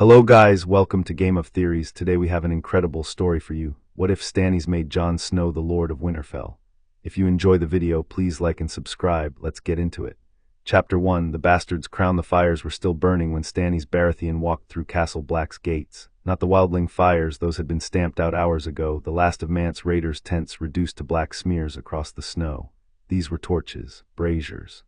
Hello guys, welcome to Game of Theories. Today we have an incredible story for you. What if Stannis made Jon Snow the Lord of Winterfell? If you enjoy the video, please like and subscribe. Let's get into it. Chapter 1. The bastards crown. The fires were still burning when Stannis Baratheon walked through Castle Black's gates. Not the wildling fires, those had been stamped out hours ago, the last of Mance raiders' tents reduced to black smears across the snow. These were torches, braziers.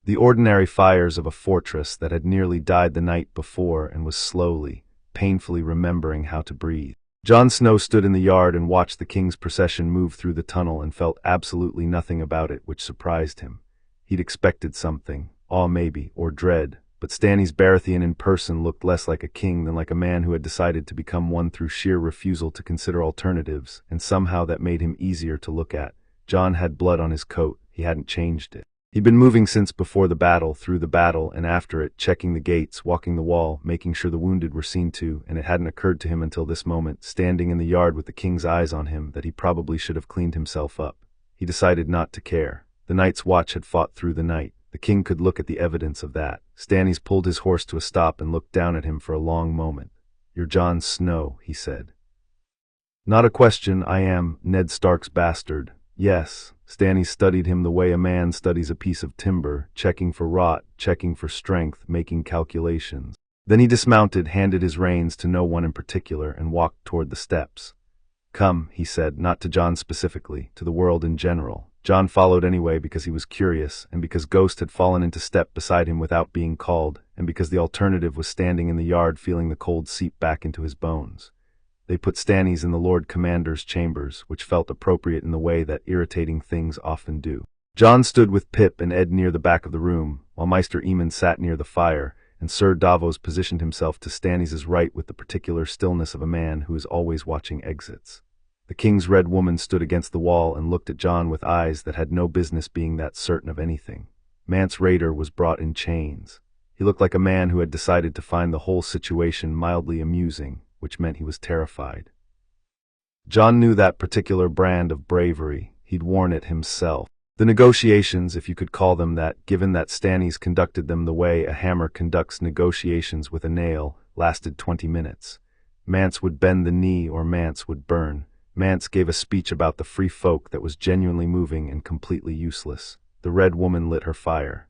The ordinary fires of a fortress that had nearly died the night before and was slowly, painfully remembering how to breathe. Jon Snow stood in the yard and watched the king's procession move through the tunnel and felt absolutely nothing about it, which surprised him. He'd expected something, awe maybe, or dread, but Stannis Baratheon in person looked less like a king than like a man who had decided to become one through sheer refusal to consider alternatives, and somehow that made him easier to look at. Jon had blood on his coat, he hadn't changed it. He'd been moving since before the battle, through the battle, and after it, checking the gates, walking the wall, making sure the wounded were seen to, and it hadn't occurred to him until this moment, standing in the yard with the king's eyes on him, that he probably should have cleaned himself up. He decided not to care. The Night's Watch had fought through the night. The king could look at the evidence of that. Stannis pulled his horse to a stop and looked down at him for a long moment. "You're Jon Snow," he said. "Not a question, I am Ned Stark's bastard." "Yes." Stannis studied him the way a man studies a piece of timber, checking for rot, checking for strength, making calculations. Then he dismounted, handed his reins to no one in particular, and walked toward the steps. "Come," he said, not to Jon specifically, to the world in general. Jon followed anyway because he was curious, and because Ghost had fallen into step beside him without being called, and because the alternative was standing in the yard feeling the cold seep back into his bones. They put Stannis in the Lord Commander's chambers, which felt appropriate in the way that irritating things often do. Jon stood with Pip and Ed near the back of the room, while Maester Aemon sat near the fire, and Sir Davos positioned himself to Stannis' right with the particular stillness of a man who is always watching exits. The king's red woman stood against the wall and looked at Jon with eyes that had no business being that certain of anything. Mance Rayder was brought in chains. He looked like a man who had decided to find the whole situation mildly amusing, which meant he was terrified. Jon knew that particular brand of bravery. He'd worn it himself. The negotiations, if you could call them that, given that Stannis conducted them the way a hammer conducts negotiations with a nail, lasted 20 minutes. Mance would bend the knee or Mance would burn. Mance gave a speech about the free folk that was genuinely moving and completely useless. The red woman lit her fire.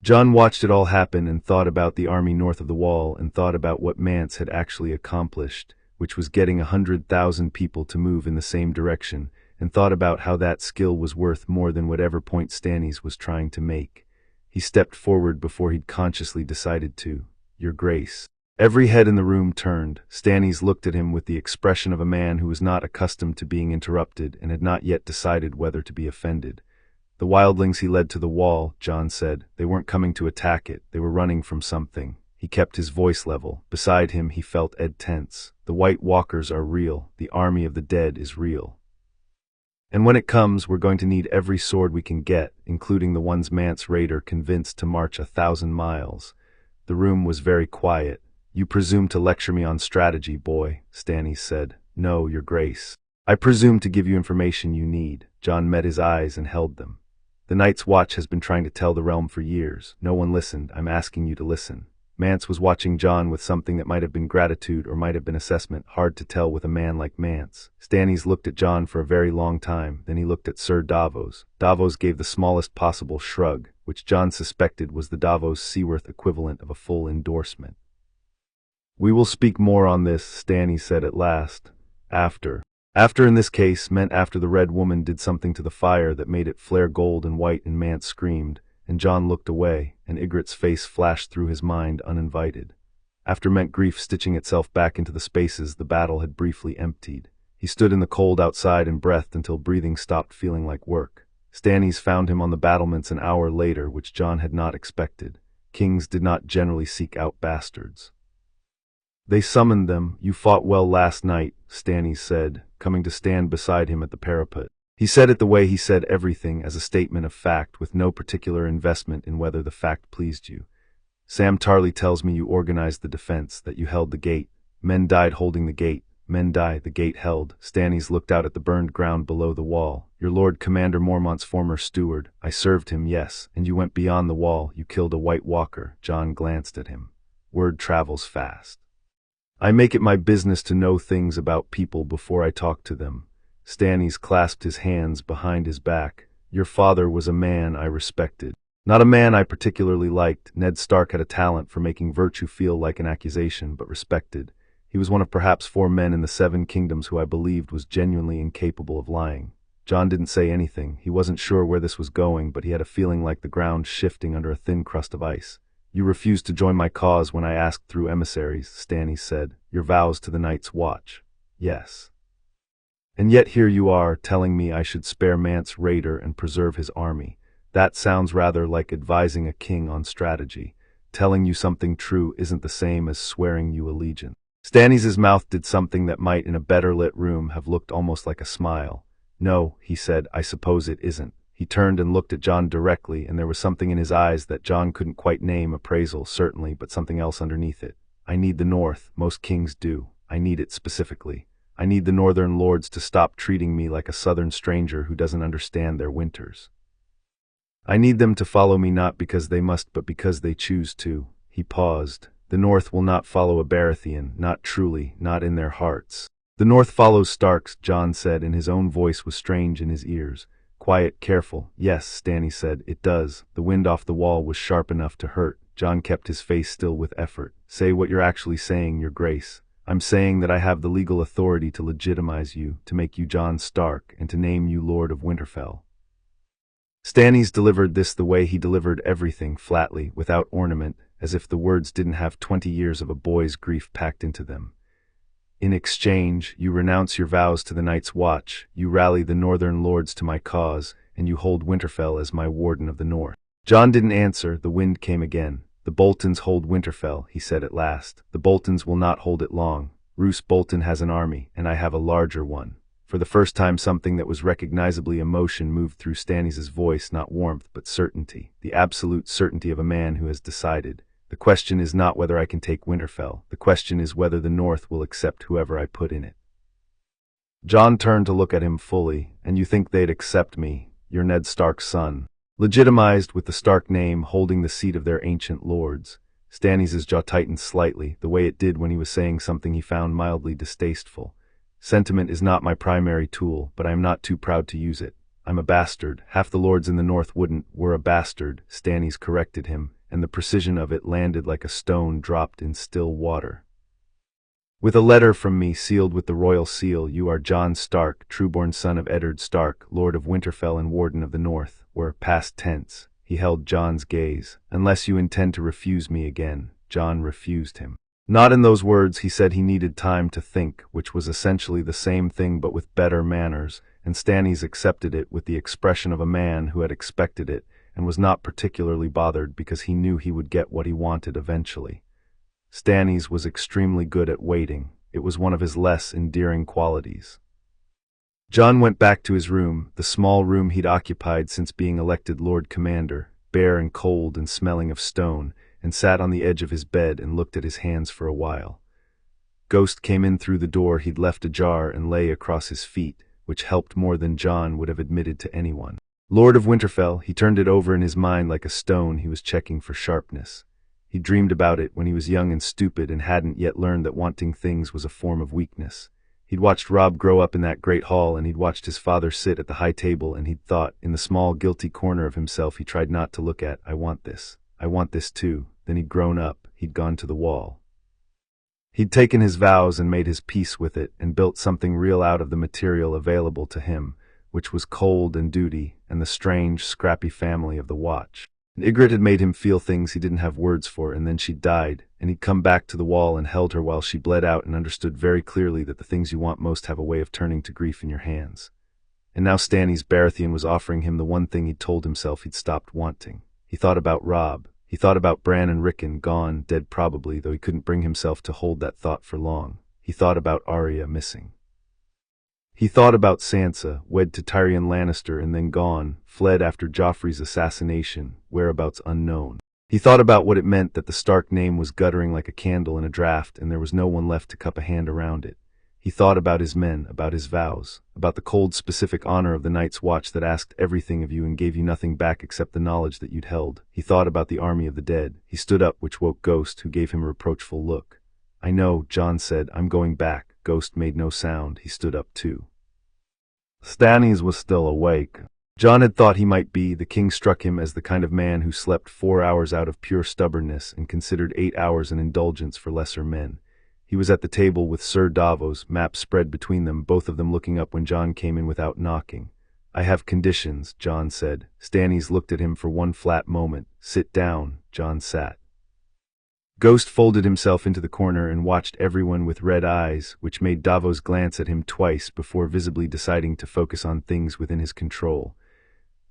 Jon watched it all happen and thought about the army north of the wall and thought about what Mance had actually accomplished, which was getting 100,000 people to move in the same direction, and thought about how that skill was worth more than whatever point Stannis was trying to make. He stepped forward before he'd consciously decided to. "Your Grace." Every head in the room turned. Stannis looked at him with the expression of a man who was not accustomed to being interrupted and had not yet decided whether to be offended. "The wildlings he led to the wall," Jon said. "They weren't coming to attack it. They were running from something." He kept his voice level. Beside him he felt Ed tense. "The White Walkers are real. The army of the dead is real. And when it comes, we're going to need every sword we can get, including the ones Mance Rayder convinced to march 1,000 miles. The room was very quiet. "You presume to lecture me on strategy, boy," Stannis said. "No, Your Grace. I presume to give you information you need." Jon met his eyes and held them. "The Night's Watch has been trying to tell the realm for years. No one listened. I'm asking you to listen." Mance was watching Jon with something that might have been gratitude or might have been assessment, hard to tell with a man like Mance. Stannis looked at Jon for a very long time, then he looked at Sir Davos. Davos gave the smallest possible shrug, which Jon suspected was the Davos Seaworth equivalent of a full endorsement. "We will speak more on this," Stannis said at last. After in this case meant after the red woman did something to the fire that made it flare gold and white and Mance screamed, and Jon looked away, and Ygritte's face flashed through his mind uninvited. After meant grief stitching itself back into the spaces the battle had briefly emptied. He stood in the cold outside and breathed until breathing stopped feeling like work. Stannis found him on the battlements an hour later, which Jon had not expected. Kings did not generally seek out bastards. "They summoned them. You fought well last night," Stannis said, coming to stand beside him at the parapet. He said it the way he said everything, as a statement of fact, with no particular investment in whether the fact pleased you. "Sam Tarly tells me you organized the defense, that you held the gate. Men died holding the gate. Men die, the gate held." Stannis looked out at the burned ground below the wall. "Your Lord Commander Mormont's former steward. I served him, yes. And you went beyond the wall. You killed a White Walker." Jon glanced at him. word travels fast. I make it my business to know things about people before I talk to them. Stannis clasped his hands behind his back. Your father was a man I respected. Not a man I particularly liked. Ned Stark had a talent for making virtue feel like an accusation, but respected. He was one of perhaps 4 men in the 7 kingdoms who I believed was genuinely incapable of lying. Jon didn't say anything. He wasn't sure where this was going, but he had a feeling like the ground shifting under a thin crust of ice. You refused to join my cause when I asked through emissaries, Stannis said. Your vows to the Night's Watch. Yes. And yet here you are, telling me I should spare Mance Rayder and preserve his army. That sounds rather like advising a king on strategy. Telling you something true isn't the same as swearing you allegiance. Stannis' mouth did something that might in a better lit room have looked almost like a smile. No, he said, I suppose it isn't. He turned and looked at Jon directly, and there was something in his eyes that Jon couldn't quite name. Appraisal, certainly, but something else underneath it. I need the North. Most kings do. I need it specifically. I need the Northern lords to stop treating me like a Southern stranger who doesn't understand their winters. I need them to follow me not because they must but because they choose to. He paused. The North will not follow a Baratheon, not truly, not in their hearts. The North follows Starks, Jon said, and his own voice was strange in his ears. Quiet, careful. Yes, Stannis said, it does. The wind off the wall was sharp enough to hurt. Jon kept his face still with effort. Say what you're actually saying, Your Grace. I'm saying that I have the legal authority to legitimize you, to make you Jon Stark, and to name you Lord of Winterfell. Stannis delivered this the way he delivered everything, flatly, without ornament, as if the words didn't have 20 years of a boy's grief packed into them. In exchange, you renounce your vows to the Night's Watch, you rally the Northern lords to my cause, and you hold Winterfell as my warden of the North. Jon didn't answer. The wind came again. The Boltons hold Winterfell, he said at last. The Boltons will not hold it long. Roose Bolton has an army, and I have a larger one. For the first time something that was recognizably emotion moved through Stannis' voice, not warmth, but certainty. The absolute certainty of a man who has decided. The question is not whether I can take Winterfell. The question is whether the North will accept whoever I put in it. Jon turned to look at him fully. And you think they'd accept me? You're Ned Stark's son. Legitimized with the Stark name, holding the seat of their ancient lords. Stannis' jaw tightened slightly, the way it did when he was saying something he found mildly distasteful. Sentiment is not my primary tool, but I am not too proud to use it. I'm a bastard. Half the lords in the North were a bastard, Stannis corrected him, and the precision of it landed like a stone dropped in still water. With a letter from me sealed with the royal seal, you are Jon Stark, trueborn son of Eddard Stark, Lord of Winterfell and Warden of the North, were past tense. He held Jon's gaze. Unless you intend to refuse me again. Jon refused him. Not in those words. He said he needed time to think, which was essentially the same thing but with better manners, and Stannis accepted it with the expression of a man who had expected it and was not particularly bothered because he knew he would get what he wanted eventually. Stannis was extremely good at waiting. It was one of his less endearing qualities. Jon went back to his room, the small room he'd occupied since being elected Lord Commander, bare and cold and smelling of stone, and sat on the edge of his bed and looked at his hands for a while. Ghost came in through the door he'd left ajar and lay across his feet, which helped more than Jon would have admitted to anyone. Lord of Winterfell, he turned it over in his mind like a stone he was checking for sharpness. He dreamed about it when he was young and stupid and hadn't yet learned that wanting things was a form of weakness. He'd watched Robb grow up in that great hall, and he'd watched his father sit at the high table, and he'd thought, in the small guilty corner of himself he tried not to look at, I want this too. Then he'd grown up, he'd gone to the wall. He'd taken his vows and made his peace with it, and built something real out of the material available to him, which was cold and duty, and the strange, scrappy family of the Watch. And Ygritte had made him feel things he didn't have words for, and then she died, and he'd come back to the wall and held her while she bled out and understood very clearly that the things you want most have a way of turning to grief in your hands. And now Stannis Baratheon was offering him the one thing he'd told himself he'd stopped wanting. He thought about Robb. He thought about Bran and Rickon, gone, dead probably, though he couldn't bring himself to hold that thought for long. He thought about Arya missing. He thought about Sansa, wed to Tyrion Lannister and then gone, fled after Joffrey's assassination, whereabouts unknown. He thought about what it meant that the Stark name was guttering like a candle in a draft and there was no one left to cup a hand around it. He thought about his men, about his vows, about the cold specific honor of the Night's Watch that asked everything of you and gave you nothing back except the knowledge that you'd held. He thought about the army of the dead. He stood up, which woke Ghost, who gave him a reproachful look. I know, Jon said. I'm going back. Ghost made no sound. He stood up too. Stannis was still awake. Jon had thought he might be. The king struck him as the kind of man who slept 4 hours out of pure stubbornness and considered 8 hours an indulgence for lesser men. He was at the table with Sir Davos, maps spread between them, both of them looking up when Jon came in without knocking. I have conditions, Jon said. Stannis looked at him for one flat moment. Sit down. Jon sat. Ghost folded himself into the corner and watched everyone with red eyes, which made Davos glance at him twice before visibly deciding to focus on things within his control.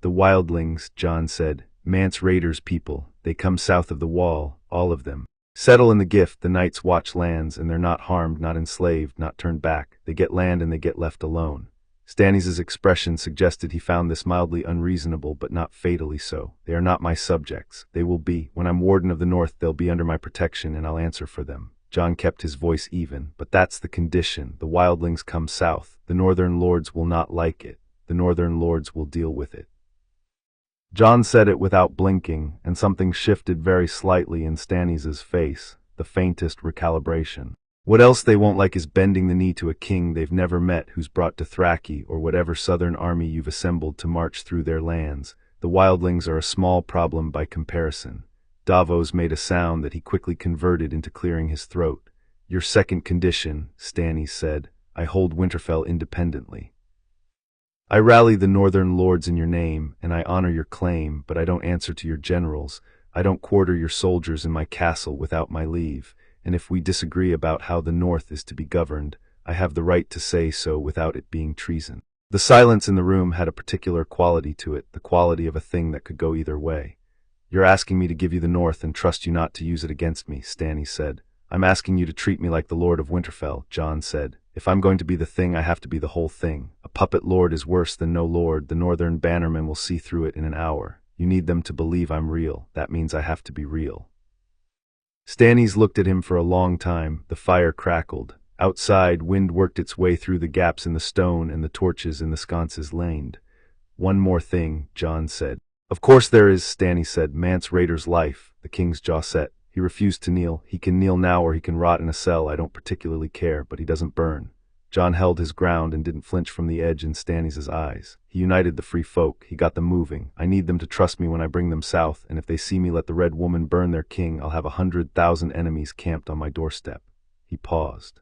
The wildlings, Jon said. Mance Raider's people. They come south of the wall, all of them. Settle in the gift, the Night's Watch lands, and they're not harmed, not enslaved, not turned back. They get land and they get left alone. Stannis' expression suggested he found this mildly unreasonable, but not fatally so. They are not my subjects. They will be. When I'm Warden of the North, they'll be under my protection, and I'll answer for them. Jon kept his voice even. But that's the condition. The wildlings come south. The Northern Lords will not like it. The Northern Lords will deal with it. Jon said it without blinking, and something shifted very slightly in Stannis' face, the faintest recalibration. What else they won't like is bending the knee to a king they've never met who's brought Dothraki or whatever southern army you've assembled to march through their lands. The wildlings are a small problem by comparison. Davos made a sound that he quickly converted into clearing his throat. Your second condition, Stannis said. I hold Winterfell independently. I rally the Northern Lords in your name, and I honor your claim, but I don't answer to your generals. I don't quarter your soldiers in my castle without my leave, and if we disagree about how the North is to be governed, I have the right to say so without it being treason. The silence in the room had a particular quality to it, the quality of a thing that could go either way. You're asking me to give you the North and trust you not to use it against me, Stannis said. I'm asking you to treat me like the Lord of Winterfell, Jon said. If I'm going to be the thing, I have to be the whole thing. A puppet lord is worse than no lord. The Northern bannermen will see through it in an hour. You need them to believe I'm real. That means I have to be real. Stannis looked at him for a long time. The fire crackled. Outside, wind worked its way through the gaps in the stone and the torches in the sconces laned. One more thing, Jon said. Of course there is, Stannis said. Mance Raider's life. The king's jaw set. He refused to kneel. He can kneel now or he can rot in a cell. I don't particularly care, but he doesn't burn. Jon held his ground and didn't flinch from the edge in Stannis' eyes. He united the free folk. He got them moving. I need them to trust me when I bring them south, and if they see me let the Red Woman burn their king, I'll have 100,000 enemies camped on my doorstep. He paused.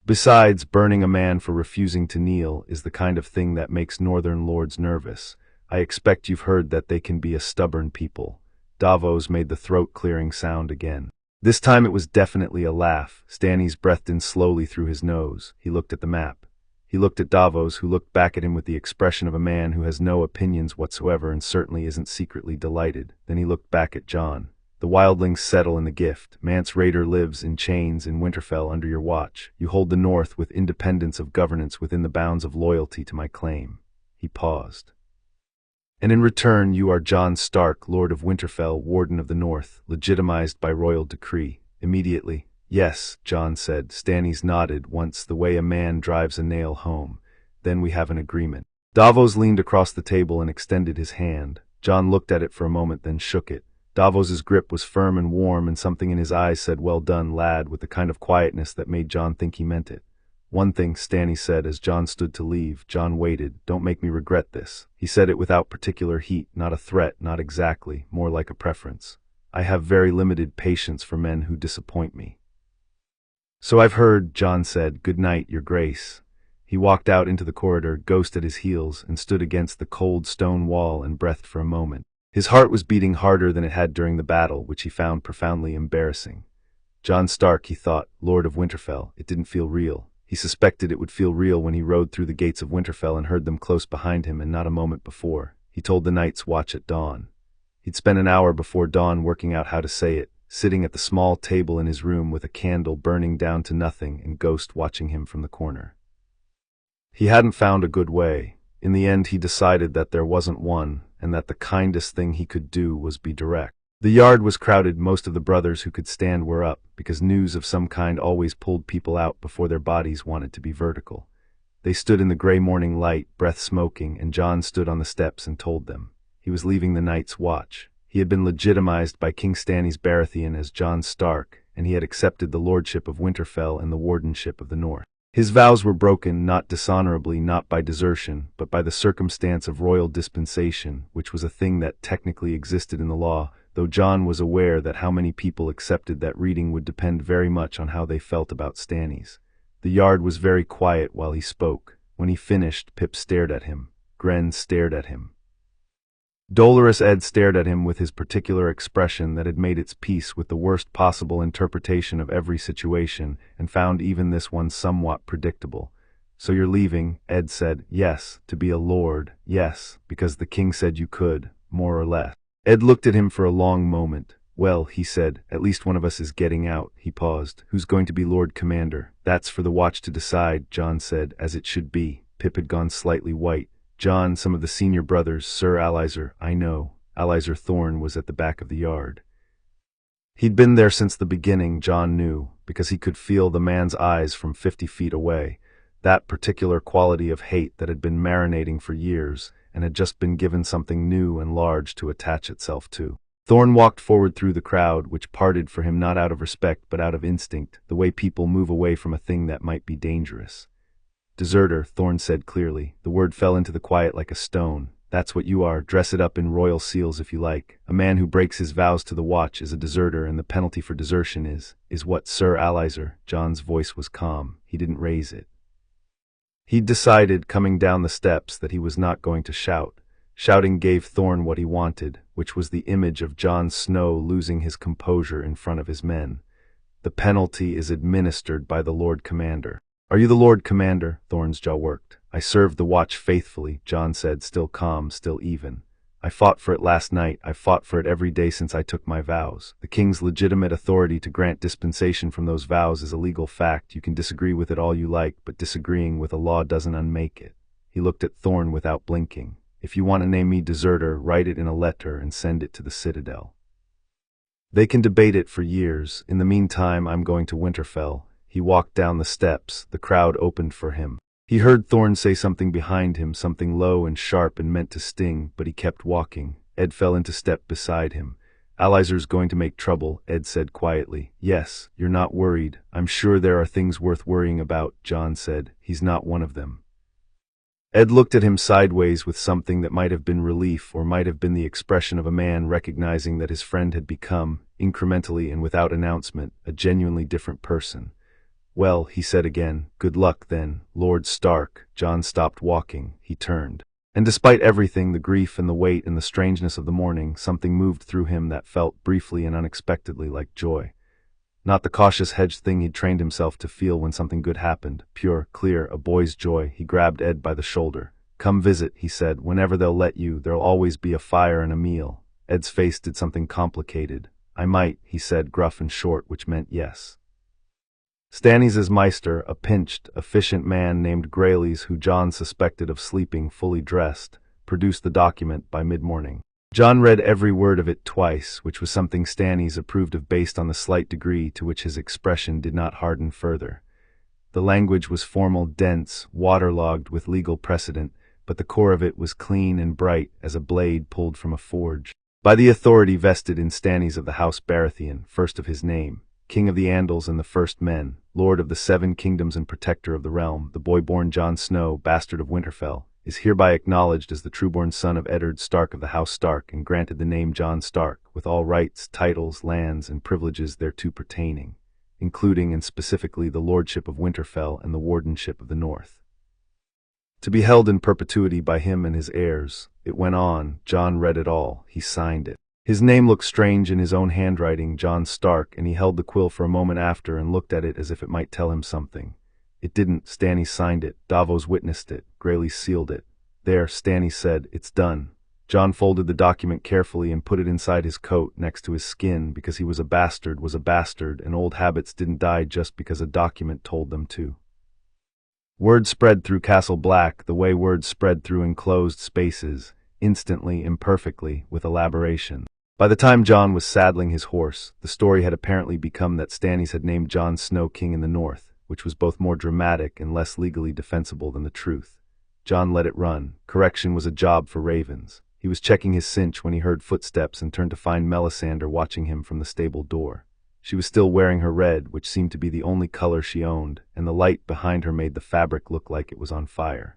Besides, burning a man for refusing to kneel is the kind of thing that makes Northern Lords nervous. I expect you've heard that they can be a stubborn people. Davos made the throat-clearing sound again. This time it was definitely a laugh. Stannis breathed in slowly through his nose. He looked at the map. He looked at Davos, who looked back at him with the expression of a man who has no opinions whatsoever and certainly isn't secretly delighted. Then he looked back at Jon. The wildlings settle in the gift. Mance Raider lives in chains in Winterfell under your watch. You hold the North with independence of governance within the bounds of loyalty to my claim. He paused. And in return you are Jon Stark, Lord of Winterfell, Warden of the North, legitimized by royal decree. Immediately. Yes, Jon said. Stannis nodded once, the way a man drives a nail home. Then we have an agreement. Davos leaned across the table and extended his hand. Jon looked at it for a moment, then shook it. Davos's grip was firm and warm, and something in his eyes said, well done, lad, with the kind of quietness that made Jon think he meant it. One thing, Stannis said as Jon stood to leave. Jon waited. Don't make me regret this. He said it without particular heat, not a threat, not exactly, more like a preference. I have very limited patience for men who disappoint me. So I've heard, Jon said. Good night, your grace. He walked out into the corridor, Ghost at his heels, and stood against the cold stone wall and breathed for a moment. His heart was beating harder than it had during the battle, which he found profoundly embarrassing. Jon Stark, he thought, Lord of Winterfell. It didn't feel real. He suspected it would feel real when he rode through the gates of Winterfell and heard them close behind him, and not a moment before. He told the Night's Watch at dawn. He'd spent an hour before dawn working out how to say it, sitting at the small table in his room with a candle burning down to nothing and Ghost watching him from the corner. He hadn't found a good way. In the end he decided that there wasn't one, and that the kindest thing he could do was be direct. The yard was crowded. Most of the brothers who could stand were up, because news of some kind always pulled people out before their bodies wanted to be vertical. They stood in the gray morning light, breath smoking, and Jon stood on the steps and told them. He was leaving the Night's Watch. He had been legitimized by King Stannis Baratheon as Jon Stark, and he had accepted the lordship of Winterfell and the wardenship of the North. His vows were broken, not dishonorably, not by desertion, but by the circumstance of royal dispensation, which was a thing that technically existed in the law, though Jon was aware that how many people accepted that reading would depend very much on how they felt about Stannis. The yard was very quiet while he spoke. When he finished, Pip stared at him. Gren stared at him. Dolorous Ed stared at him with his particular expression that had made its peace with the worst possible interpretation of every situation, and found even this one somewhat predictable. "So you're leaving," Ed said. "Yes, to be a lord, yes, because the king said you could, more or less." Ed looked at him for a long moment. "Well," he said, "at least one of us is getting out." He paused. "Who's going to be Lord Commander?" "That's for the Watch to decide," Jon said, "as it should be." Pip had gone slightly white. "Jon, some of the senior brothers, Sir Alizer, I know." Alizer Thorne was at the back of the yard. He'd been there since the beginning, Jon knew, because he could feel the man's eyes from 50 feet away, that particular quality of hate that had been marinating for years and had just been given something new and large to attach itself to. Thorne walked forward through the crowd, which parted for him not out of respect but out of instinct, the way people move away from a thing that might be dangerous. "Deserter," Thorne said clearly. The word fell into the quiet like a stone. "That's what you are. Dress it up in royal seals if you like. A man who breaks his vows to the Watch is a deserter, and the penalty for desertion is what, Sir Alizer?" Jon's voice was calm. He didn't raise it. He'd decided, coming down the steps, that he was not going to shout. Shouting gave Thorne what he wanted, which was the image of Jon Snow losing his composure in front of his men. "The penalty is administered by the Lord Commander." "Are you the Lord Commander?" Thorne's jaw worked. "I served the Watch faithfully," Jon said, still calm, still even. "I fought for it last night. I've fought for it every day since I took my vows. The king's legitimate authority to grant dispensation from those vows is a legal fact. You can disagree with it all you like, but disagreeing with a law doesn't unmake it." He looked at Thorne without blinking. "If you want to name me deserter, write it in a letter and send it to the Citadel. They can debate it for years. In the meantime, I'm going to Winterfell." He walked down the steps. The crowd opened for him. He heard Thorne say something behind him, something low and sharp and meant to sting, but he kept walking. Ed fell into step beside him. "Alizer's going to make trouble," Ed said quietly. "Yes, you're not worried. I'm sure there are things worth worrying about," Jon said. "He's not one of them." Ed looked at him sideways with something that might have been relief or might have been the expression of a man recognizing that his friend had become, incrementally and without announcement, a genuinely different person. "Well," he said again, "good luck then, Lord Stark." Jon stopped walking. He turned. And despite everything, the grief and the weight and the strangeness of the morning, something moved through him that felt briefly and unexpectedly like joy. Not the cautious hedged thing he'd trained himself to feel when something good happened. Pure, clear, a boy's joy. He grabbed Ed by the shoulder. "Come visit," he said. "Whenever they'll let you, there'll always be a fire and a meal." Ed's face did something complicated. "I might," he said, gruff and short, which meant yes. Stannis' Meister, a pinched, efficient man named Greyleys who Jon suspected of sleeping fully dressed, produced the document by mid-morning. Jon read every word of it twice, which was something Stannis approved of based on the slight degree to which his expression did not harden further. The language was formal, dense, waterlogged with legal precedent, but the core of it was clean and bright as a blade pulled from a forge. By the authority vested in Stannis of the House Baratheon, first of his name, King of the Andals and the First Men, Lord of the Seven Kingdoms and Protector of the Realm, the boy-born Jon Snow, bastard of Winterfell, is hereby acknowledged as the true-born son of Eddard Stark of the House Stark and granted the name Jon Stark, with all rights, titles, lands, and privileges thereto pertaining, including and specifically the lordship of Winterfell and the wardenship of the North. To be held in perpetuity by him and his heirs. It went on. Jon read it all. He signed it. His name looked strange in his own handwriting, Jon Stark, and he held the quill for a moment after and looked at it as if it might tell him something. It didn't. Stannis signed it. Davos witnessed it. Greyleys sealed it. "There," Stannis said, "it's done." Jon folded the document carefully and put it inside his coat next to his skin because he was a bastard, and old habits didn't die just because a document told them to. Word spread through Castle Black the way words spread through enclosed spaces, instantly, imperfectly, with elaboration. By the time Jon was saddling his horse, the story had apparently become that Stannis had named Jon Snow king in the north, which was both more dramatic and less legally defensible than the truth. Jon let it run. Correction was a job for ravens. He was checking his cinch when he heard footsteps and turned to find Melisandre watching him from the stable door. She was still wearing her red, which seemed to be the only color she owned, and the light behind her made the fabric look like it was on fire.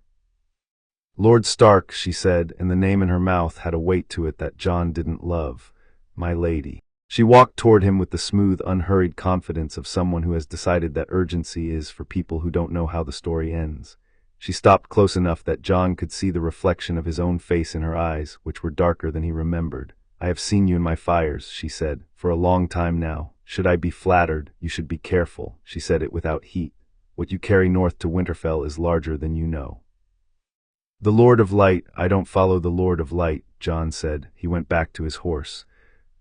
"Lord Stark," she said, and the name in her mouth had a weight to it that Jon didn't love. "My lady." She walked toward him with the smooth, unhurried confidence of someone who has decided that urgency is for people who don't know how the story ends. She stopped close enough that Jon could see the reflection of his own face in her eyes, which were darker than he remembered. "I have seen you in my fires," she said, "for a long time now. Should I be flattered, you should be careful." She said it without heat. "What you carry north to Winterfell is larger than you know." "The Lord of Light, I don't follow the Lord of Light," Jon said. He went back to his horse.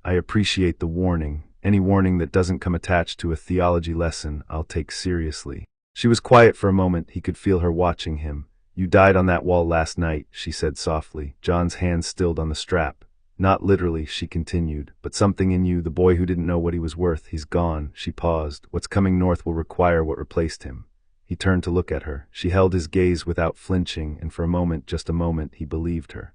"I appreciate the warning. Any warning that doesn't come attached to a theology lesson, I'll take seriously." She was quiet for a moment. He could feel her watching him. "You died on that wall last night," she said softly. Jon's hand stilled on the strap. "Not literally," she continued, "but something in you, the boy who didn't know what he was worth, he's gone." She paused. "What's coming north will require what replaced him." He turned to look at her. She held his gaze without flinching, and for a moment, just a moment, he believed her.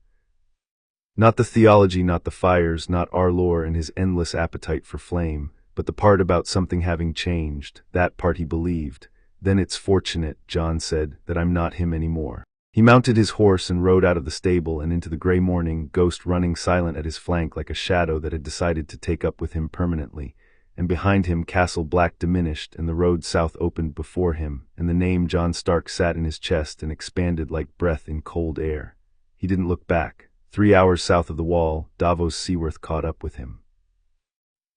Not the theology, not the fires, not our lore and his endless appetite for flame, but the part about something having changed. That part he believed. "Then it's fortunate," Jon said, "that I'm not him anymore." He mounted his horse and rode out of the stable and into the gray morning, Ghost running silent at his flank like a shadow that had decided to take up with him permanently. And behind him Castle Black diminished, and the road south opened before him, and the name Jon Stark sat in his chest and expanded like breath in cold air. He didn't look back. 3 hours south of the wall, Davos Seaworth caught up with him.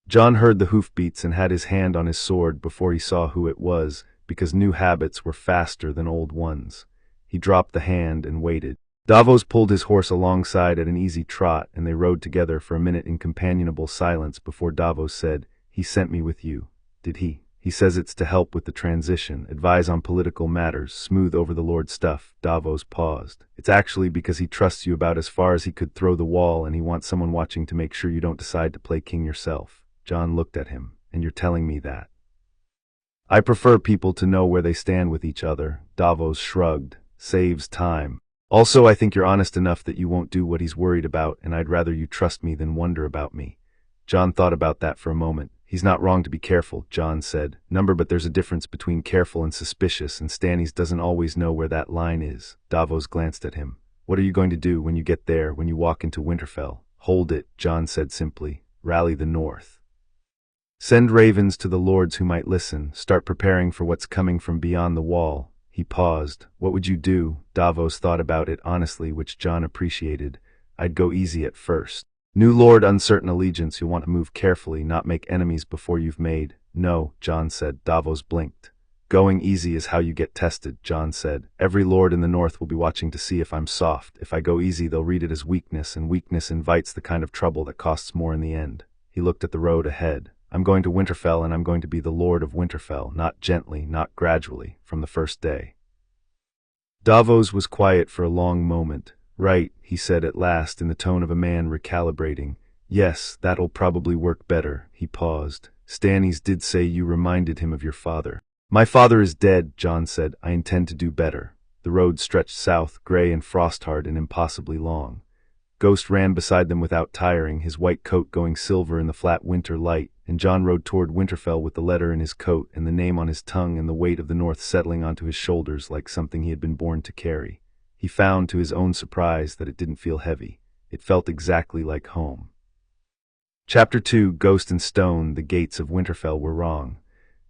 Jon heard the hoofbeats and had his hand on his sword before he saw who it was, because new habits were faster than old ones. He dropped the hand and waited. Davos pulled his horse alongside at an easy trot, and they rode together for a minute in companionable silence before Davos said, "He sent me with you." "Did he?" "He says it's to help with the transition, advise on political matters, smooth over the Lord stuff." Davos paused. "It's actually because he trusts you about as far as he could throw the wall, and he wants someone watching to make sure you don't decide to play king yourself." Jon looked at him. "And you're telling me that?" "I prefer people to know where they stand with each other." Davos shrugged. "Saves time. Also, I think you're honest enough that you won't do what he's worried about, and I'd rather you trust me than wonder about me." Jon thought about that for a moment. "He's not wrong to be careful," Jon said. But there's a difference between careful and suspicious, and Stannis doesn't always know where that line is." Davos glanced at him. "What are you going to do when you get there, when you walk into Winterfell?" "Hold it," Jon said simply. "Rally the North. Send ravens to the lords who might listen. Start preparing for what's coming from beyond the wall." He paused. "What would you do?" Davos thought about it honestly, which Jon appreciated. "I'd go easy at first. New lord, uncertain allegiance, you'll want to move carefully, not make enemies before you've made." "No," Jon said. Davos blinked. "Going easy is how you get tested," Jon said. "Every lord in the north will be watching to see if I'm soft. If I go easy, they'll read it as weakness, and weakness invites the kind of trouble that costs more in the end." He looked at the road ahead. "I'm going to Winterfell, and I'm going to be the Lord of Winterfell, not gently, not gradually, from the first day." Davos was quiet for a long moment. "Right," he said at last in the tone of a man recalibrating. "Yes, that'll probably work better." He paused. "Stannis did say you reminded him of your father." "My father is dead," Jon said. "I intend to do better." The road stretched south, gray and frost-hard and impossibly long. Ghost ran beside them without tiring, his white coat going silver in the flat winter light, and Jon rode toward Winterfell with the letter in his coat and the name on his tongue and the weight of the north settling onto his shoulders like something he had been born to carry. He found, to his own surprise, that it didn't feel heavy. It felt exactly like home. Chapter 2, Ghost and Stone. The gates of Winterfell were wrong.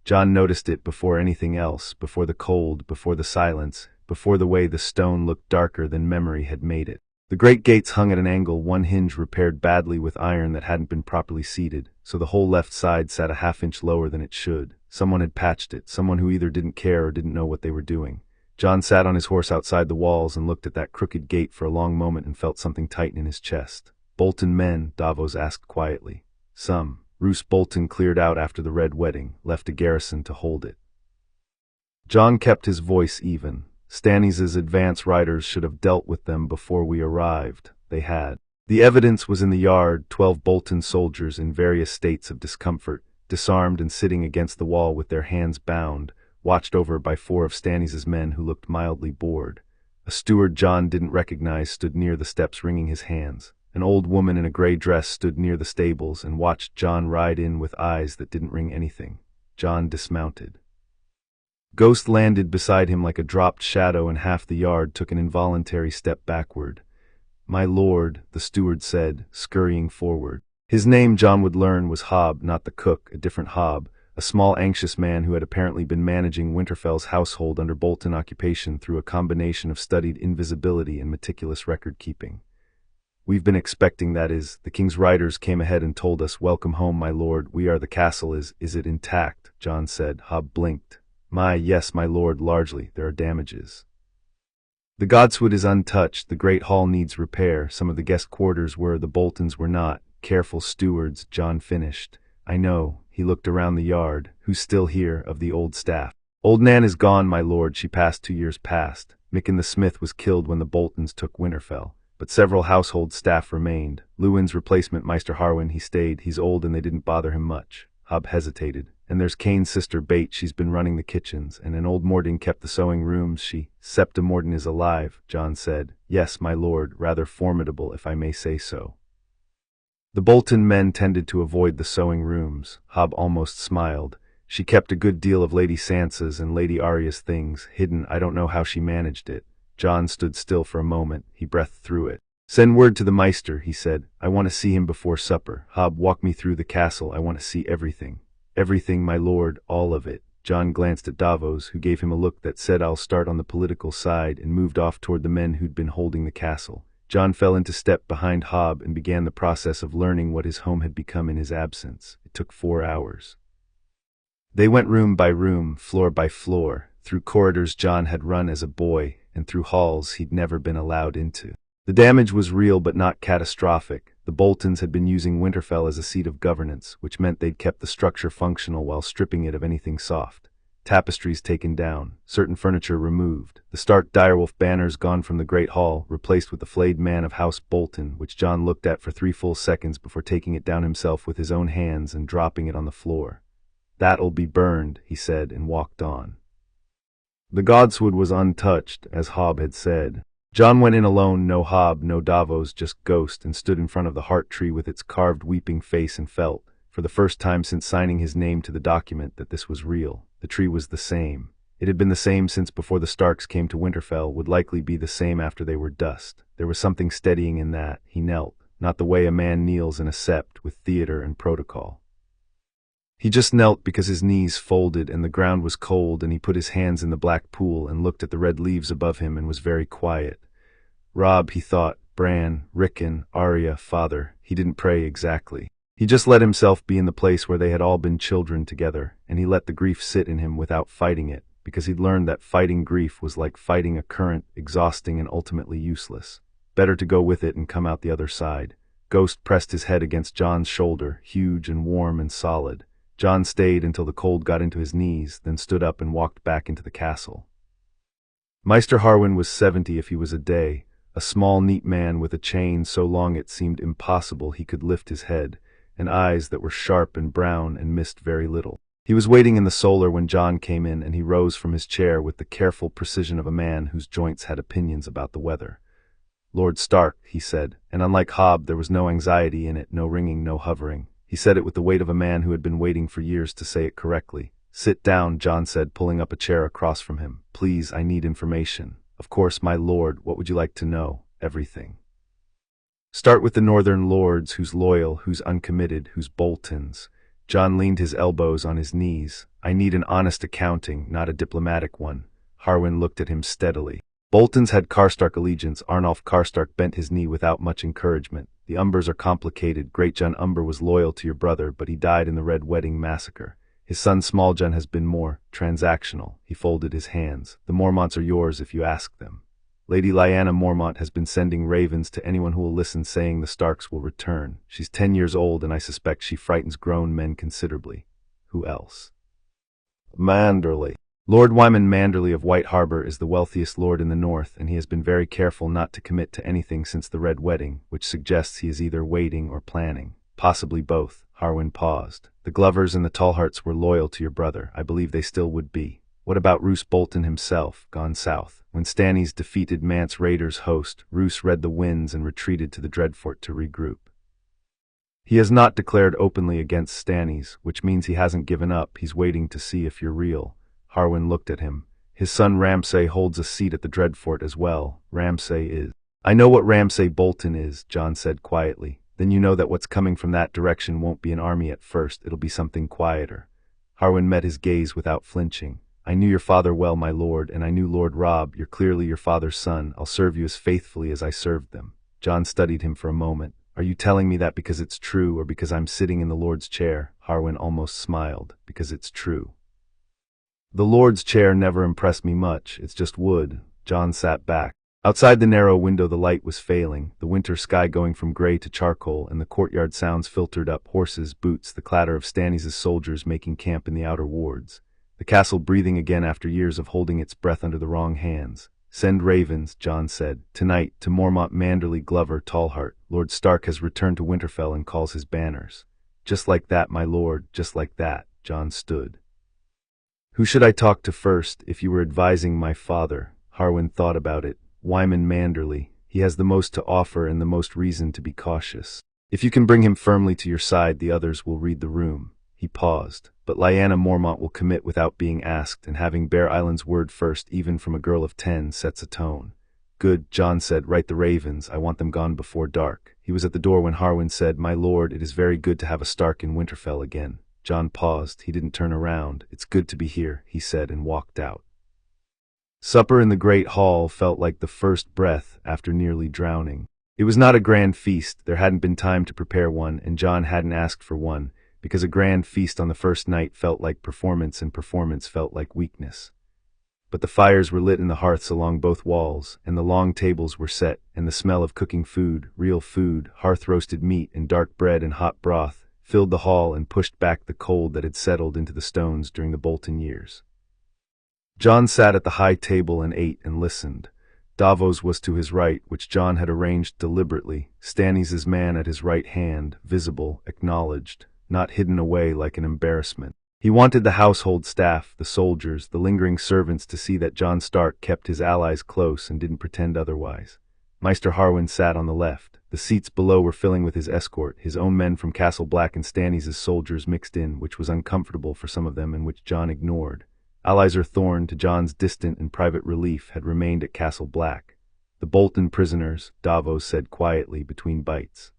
Jon noticed it before anything else, before the cold, before the silence, before the way the stone looked darker than memory had made it. The great gates hung at an angle, one hinge repaired badly with iron that hadn't been properly seated, so the whole left side sat a half-inch lower than it should. Someone had patched it, someone who either didn't care or didn't know what they were doing. Jon sat on his horse outside the walls and looked at that crooked gate for a long moment and felt something tighten in his chest. "Bolton men?" Davos asked quietly. "Some. Roose Bolton cleared out after the Red Wedding, left a garrison to hold it." Jon kept his voice even. "Stannis's advance riders should have dealt with them before we arrived." They had. The evidence was in the yard. 12 Bolton soldiers in various states of discomfort, disarmed and sitting against the wall with their hands bound, watched over by 4 of Stannis' men who looked mildly bored. A steward Jon didn't recognize stood near the steps wringing his hands. An old woman in a gray dress stood near the stables and watched Jon ride in with eyes that didn't ring anything. Jon dismounted. Ghost landed beside him like a dropped shadow, and half the yard took an involuntary step backward. "My lord," the steward said, scurrying forward. His name, Jon would learn, was Hobb, not the cook, a different Hobb, a small anxious man who had apparently been managing Winterfell's household under Bolton occupation through a combination of studied invisibility and meticulous record-keeping. "We've been expecting, that is. The king's riders came ahead and told us, 'Welcome home, my lord. We are the castle. Is it intact?' Jon said. Hobb blinked. Yes, my lord, largely. There are damages. The godswood is untouched. The great hall needs repair. Some of the guest quarters were, the Boltons were not. Careful stewards," Jon finished. "I know." He looked around the yard. "Who's still here, of the old staff?" "Old Nan is gone, my lord. She passed 2 years past. Micken the smith was killed when the Boltons took Winterfell. But several household staff remained. Lewin's replacement, Maester Harwin, he stayed. He's old and they didn't bother him much." Hobb hesitated. "And there's Kane's sister Bate. She's been running the kitchens. And an old Morden kept the sewing rooms. Septa Morden is alive," Jon said. "Yes, my lord. Rather formidable, if I may say so." The Bolton men tended to avoid the sewing rooms. Hobb almost smiled. "She kept a good deal of Lady Sansa's and Lady Arya's things hidden. I don't know how she managed it." Jon stood still for a moment. He breathed through it. "Send word to the Maester," he said. "I want to see him before supper. Hobb, walk me through the castle. I want to see everything." "Everything, my lord, all of it." Jon glanced at Davos, who gave him a look that said, "I'll start on the political side," and moved off toward the men who'd been holding the castle. Jon fell into step behind Hobb and began the process of learning what his home had become in his absence. It took 4 hours. They went room by room, floor by floor, through corridors Jon had run as a boy, and through halls he'd never been allowed into. The damage was real but not catastrophic. The Boltons had been using Winterfell as a seat of governance, which meant they'd kept the structure functional while stripping it of anything soft. Tapestries taken down, certain furniture removed, the Stark direwolf banners gone from the Great Hall, replaced with the flayed man of House Bolton, which Jon looked at for 3 full seconds before taking it down himself with his own hands and dropping it on the floor. "That'll be burned," he said, and walked on. The godswood was untouched, as Hobb had said. Jon went in alone, no Hobb, no Davos, just Ghost, and stood in front of the heart tree with its carved weeping face and felt, for the first time since signing his name to the document, that this was real. The tree was the same. It had been the same since before the Starks came to Winterfell, would likely be the same after they were dust. There was something steadying in that. He knelt, not the way a man kneels in a sept, with theater and protocol. He just knelt because his knees folded and the ground was cold, and he put his hands in the black pool and looked at the red leaves above him and was very quiet. Robb, he thought, Bran, Rickon, Arya, father. He didn't pray exactly. He just let himself be in the place where they had all been children together, and he let the grief sit in him without fighting it, because he'd learned that fighting grief was like fighting a current, exhausting and ultimately useless. Better to go with it and come out the other side. Ghost pressed his head against Jon's shoulder, huge and warm and solid. Jon stayed until the cold got into his knees, then stood up and walked back into the castle. Maester Harwin was 70 if he was a day, a small, neat man with a chain so long it seemed impossible he could lift his head, and eyes that were sharp and brown and missed very little. He was waiting in the solar when Jon came in, and he rose from his chair with the careful precision of a man whose joints had opinions about the weather. "Lord Stark," he said, and unlike Hobb, there was no anxiety in it, no ringing, no hovering. He said it with the weight of a man who had been waiting for years to say it correctly. "Sit down," Jon said, pulling up a chair across from him. "Please, I need information." "Of course, my lord. What would you like to know?" "Everything. Start with the northern lords, who's loyal, who's uncommitted, who's Boltons." Jon leaned his elbows on his knees. "I need an honest accounting, not a diplomatic one." Harwin looked at him steadily. "Boltons had Karstark allegiance." Arnulf Karstark bent his knee without much encouragement. "The Umbers are complicated. Great Jon Umber was loyal to your brother, but he died in the Red Wedding massacre. His son Small Jon has been more transactional." He folded his hands. "The Mormonts are yours if you ask them. Lady Lyanna Mormont has been sending ravens to anyone who will listen, saying the Starks will return. She's 10 years old, and I suspect she frightens grown men considerably." "Who else?" "Manderley." Lord Wyman Manderley of White Harbor is the wealthiest lord in the north, and he has been very careful not to commit to anything since the Red Wedding, which suggests he is either waiting or planning. Possibly both. Harwin paused. The Glovers and the Tallharts were loyal to your brother. I believe they still would be. What about Roose Bolton himself, gone south? When Stannis defeated Mance Rayder's host, Roose read the winds and retreated to the Dreadfort to regroup. He has not declared openly against Stannis, which means he hasn't given up. He's waiting to see if you're real. Harwin looked at him. His son Ramsay holds a seat at the Dreadfort as well. Ramsay is. I know what Ramsay Bolton is, Jon said quietly. Then you know that what's coming from that direction won't be an army at first. It'll be something quieter. Harwin met his gaze without flinching. I knew your father well, my lord, and I knew Lord Robb. You're clearly your father's son. I'll serve you as faithfully as I served them. Jon studied him for a moment. Are you telling me that because it's true or because I'm sitting in the Lord's chair? Harwin almost smiled. Because it's true. The Lord's chair never impressed me much. It's just wood. Jon sat back. Outside the narrow window the light was failing, the winter sky going from gray to charcoal, and the courtyard sounds filtered up: horses, boots, the clatter of Stannis' soldiers making camp in the outer wards. The castle breathing again after years of holding its breath under the wrong hands. Send ravens, Jon said, tonight, to Mormont Manderley Glover Tallhart. Lord Stark has returned to Winterfell and calls his banners. Just like that, my lord, just like that. Jon stood. Who should I talk to first, if you were advising my father? Harwin thought about it. Wyman Manderley. He has the most to offer and the most reason to be cautious. If you can bring him firmly to your side, the others will read the room. He paused. But Lyanna Mormont will commit without being asked, and having Bear Island's word first, even from a girl of 10, sets a tone. Good, Jon said. Write the ravens. I want them gone before dark. He was at the door when Harwin said, My lord, it is very good to have a Stark in Winterfell again. Jon paused. He didn't turn around. It's good to be here, he said, and walked out. Supper in the great hall felt like the first breath after nearly drowning. It was not a grand feast. There hadn't been time to prepare one, and Jon hadn't asked for one, because a grand feast on the first night felt like performance, and performance felt like weakness. But the fires were lit in the hearths along both walls, and the long tables were set, and the smell of cooking food, real food, hearth-roasted meat and dark bread and hot broth, filled the hall and pushed back the cold that had settled into the stones during the Bolton years. Jon sat at the high table and ate and listened. Davos was to his right, which Jon had arranged deliberately, Stannis' man at his right hand, visible, acknowledged, not hidden away like an embarrassment. He wanted the household staff, the soldiers, the lingering servants to see that Jon Stark kept his allies close and didn't pretend otherwise. Maester Harwin sat on the left. The seats below were filling with his escort, his own men from Castle Black and Stannis' soldiers mixed in, which was uncomfortable for some of them and which Jon ignored. Alizer Thorne, to Jon's distant and private relief, had remained at Castle Black. The Bolton prisoners, Davos said quietly between bites.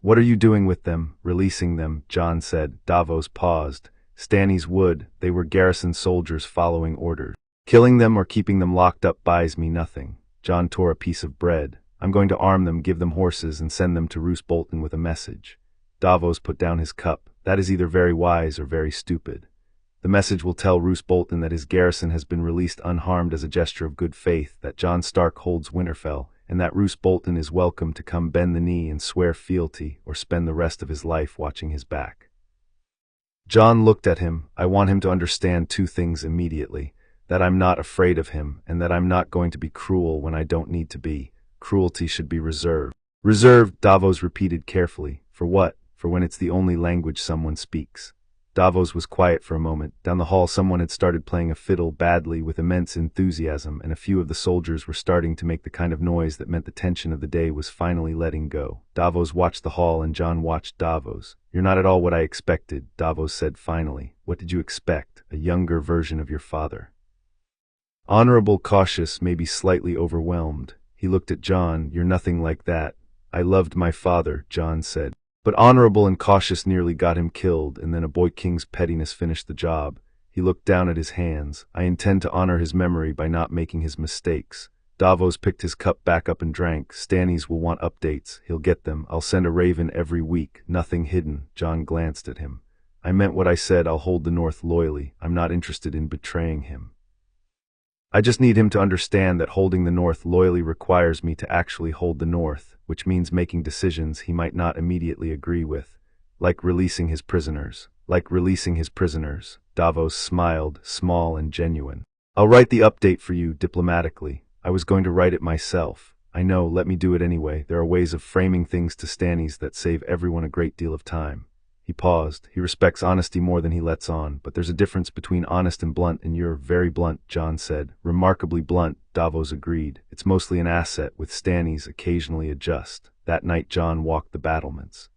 What are you doing with them? Releasing them, Jon said. Davos paused. Stannis would. They were garrison soldiers following orders. Killing them or keeping them locked up buys me nothing. Jon tore a piece of bread. I'm going to arm them, give them horses, and send them to Roose Bolton with a message. Davos put down his cup. That is either very wise or very stupid. The message will tell Roose Bolton that his garrison has been released unharmed as a gesture of good faith, that Jon Stark holds Winterfell, and that Roose Bolton is welcome to come bend the knee and swear fealty, or spend the rest of his life watching his back. Jon looked at him. I want him to understand two things immediately: that I'm not afraid of him, and that I'm not going to be cruel when I don't need to be. Cruelty should be reserved. Reserved, Davos repeated carefully. For what? For when it's the only language someone speaks. Davos was quiet for a moment. Down the hall someone had started playing a fiddle badly with immense enthusiasm, and a few of the soldiers were starting to make the kind of noise that meant the tension of the day was finally letting go. Davos watched the hall and Jon watched Davos. You're not at all what I expected, Davos said finally. What did you expect? A younger version of your father. Honorable, cautious, maybe slightly overwhelmed. He looked at Jon. You're nothing like that. I loved my father, Jon said. But honorable and cautious nearly got him killed, and then a boy king's pettiness finished the job. He looked down at his hands. I intend to honor his memory by not making his mistakes. Davos picked his cup back up and drank. Stannis will want updates. He'll get them. I'll send a raven every week. Nothing hidden. Jon glanced at him. I meant what I said. I'll hold the North loyally. I'm not interested in betraying him. I just need him to understand that holding the North loyally requires me to actually hold the North, which means making decisions he might not immediately agree with, like releasing his prisoners. Davos smiled, small and genuine. I'll write the update for you diplomatically. I was going to write it myself. I know, let me do it anyway. There are ways of framing things to Stannis that save everyone a great deal of time. He paused. He respects honesty more than he lets on, but there's a difference between honest and blunt, and you're very blunt, Jon said. Remarkably blunt, Davos agreed. It's mostly an asset, with Stannis occasionally adjust. That night Jon walked the battlements.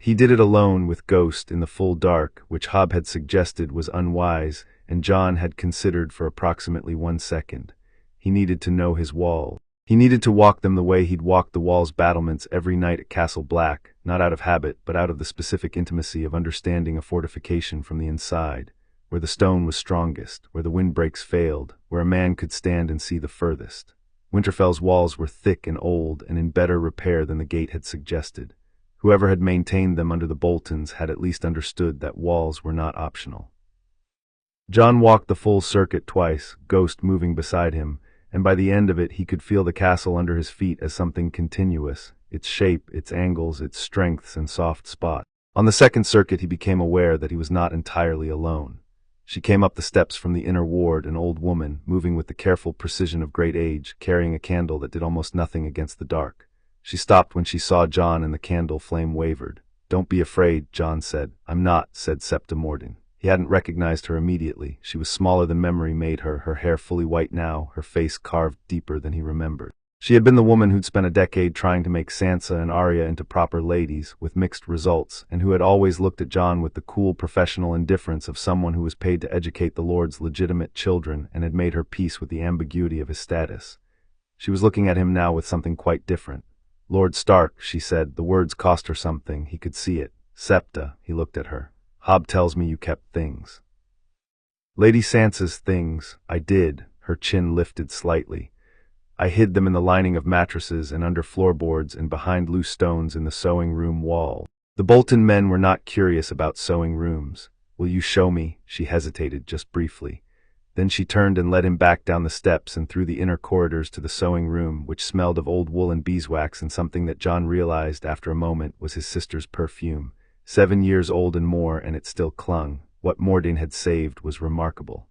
He did it alone with Ghost in the full dark, which Hobb had suggested was unwise, and Jon had considered for approximately 1 second. He needed to know his walls. He needed to walk them the way he'd walked the wall's battlements every night at Castle Black, not out of habit, but out of the specific intimacy of understanding a fortification from the inside, where the stone was strongest, where the windbreaks failed, where a man could stand and see the furthest. Winterfell's walls were thick and old and in better repair than the gate had suggested. Whoever had maintained them under the Boltons had at least understood that walls were not optional. Jon walked the full circuit twice, Ghost moving beside him, and by the end of it he could feel the castle under his feet as something continuous, its shape, its angles, its strengths and soft spots. On the second circuit he became aware that he was not entirely alone. She came up the steps from the inner ward, an old woman, moving with the careful precision of great age, carrying a candle that did almost nothing against the dark. She stopped when she saw Jon and the candle flame wavered. "Don't be afraid," Jon said. "I'm not," said Septa Morden. He hadn't recognized her immediately. She was smaller than memory made her hair fully white now, her face carved deeper than he remembered. She had been the woman who'd spent a decade trying to make Sansa and Arya into proper ladies, with mixed results, and who had always looked at Jon with the cool professional indifference of someone who was paid to educate the Lord's legitimate children and had made her peace with the ambiguity of his status. She was looking at him now with something quite different. "Lord Stark," she said. The words cost her something. He could see it. "Septa," he looked at her. "Hobb tells me you kept things." "Lady Sansa's things. I did." Her chin lifted slightly. "I hid them in the lining of mattresses and under floorboards and behind loose stones in the sewing room wall." The Bolton men were not curious about sewing rooms. "Will you show me?" She hesitated just briefly. Then she turned and led him back down the steps and through the inner corridors to the sewing room, which smelled of old wool and beeswax and something that Jon realized after a moment was his sister's perfume. 7 years old and more, and it still clung. What Morden had saved was remarkable.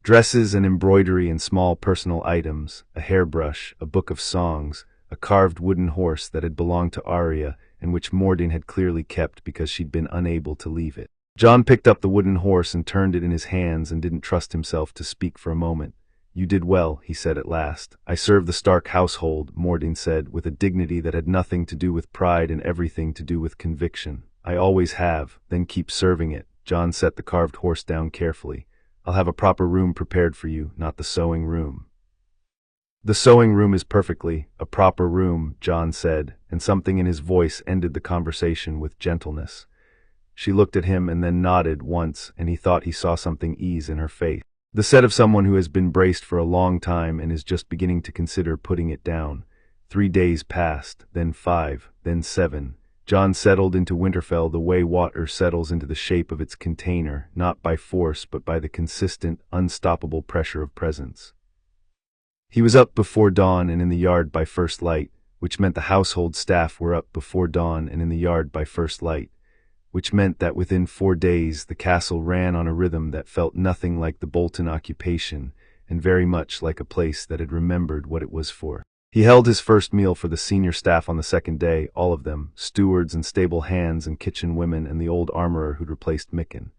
Dresses and embroidery and small personal items, a hairbrush, a book of songs, a carved wooden horse that had belonged to Arya and which Morden had clearly kept because she'd been unable to leave it. Jon picked up the wooden horse and turned it in his hands and didn't trust himself to speak for a moment. "You did well," he said at last. "I serve the Stark household," Morden said, with a dignity that had nothing to do with pride and everything to do with conviction. "I always have, then keep serving it." Jon set the carved horse down carefully. "I'll have a proper room prepared for you, not the sewing room." "The sewing room is perfectly a proper room," Jon said, and something in his voice ended the conversation with gentleness. She looked at him and then nodded once, and he thought he saw something ease in her face. The set of someone who has been braced for a long time and is just beginning to consider putting it down. 3 days passed, then 5, then 7. Jon settled into Winterfell the way water settles into the shape of its container, not by force but by the consistent, unstoppable pressure of presence. He was up before dawn and in the yard by first light, which meant the household staff were up before dawn and in the yard by first light, which meant that within 4 days the castle ran on a rhythm that felt nothing like the Bolton occupation and very much like a place that had remembered what it was for. He held his first meal for the senior staff on the second day, all of them, stewards and stable hands and kitchen women and the old armorer who'd replaced Mikken.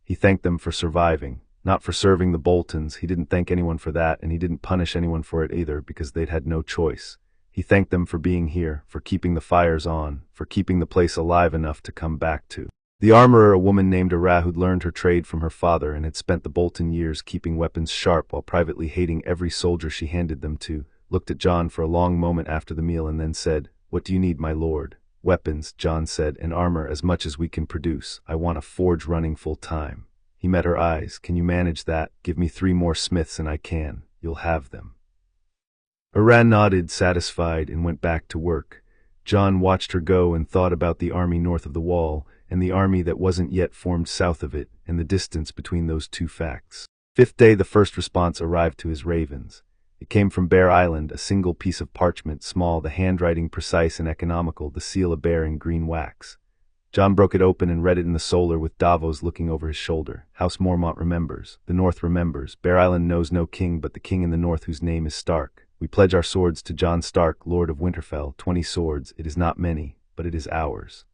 He thanked them for surviving, not for serving the Boltons. He didn't thank anyone for that, and he didn't punish anyone for it either, because they'd had no choice. He thanked them for being here, for keeping the fires on, for keeping the place alive enough to come back to. The armorer, a woman named Ara who'd learned her trade from her father and had spent the Bolton years keeping weapons sharp while privately hating every soldier she handed them to, looked at Jon for a long moment after the meal and then said, "What do you need, my lord?" "Weapons," Jon said, "and armor as much as we can produce. I want a forge running full time." He met her eyes. "Can you manage that? Give me 3 more smiths and I can. You'll have them." Aran nodded, satisfied, and went back to work. Jon watched her go and thought about the army north of the wall, and the army that wasn't yet formed south of it, and the distance between those two facts. 5th day the first response arrived to his ravens. It came from Bear Island, a single piece of parchment, small, the handwriting precise and economical, the seal a bear in green wax. Jon broke it open and read it in the solar with Davos looking over his shoulder. House Mormont remembers. The North remembers. Bear Island knows no king but the king in the North whose name is Stark. We pledge our swords to Jon Stark, Lord of Winterfell. 20 swords. It is not many, but it is ours.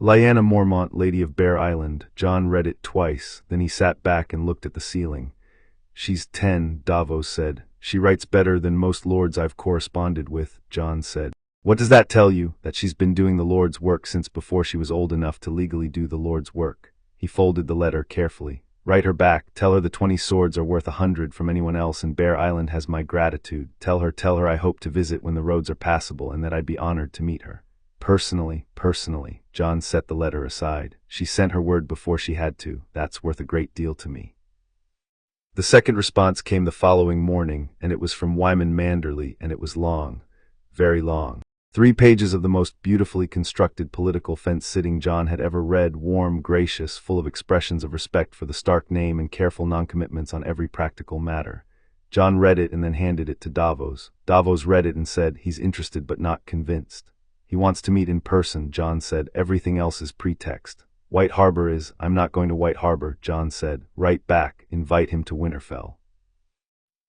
Lyanna Mormont, Lady of Bear Island. Jon read it twice, then he sat back and looked at the ceiling. She's 10, Davos said. She writes better than most lords I've corresponded with, Jon said. What does that tell you? That she's been doing the Lord's work since before she was old enough to legally do the Lord's work. He folded the letter carefully. Write her back. Tell her the 20 swords are worth 100 from anyone else and Bear Island has my gratitude. Tell her I hope to visit when the roads are passable and that I'd be honored to meet her. Personally, Jon set the letter aside. She sent her word before she had to. That's worth a great deal to me. The second response came the following morning, and it was from Wyman Manderley, and it was long. Very long. 3 pages of the most beautifully constructed political fence-sitting Jon had ever read, warm, gracious, full of expressions of respect for the Stark name and careful non-commitments on every practical matter. Jon read it and then handed it to Davos. Davos read it and said, he's interested but not convinced. He wants to meet in person, Jon said. Everything else is pretext. White Harbor is, I'm not going to White Harbor, Jon said. Write back, invite him to Winterfell.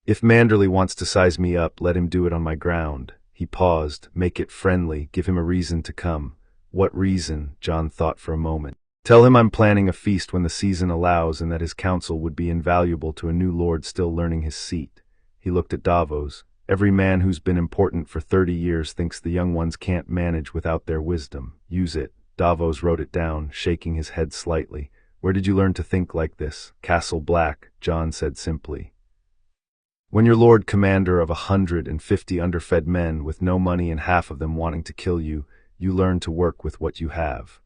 If Manderley wants to size me up, let him do it on my ground. He paused. Make it friendly, give him a reason to come. What reason? Jon thought for a moment. Tell him I'm planning a feast when the season allows and that his counsel would be invaluable to a new lord still learning his seat. He looked at Davos. Every man who's been important for 30 years thinks the young ones can't manage without their wisdom. Use it. Davos wrote it down, shaking his head slightly. Where did you learn to think like this? Castle Black, Jon said simply. When you're Lord Commander of 150 underfed men with no money and half of them wanting to kill you, you learn to work with what you have.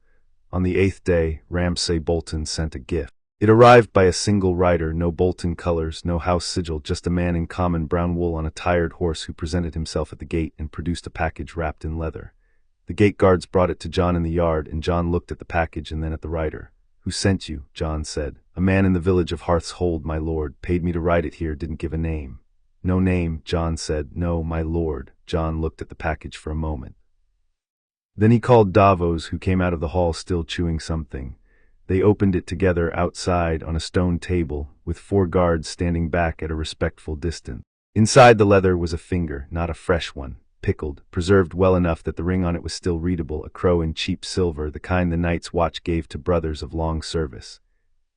On the 8th day, Ramsay Bolton sent a gift. It arrived by a single rider, no Bolton colors, no house sigil, just a man in common brown wool on a tired horse who presented himself at the gate and produced a package wrapped in leather. The gate guards brought it to Jon in the yard, and Jon looked at the package and then at the rider. Who sent you? Jon said. A man in the village of Hearth's Hold, my lord, paid me to write it here, didn't give a name. No name, Jon said. No, my lord. Jon looked at the package for a moment. Then he called Davos, who came out of the hall still chewing something. They opened it together outside on a stone table, with 4 guards standing back at a respectful distance. Inside the leather was a finger, not a fresh one, pickled, preserved well enough that the ring on it was still readable, a crow in cheap silver, the kind the Night's Watch gave to brothers of long service.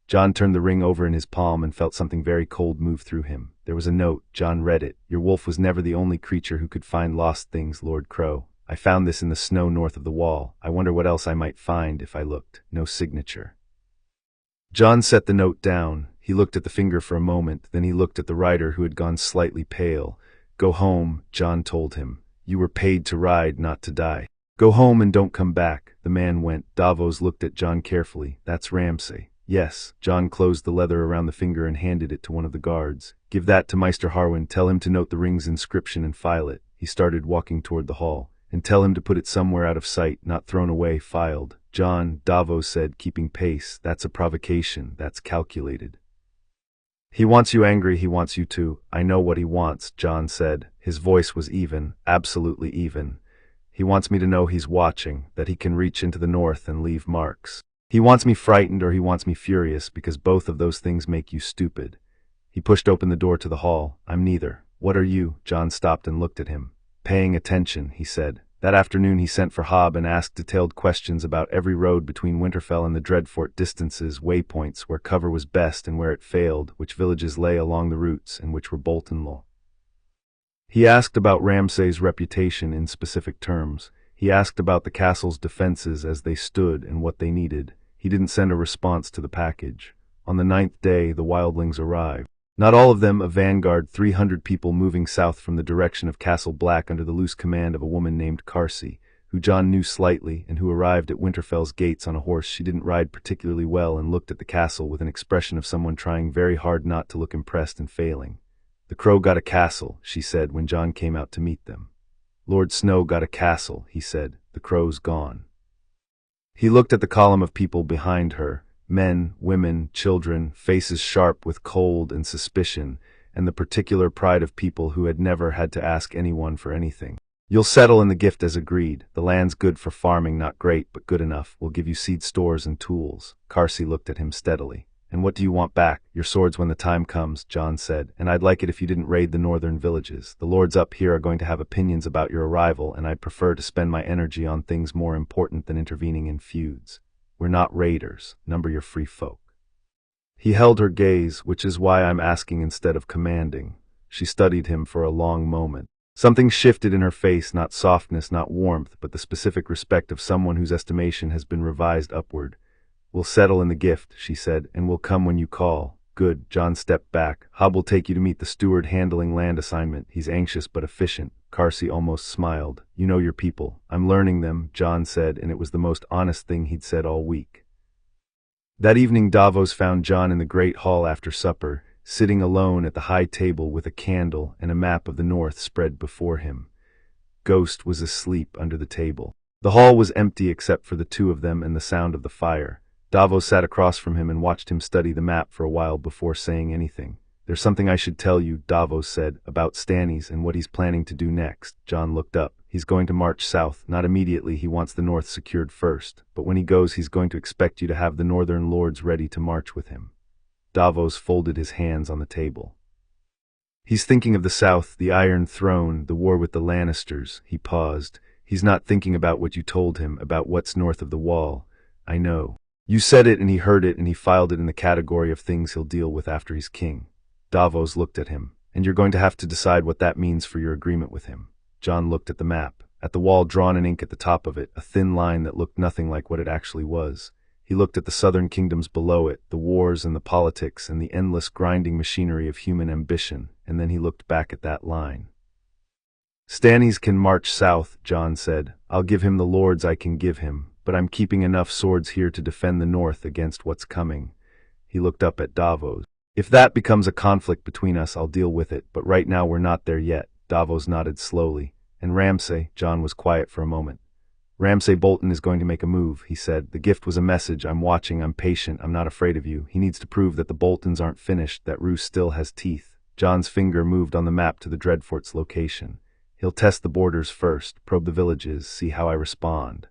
Jon turned the ring over in his palm and felt something very cold move through him. There was a note. Jon read it. Your wolf was never the only creature who could find lost things, Lord Crow. I found this in the snow north of the wall. I wonder what else I might find if I looked. No signature. Jon set the note down. He looked at the finger for a moment, then he looked at the rider who had gone slightly pale. Go home, Jon told him. You were paid to ride, not to die. Go home and don't come back. The man went. Davos looked at Jon carefully. That's Ramsay. Yes. Jon closed the leather around the finger and handed it to one of the guards. Give that to Maester Harwin. Tell him to note the ring's inscription and file it. He started walking toward the hall. And tell him to put it somewhere out of sight, not thrown away, filed. Jon, Davos said, keeping pace. That's a provocation. That's calculated. He wants you angry, he wants you to. I know what he wants, Jon said. His voice was even, absolutely even. He wants me to know he's watching, that he can reach into the north and leave marks. He wants me frightened or he wants me furious, because both of those things make you stupid. He pushed open the door to the hall. I'm neither. What are you? Jon stopped and looked at him. Paying attention, he said. That afternoon he sent for Hobb and asked detailed questions about every road between Winterfell and the Dreadfort, distances, waypoints, where cover was best and where it failed, which villages lay along the routes and which were Bolton law. He asked about Ramsay's reputation in specific terms. He asked about the castle's defenses as they stood and what they needed. He didn't send a response to the package. On the 9th day, the wildlings arrived. Not all of them a vanguard, 300 people moving south from the direction of Castle Black under the loose command of a woman named Carsey, who Jon knew slightly and who arrived at Winterfell's gates on a horse she didn't ride particularly well and looked at the castle with an expression of someone trying very hard not to look impressed and failing. The Crow got a castle, she said when Jon came out to meet them. Lord Snow got a castle, he said. The Crow's gone. He looked at the column of people behind her. Men, women, children, faces sharp with cold and suspicion, and the particular pride of people who had never had to ask anyone for anything. You'll settle in the gift as agreed. The land's good for farming, not great, but good enough. We'll give you seed stores and tools. Carsey looked at him steadily. And what do you want back? Your swords when the time comes, Jon said, and I'd like it if you didn't raid the northern villages. The lords up here are going to have opinions about your arrival, and I'd prefer to spend my energy on things more important than intervening in feuds. We're not raiders. Number your free folk. He held her gaze, which is why I'm asking instead of commanding. She studied him for a long moment. Something shifted in her face, not softness, not warmth, but the specific respect of someone whose estimation has been revised upward. We'll settle in the gift, she said, and we'll come when you call. Good. Jon stepped back. Hob will take you to meet the steward handling land assignment. He's anxious but efficient. Carsey almost smiled. You know your people. I'm learning them, Jon said, and it was the most honest thing he'd said all week. That evening Davos found Jon in the great hall after supper, sitting alone at the high table with a candle and a map of the north spread before him. Ghost was asleep under the table. The hall was empty except for the two of them and the sound of the fire. Davos sat across from him and watched him study the map for a while before saying anything. There's something I should tell you, Davos said, about Stannis and what he's planning to do next. Jon looked up. He's going to march south. Not immediately, he wants the north secured first. But when he goes, he's going to expect you to have the northern lords ready to march with him. Davos folded his hands on the table. He's thinking of the South, the Iron Throne, the war with the Lannisters. He paused. He's not thinking about what you told him, about what's north of the Wall. I know. You said it and he heard it and he filed it in the category of things he'll deal with after he's king. Davos looked at him. And you're going to have to decide what that means for your agreement with him. Jon looked at the map. At the wall drawn in ink at the top of it, a thin line that looked nothing like what it actually was. He looked at the southern kingdoms below it, the wars and the politics and the endless grinding machinery of human ambition, and then he looked back at that line. Stannis can march south, Jon said. I'll give him the lords I can give him, but I'm keeping enough swords here to defend the north against what's coming. He looked up at Davos. If that becomes a conflict between us, I'll deal with it, but right now we're not there yet. Davos nodded slowly. And Ramsay, Jon was quiet for a moment. Ramsay Bolton is going to make a move, he said. The gift was a message. I'm watching, I'm patient, I'm not afraid of you. He needs to prove that the Boltons aren't finished, that Roose still has teeth. Jon's finger moved on the map to the Dreadfort's location. He'll test the borders first, probe the villages, see how I respond.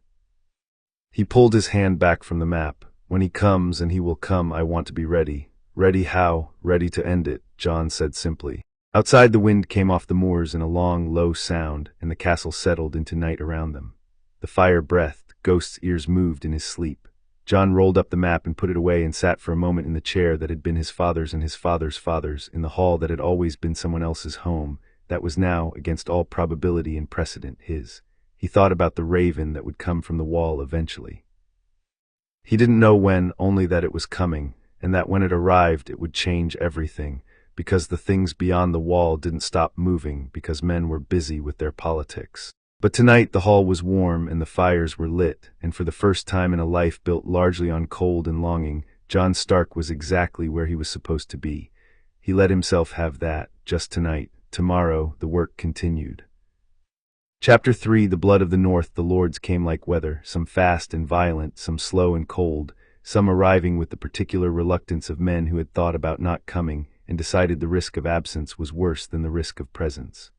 He pulled his hand back from the map. When he comes, and he will come, I want to be ready. Ready how? Ready to end it, Jon said simply. Outside the wind came off the moors in a long, low sound, and the castle settled into night around them. The fire breathed, Ghost's ears moved in his sleep. Jon rolled up the map and put it away and sat for a moment in the chair that had been his father's and his father's father's, in the hall that had always been someone else's home, that was now, against all probability and precedent, his. He thought about the raven that would come from the wall eventually. He didn't know when, only that it was coming, and that when it arrived it would change everything, because the things beyond the wall didn't stop moving because men were busy with their politics. But tonight the hall was warm and the fires were lit, and for the first time in a life built largely on cold and longing, Jon Stark was exactly where he was supposed to be. He let himself have that, just tonight. Tomorrow, the work continued. Chapter 3. The blood of the north. The lords came like weather, some fast and violent, some slow and cold, some arriving with the particular reluctance of men who had thought about not coming and decided the risk of absence was worse than the risk of presence.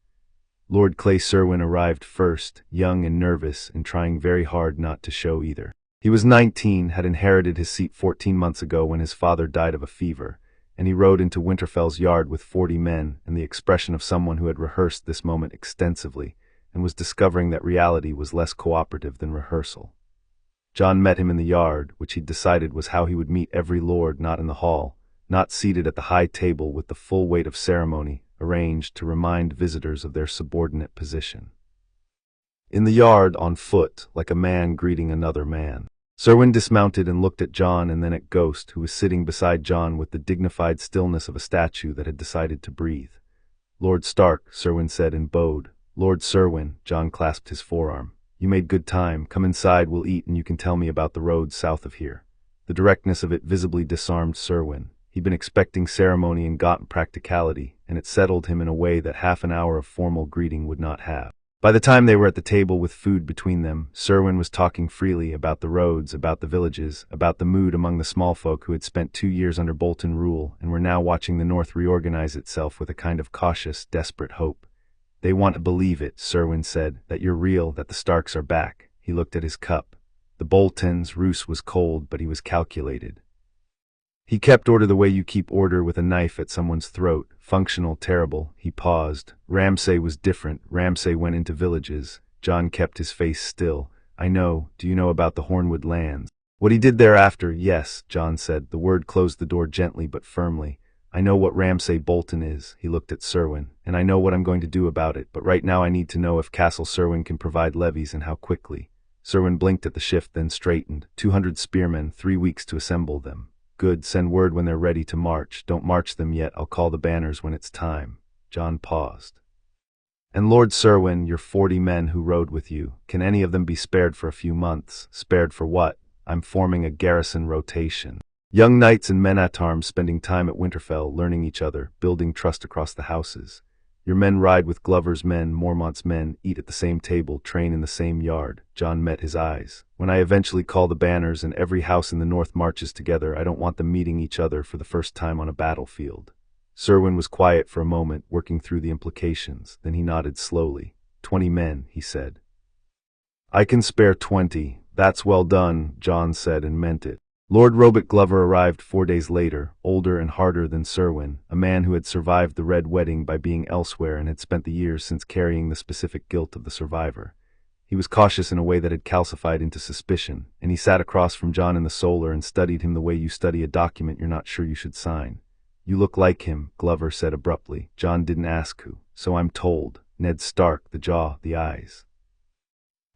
Lord Clay Serwyn arrived first, young and nervous, and trying very hard not to show either. He was 19, had inherited his seat 14 months ago when his father died of a fever, and he rode into Winterfell's yard with 40 men and the expression of someone who had rehearsed this moment extensively and was discovering that reality was less cooperative than rehearsal. Jon met him in the yard, which he'd decided was how he would meet every lord not in the hall, not seated at the high table with the full weight of ceremony, arranged to remind visitors of their subordinate position. In the yard, on foot, like a man greeting another man. Serwyn dismounted and looked at Jon and then at Ghost, who was sitting beside Jon with the dignified stillness of a statue that had decided to breathe. Lord Stark, Serwyn said and bowed. Lord Serwyn, Jon clasped his forearm. You made good time. Come inside, we'll eat, and you can tell me about the roads south of here. The directness of it visibly disarmed Serwyn. He'd been expecting ceremony and gotten practicality, and it settled him in a way that half an hour of formal greeting would not have. By the time they were at the table with food between them, Serwyn was talking freely about the roads, about the villages, about the mood among the small folk who had spent 2 years under Bolton rule and were now watching the North reorganize itself with a kind of cautious, desperate hope. They want to believe it, Serwyn said, that you're real, that the Starks are back. He looked at his cup. The Bolton's Roose was cold, but he was calculated. He kept order the way you keep order with a knife at someone's throat. Functional, terrible. He paused. Ramsay was different. Ramsay went into villages. Jon kept his face still. I know. Do you know about the Hornwood lands? What he did thereafter, yes, Jon said. The word closed the door gently but firmly. I know what Ramsay Bolton is. He looked at Serwyn. And I know what I'm going to do about it, but right now I need to know if Castle Serwyn can provide levies and how quickly. Serwyn blinked at the shift, then straightened. 200 spearmen, 3 weeks to assemble them. Good, send word when they're ready to march. Don't march them yet, I'll call the banners when it's time. Jon paused. And Lord Serwyn, your 40 men who rode with you, can any of them be spared for a few months? Spared for what? I'm forming a garrison rotation. Young knights and men-at-arms spending time at Winterfell, learning each other, building trust across the houses. Your men ride with Glover's men, Mormont's men, eat at the same table, train in the same yard. Jon met his eyes. When I eventually call the banners and every house in the north marches together, I don't want them meeting each other for the first time on a battlefield. Serwyn was quiet for a moment, working through the implications. Then he nodded slowly. 20 men, he said. I can spare 20. That's well done, Jon said, and meant it. Lord Robert Glover arrived 4 days later, older and harder than Serwyn, a man who had survived the Red Wedding by being elsewhere and had spent the years since carrying the specific guilt of the survivor. He was cautious in a way that had calcified into suspicion, and he sat across from Jon in the solar and studied him the way you study a document you're not sure you should sign. You look like him, Glover said abruptly. Jon didn't ask who. So I'm told. Ned Stark, the jaw, the eyes.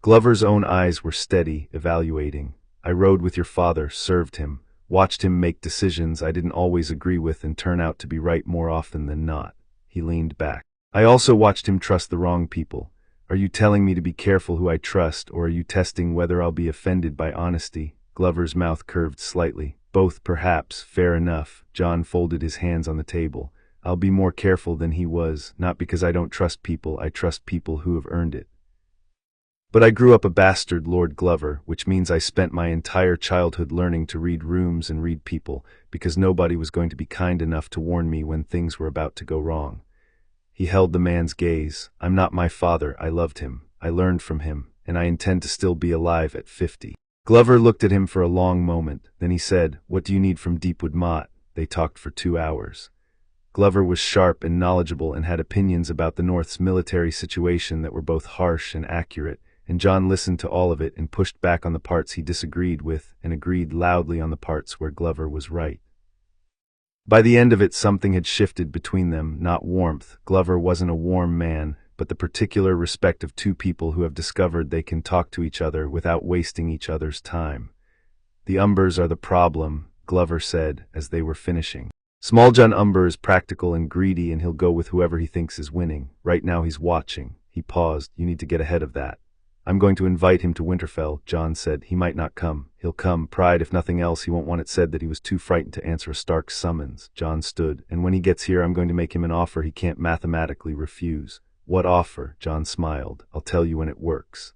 Glover's own eyes were steady, evaluating. I rode with your father, served him, watched him make decisions I didn't always agree with and turn out to be right more often than not. He leaned back. I also watched him trust the wrong people. Are you telling me to be careful who I trust, or are you testing whether I'll be offended by honesty? Glover's mouth curved slightly. Both, perhaps. Fair enough. Jon folded his hands on the table. I'll be more careful than he was, not because I don't trust people, I trust people who have earned it. But I grew up a bastard, Lord Glover, which means I spent my entire childhood learning to read rooms and read people, because nobody was going to be kind enough to warn me when things were about to go wrong. He held the man's gaze. I'm not my father, I loved him. I learned from him, and I intend to still be alive at 50. Glover looked at him for a long moment, then he said, What do you need from Deepwood Mott? They talked for 2 hours. Glover was sharp and knowledgeable and had opinions about the North's military situation that were both harsh and accurate, and Jon listened to all of it and pushed back on the parts he disagreed with and agreed loudly on the parts where Glover was right. By the end of it, something had shifted between them, not warmth. Glover wasn't a warm man, but the particular respect of two people who have discovered they can talk to each other without wasting each other's time. The Umbers are the problem, Glover said as they were finishing. Small Jon Umber is practical and greedy, and he'll go with whoever he thinks is winning. Right now he's watching. He paused. You need to get ahead of that. I'm going to invite him to Winterfell, Jon said. He might not come. He'll come. Pride, if nothing else. He won't want it said that he was too frightened to answer a Stark summons. Jon stood. And when he gets here, I'm going to make him an offer he can't mathematically refuse. What offer? Jon smiled. I'll tell you when it works.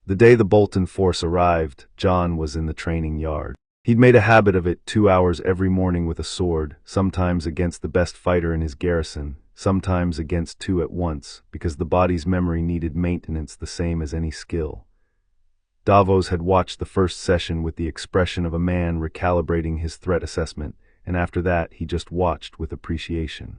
The day the Bolton force arrived, Jon was in the training yard. He'd made a habit of it, 2 hours every morning with a sword, sometimes against the best fighter in his garrison, sometimes against two at once, because the body's memory needed maintenance the same as any skill. Davos had watched the first session with the expression of a man recalibrating his threat assessment, and after that he just watched with appreciation.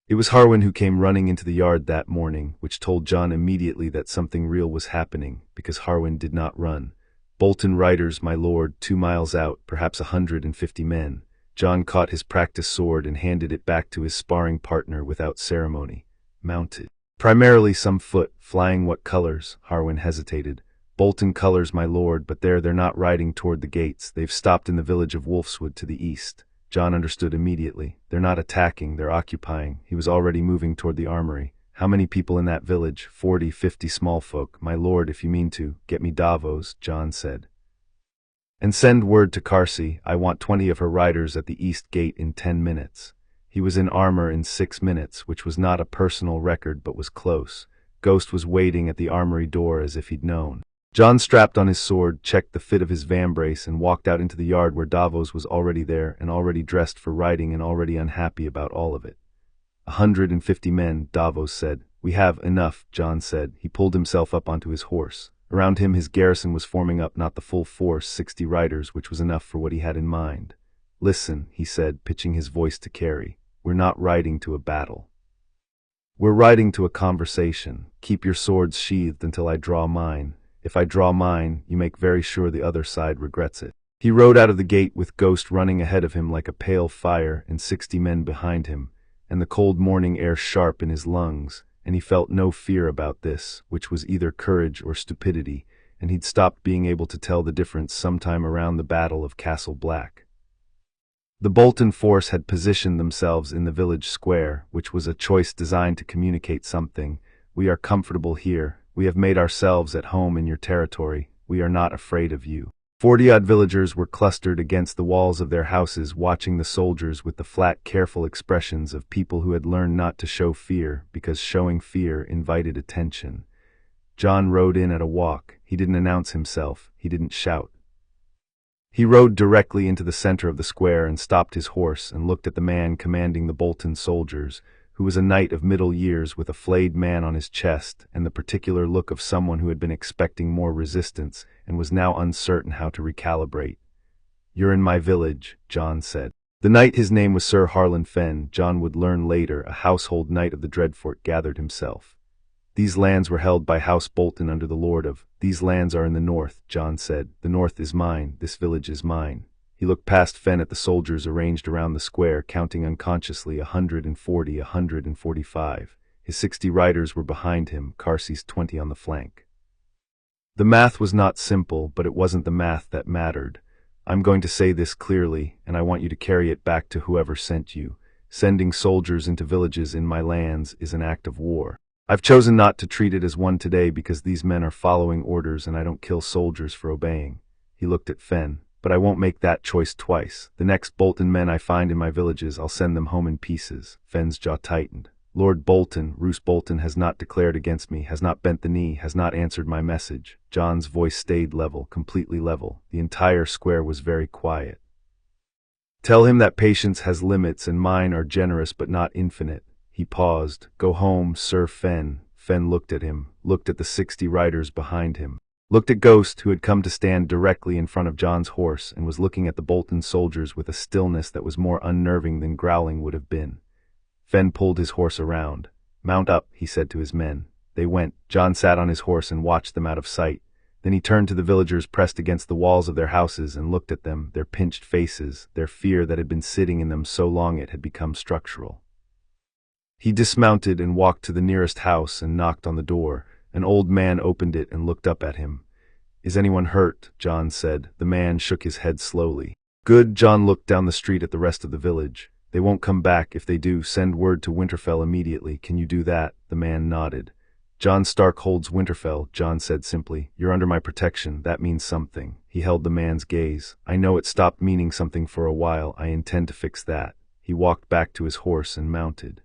It was Harwin who came running into the yard that morning, which told Jon immediately that something real was happening, because Harwin did not run. Bolton riders, my lord, 2 miles out, perhaps 150 men. Jon caught his practice sword and handed it back to his sparring partner without ceremony. Mounted. Primarily some foot, flying what colors? Harwin hesitated. Bolton colors, my lord, but they're not riding toward the gates. They've stopped in the village of Wolfswood to the east. Jon understood immediately. They're not attacking, they're occupying. He was already moving toward the armory. How many people in that village? 40, 50 small folk. My lord, if you mean to, get me Davos, Jon said. And send word to Carsey. I want 20 of her riders at the east gate in 10 minutes. He was in armor in 6 minutes, which was not a personal record but was close. Ghost was waiting at the armory door as if he'd known. Jon strapped on his sword, checked the fit of his vambrace, and walked out into the yard where Davos was already there and already dressed for riding and already unhappy about all of it. 150 men, Davos said. We have enough, Jon said. He pulled himself up onto his horse. Around him his garrison was forming up, not the full force, 60 riders, which was enough for what he had in mind. Listen, he said, pitching his voice to Carrie. We're not riding to a battle. We're riding to a conversation. Keep your swords sheathed until I draw mine. If I draw mine, you make very sure the other side regrets it. He rode out of the gate with Ghost running ahead of him like a pale fire and 60 men behind him, and the cold morning air sharp in his lungs, and he felt no fear about this, which was either courage or stupidity, and he'd stopped being able to tell the difference sometime around the Battle of Castle Black. The Bolton force had positioned themselves in the village square, which was a choice designed to communicate something. We are comfortable here. We have made ourselves at home in your territory. We are not afraid of you. 40-odd villagers were clustered against the walls of their houses, watching the soldiers with the flat, careful expressions of people who had learned not to show fear, because showing fear invited attention. Jon rode in at a walk. He didn't announce himself. He didn't shout. He rode directly into the center of the square and stopped his horse and looked at the man commanding the Bolton soldiers, who was a knight of middle years with a flayed man on his chest and the particular look of someone who had been expecting more resistance and was now uncertain how to recalibrate. You're in my village, Jon said. The knight, his name was Sir Harlan Fenn, Jon would learn later, a household knight of the Dreadfort, gathered himself. These lands were held by House Bolton under the Lord of. These lands are in the north, Jon said. The north is mine. This village is mine. He looked past Fenn at the soldiers arranged around the square, counting unconsciously 140, 145. His 60 riders were behind him, Carsey's 20 on the flank. The math was not simple, but it wasn't the math that mattered. I'm going to say this clearly, and I want you to carry it back to whoever sent you. Sending soldiers into villages in my lands is an act of war. I've chosen not to treat it as one today because these men are following orders and I don't kill soldiers for obeying. He looked at Fenn. But I won't make that choice twice. The next Bolton men I find in my villages, I'll send them home in pieces. Fenn's jaw tightened. Lord Bolton, Roose Bolton, has not declared against me, has not bent the knee, has not answered my message. Jon's voice stayed level, completely level. The entire square was very quiet. Tell him that patience has limits and mine are generous but not infinite. He paused. Go home, Sir Fenn. Fenn looked at him, looked at the 60 riders behind him. Looked at Ghost, who had come to stand directly in front of Jon's horse and was looking at the Bolton soldiers with a stillness that was more unnerving than growling would have been. Fenn pulled his horse around. Mount up, he said to his men. They went. Jon sat on his horse and watched them out of sight. Then he turned to the villagers pressed against the walls of their houses and looked at them, their pinched faces, their fear that had been sitting in them so long it had become structural. He dismounted and walked to the nearest house and knocked on the door. An old man opened it and looked up at him. Is anyone hurt? Jon said. The man shook his head slowly. Good. Jon looked down the street at the rest of the village. They won't come back. If they do, send word to Winterfell immediately. Can you do that? The man nodded. Jon Stark holds Winterfell, Jon said simply. You're under my protection. That means something. He held the man's gaze. I know it stopped meaning something for a while. I intend to fix that. He walked back to his horse and mounted.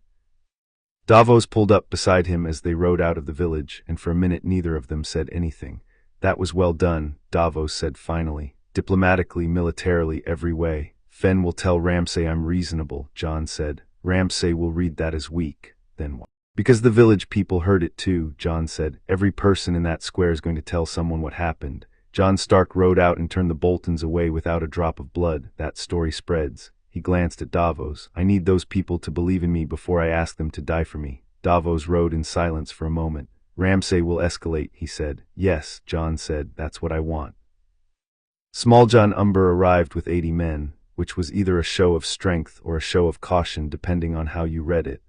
Davos pulled up beside him as they rode out of the village, and for a minute neither of them said anything. That was well done, Davos said finally. Diplomatically, militarily, every way. Fenn will tell Ramsay I'm reasonable, Jon said. Ramsay will read that as weak. Then what? Because the village people heard it too, Jon said. Every person in that square is going to tell someone what happened. Jon Stark rode out and turned the Boltons away without a drop of blood. That story spreads. He glanced at Davos. I need those people to believe in me before I ask them to die for me. Davos rode in silence for a moment. Ramsay will escalate, he said. Yes, Jon said. That's what I want. Small Jon Umber arrived with 80 men, which was either a show of strength or a show of caution depending on how you read it.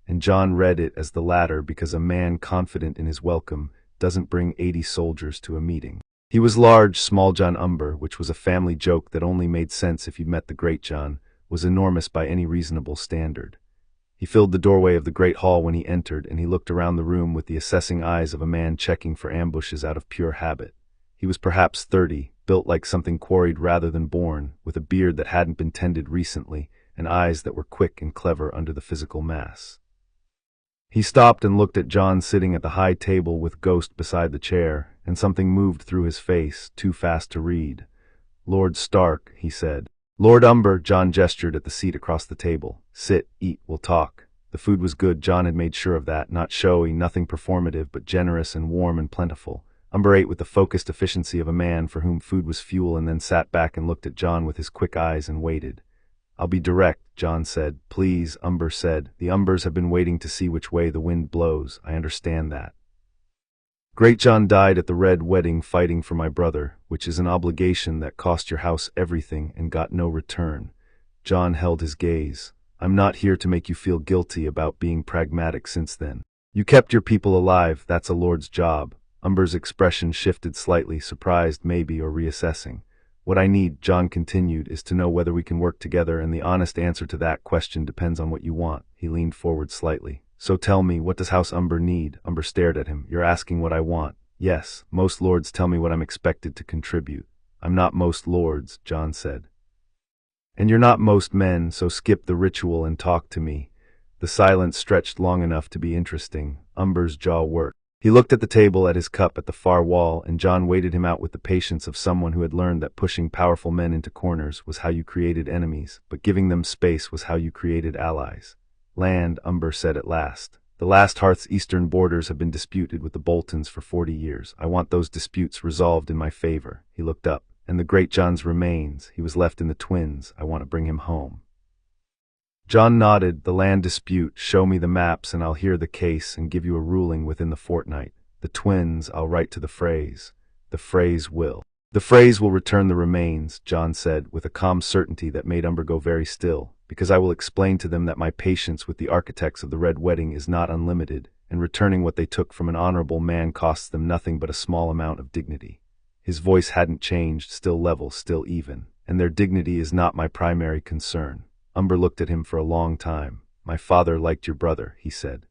And Jon read it as the latter because a man confident in his welcome doesn't bring 80 soldiers to a meeting. He was large. Small Jon Umber, which was a family joke that only made sense if you met the Great Jon, was enormous by any reasonable standard. He filled the doorway of the great hall when he entered, and he looked around the room with the assessing eyes of a man checking for ambushes out of pure habit. He was perhaps 30, built like something quarried rather than born, with a beard that hadn't been tended recently, and eyes that were quick and clever under the physical mass. He stopped and looked at Jon sitting at the high table with Ghost beside the chair, and something moved through his face, too fast to read. Lord Stark, he said. Lord Umber, Jon gestured at the seat across the table. Sit, eat, we'll talk. The food was good, Jon had made sure of that, not showy, nothing performative, but generous and warm and plentiful. Umber ate with the focused efficiency of a man for whom food was fuel, and then sat back and looked at Jon with his quick eyes and waited. "I'll be direct," Jon said. "Please," Umber said. "The Umbers have been waiting to see which way the wind blows. I understand that. Great Jon died at the Red Wedding fighting for my brother, which is an obligation that cost your house everything and got no return." Jon held his gaze. "I'm not here to make you feel guilty about being pragmatic since then. You kept your people alive, that's a lord's job." Umber's expression shifted slightly, surprised maybe, or reassessing. "What I need," Jon continued, "is to know whether we can work together, and the honest answer to that question depends on what you want." He leaned forward slightly. "So tell me, what does House Umber need?" Umber stared at him. "You're asking what I want." "Yes, most lords tell me what I'm expected to contribute." "I'm not most lords," Jon said. "And you're not most men, so skip the ritual and talk to me." The silence stretched long enough to be interesting. Umber's jaw worked. He looked at the table, at his cup at the far wall, and Jon waited him out with the patience of someone who had learned that pushing powerful men into corners was how you created enemies, but giving them space was how you created allies. "Land," Umber said at last. "The last Hearth's eastern borders have been disputed with the Boltons for 40 years. I want those disputes resolved in my favor." He looked up. "And the Great Jon's remains. He was left in the Twins. I want to bring him home." Jon nodded. "The land dispute. Show me the maps and I'll hear the case and give you a ruling within the fortnight. The Twins, I'll write to the Freys. The Freys will return the remains," Jon said, with a calm certainty that made Umber go very still, "because I will explain to them that my patience with the architects of the Red Wedding is not unlimited, and returning what they took from an honorable man costs them nothing but a small amount of dignity." His voice hadn't changed, still level, still even. "And their dignity is not my primary concern." Umber looked at him for a long time. "My father liked your brother," he said.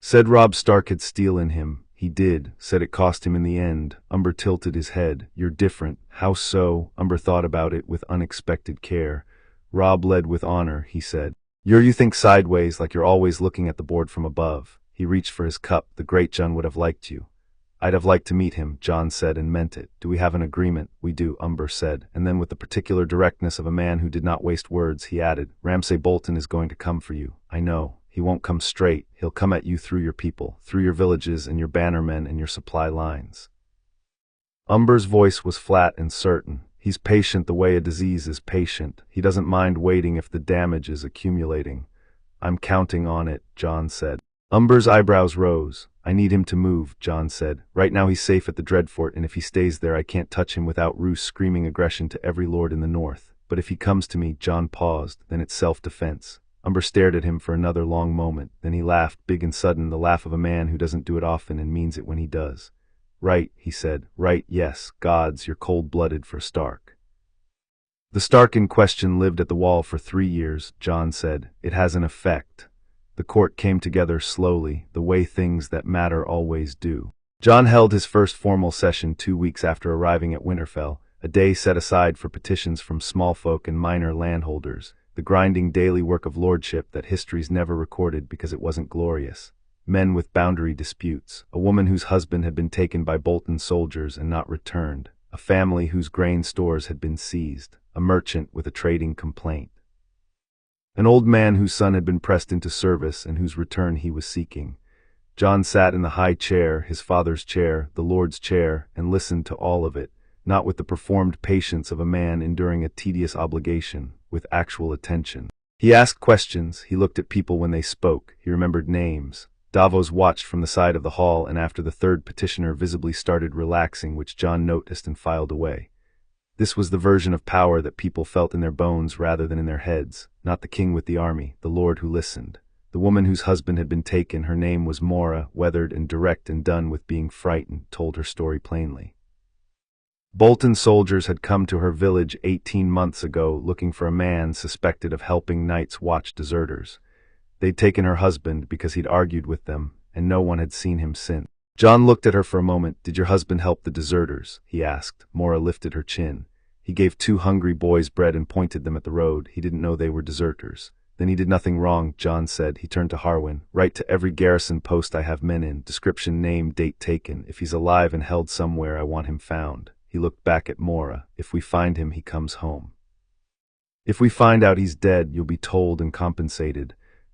"Said Robb Stark had steel in him. He did. Said it cost him in the end." Umber tilted his head. "You're different." "How so?" Umber thought about it with unexpected care. "Robb led with honor," he said. You think sideways, like you're always looking at the board from above." He reached for his cup. "The Great Jon would have liked you." "I'd have liked to meet him," Jon said, and meant it. "Do we have an agreement?" "We do," Umber said, and then with the particular directness of a man who did not waste words, he added, "Ramsay Bolton is going to come for you. I know. He won't come straight. He'll come at you through your people, through your villages and your bannermen and your supply lines." Umber's voice was flat and certain. "He's patient the way a disease is patient. He doesn't mind waiting if the damage is accumulating." "I'm counting on it," Jon said. Umber's eyebrows rose. "I need him to move," Jon said. "Right now he's safe at the Dreadfort, and if he stays there I can't touch him without Roose screaming aggression to every lord in the north. But if he comes to me," Jon paused, "then it's self-defense." Umber stared at him for another long moment. Then he laughed, big and sudden, the laugh of a man who doesn't do it often and means it when he does. "Right," he said. "Right, yes. Gods, you're cold-blooded for Stark." "The Stark in question lived at the Wall for 3 years," Jon said. "It has an effect." The court came together slowly, the way things that matter always do. Jon held his first formal session 2 weeks after arriving at Winterfell, a day set aside for petitions from small folk and minor landholders, the grinding daily work of lordship that history's never recorded because it wasn't glorious. Men with boundary disputes, a woman whose husband had been taken by Bolton soldiers and not returned, a family whose grain stores had been seized, a merchant with a trading complaint. An old man whose son had been pressed into service and whose return he was seeking. Jon sat in the high chair, his father's chair, the Lord's chair, and listened to all of it, not with the performed patience of a man enduring a tedious obligation, with actual attention. He asked questions, he looked at people when they spoke, he remembered names. Davos watched from the side of the hall, and after the third petitioner visibly started relaxing, which Jon noticed and filed away. This was the version of power that people felt in their bones rather than in their heads, not the king with the army, the lord who listened. The woman whose husband had been taken, her name was Mora, weathered and direct and done with being frightened, told her story plainly. Bolton soldiers had come to her village 18 months ago looking for a man suspected of helping Night's Watch deserters. They'd taken her husband because he'd argued with them, and no one had seen him since. Jon looked at her for a moment. "Did your husband help the deserters?" he asked. Mora lifted her chin. "He gave 2 hungry boys bread and pointed them at the road. He didn't know they were deserters." "Then he did nothing wrong," Jon said. He turned to Harwin. "Write to every garrison post I have men in. Description, name, date taken. If he's alive and held somewhere, I want him found." He looked back at Mora. "If we find him, he comes home. If we find out he's dead, you'll be told and compensated."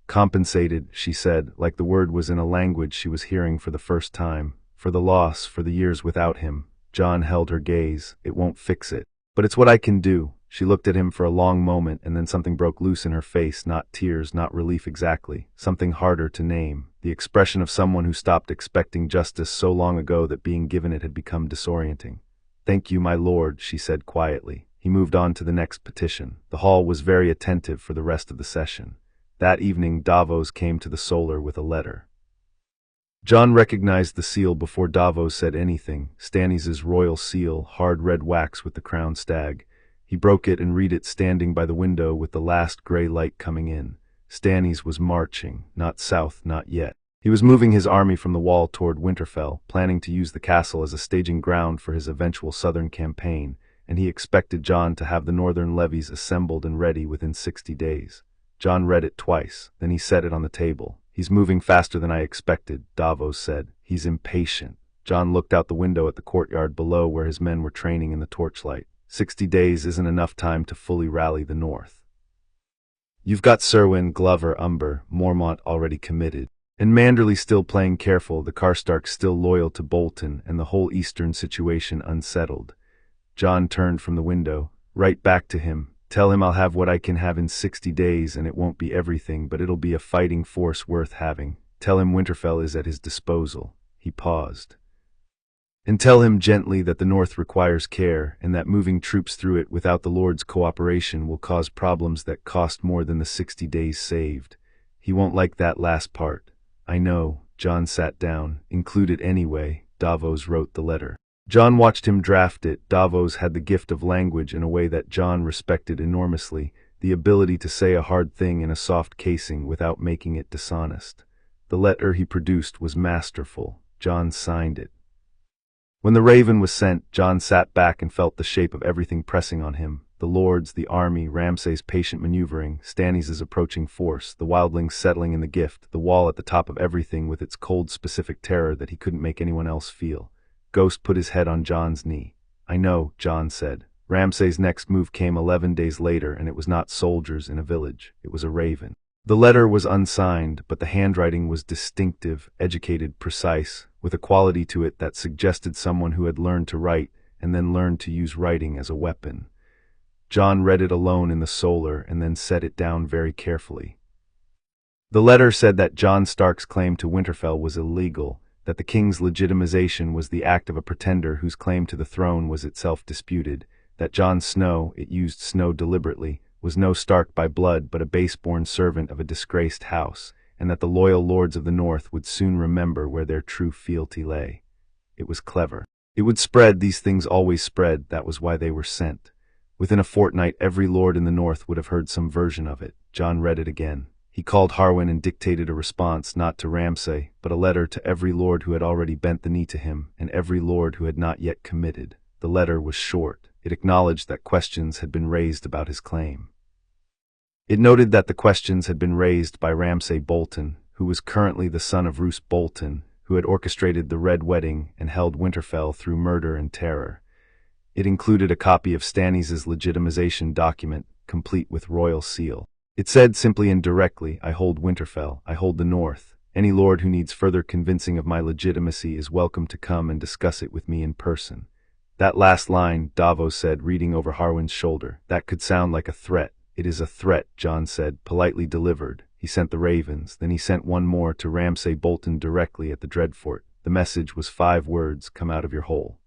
Compensated, she said, like the word was in a language she was hearing for the first time. For the loss, for the years without him. Jon held her gaze. It won't fix it. But it's what I can do. She looked at him for a long moment, and then something broke loose in her face, not tears, not relief exactly, something harder to name, the expression of someone who stopped expecting justice so long ago that being given it had become disorienting. Thank you, my lord, she said quietly. He moved on to the next petition. The hall was very attentive for the rest of the session. That evening, Davos came to the Solar with a letter. Jon recognized the seal before Davos said anything, Stannis' royal seal, hard red wax with the crowned stag. He broke it and read it standing by the window with the last gray light coming in. Stannis was marching, not south, not yet. He was moving his army from the wall toward Winterfell, planning to use the castle as a staging ground for his eventual southern campaign, and he expected Jon to have the northern levies assembled and ready within 60 days. Jon read it twice, then he set it on the table. He's moving faster than I expected, Davos said. He's impatient. Jon looked out the window at the courtyard below where his men were training in the torchlight. 60 days isn't enough time to fully rally the north. You've got Serwyn, Glover, Umber, Mormont already committed, and Manderley still playing careful, the Karstarks still loyal to Bolton, and the whole eastern situation unsettled. Jon turned from the window. Right back to him. Tell him I'll have what I can have in 60 days, and it won't be everything, but it'll be a fighting force worth having. Tell him Winterfell is at his disposal. He paused. And tell him gently that the North requires care, and that moving troops through it without the Lord's cooperation will cause problems that cost more than the 60 days saved. He won't like that last part. I know. Jon sat down. Include it anyway. Davos wrote the letter. Jon watched him draft it. Davos had the gift of language in a way that Jon respected enormously, the ability to say a hard thing in a soft casing without making it dishonest. The letter he produced was masterful. Jon signed it. When the Raven was sent, Jon sat back and felt the shape of everything pressing on him. The lords, the army, Ramsay's patient maneuvering, Stannis' approaching force, the wildlings settling in the gift, the wall at the top of everything with its cold specific terror that he couldn't make anyone else feel. Ghost put his head on Jon's knee. I know, Jon said. Ramsay's next move came 11 days later, and it was not soldiers in a village. It was a raven. The letter was unsigned, but the handwriting was distinctive, educated, precise, with a quality to it that suggested someone who had learned to write and then learned to use writing as a weapon. Jon read it alone in the Solar and then set it down very carefully. The letter said that Jon Stark's claim to Winterfell was illegal, that the king's legitimization was the act of a pretender whose claim to the throne was itself disputed, that Jon Snow, it used Snow deliberately, was no Stark by blood but a base-born servant of a disgraced house, and that the loyal lords of the North would soon remember where their true fealty lay. It was clever. It would spread, these things always spread, that was why they were sent. Within a fortnight every lord in the North would have heard some version of it. Jon read it again. He called Harwin and dictated a response, not to Ramsay, but a letter to every lord who had already bent the knee to him, and every lord who had not yet committed. The letter was short. It acknowledged that questions had been raised about his claim. It noted that the questions had been raised by Ramsay Bolton, who was currently the son of Roose Bolton, who had orchestrated the Red Wedding and held Winterfell through murder and terror. It included a copy of Stannis' legitimization document, complete with royal seal. It said simply and directly, I hold Winterfell, I hold the North. Any lord who needs further convincing of my legitimacy is welcome to come and discuss it with me in person. That last line, Davos said, reading over Harwin's shoulder. That could sound like a threat. It is a threat, Jon said, politely delivered. He sent the ravens, then he sent one more to Ramsay Bolton directly at the Dreadfort. The message was 5 words, come out of your hole.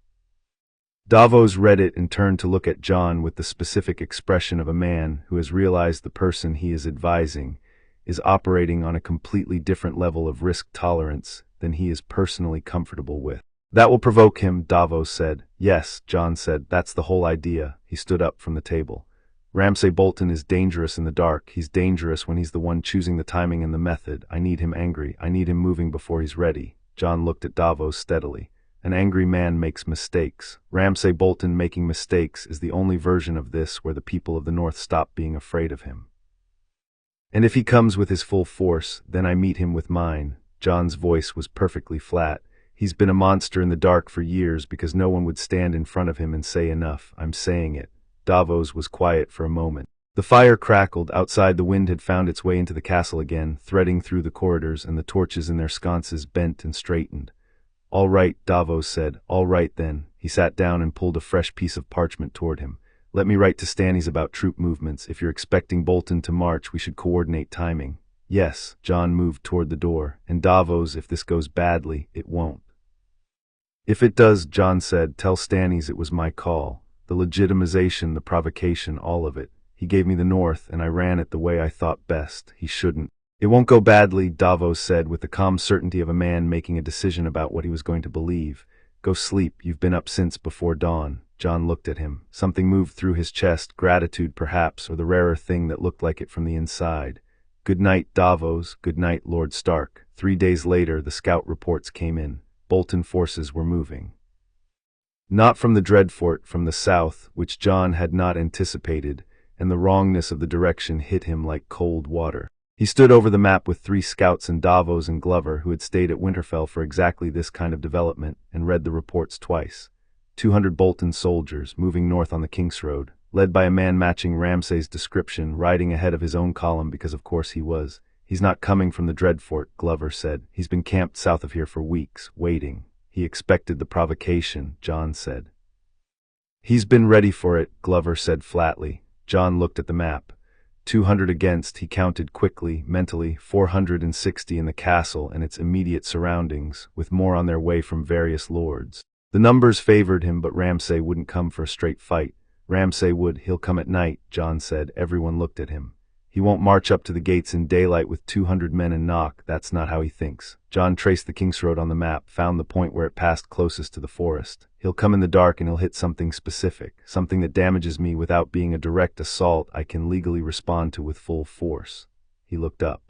Davos read it and turned to look at Jon with the specific expression of a man who has realized the person he is advising is operating on a completely different level of risk tolerance than he is personally comfortable with. That will provoke him, Davos said. Yes, Jon said, that's the whole idea. He stood up from the table. Ramsay Bolton is dangerous in the dark. He's dangerous when he's the one choosing the timing and the method. I need him angry. I need him moving before he's ready. Jon looked at Davos steadily. An angry man makes mistakes. Ramsay Bolton making mistakes is the only version of this where the people of the North stop being afraid of him. And if he comes with his full force, then I meet him with mine. Jon's voice was perfectly flat. He's been a monster in the dark for years because no one would stand in front of him and say enough. I'm saying it. Davos was quiet for a moment. The fire crackled. Outside, the wind had found its way into the castle again, threading through the corridors, and the torches in their sconces bent and straightened. "All right," Davos said. "All right, then." He sat down and pulled a fresh piece of parchment toward him. "Let me write to Stannis about troop movements. If you're expecting Bolton to march, we should coordinate timing." "Yes." Jon moved toward the door. "And Davos, if this goes badly, it won't." "If it does," Jon said, "tell Stannis it was my call. The legitimization, the provocation, all of it. He gave me the North, and I ran it the way I thought best. He shouldn't." "It won't go badly," Davos said with the calm certainty of a man making a decision about what he was going to believe. "Go sleep. You've been up since before dawn." Jon looked at him. Something moved through his chest, gratitude perhaps, or the rarer thing that looked like it from the inside. "Good night, Davos. Good night, Lord Stark." 3 days later, the scout reports came in. Bolton forces were moving. Not from the Dreadfort, from the south, which Jon had not anticipated, and the wrongness of the direction hit him like cold water. He stood over the map with 3 scouts and Davos and Glover, who had stayed at Winterfell for exactly this kind of development, and read the reports twice. 200 Bolton soldiers, moving north on the King's Road, led by a man matching Ramsay's description, riding ahead of his own column because of course he was. "He's not coming from the Dreadfort," Glover said. "He's been camped south of here for weeks, waiting. He expected the provocation," Jon said. "He's been ready for it," Glover said flatly. Jon looked at the map. 200 against, he counted quickly, mentally, 460 in the castle and its immediate surroundings, with more on their way from various lords. The numbers favored him, but Ramsay wouldn't come for a straight fight. "Ramsay would. He'll come at night," Jon said. Everyone looked at him. "He won't march up to the gates in daylight with 200 men and knock. That's not how he thinks." Jon traced the King's Road on the map, found the point where it passed closest to the forest. "He'll come in the dark and he'll hit something specific, something that damages me without being a direct assault I can legally respond to with full force." He looked up.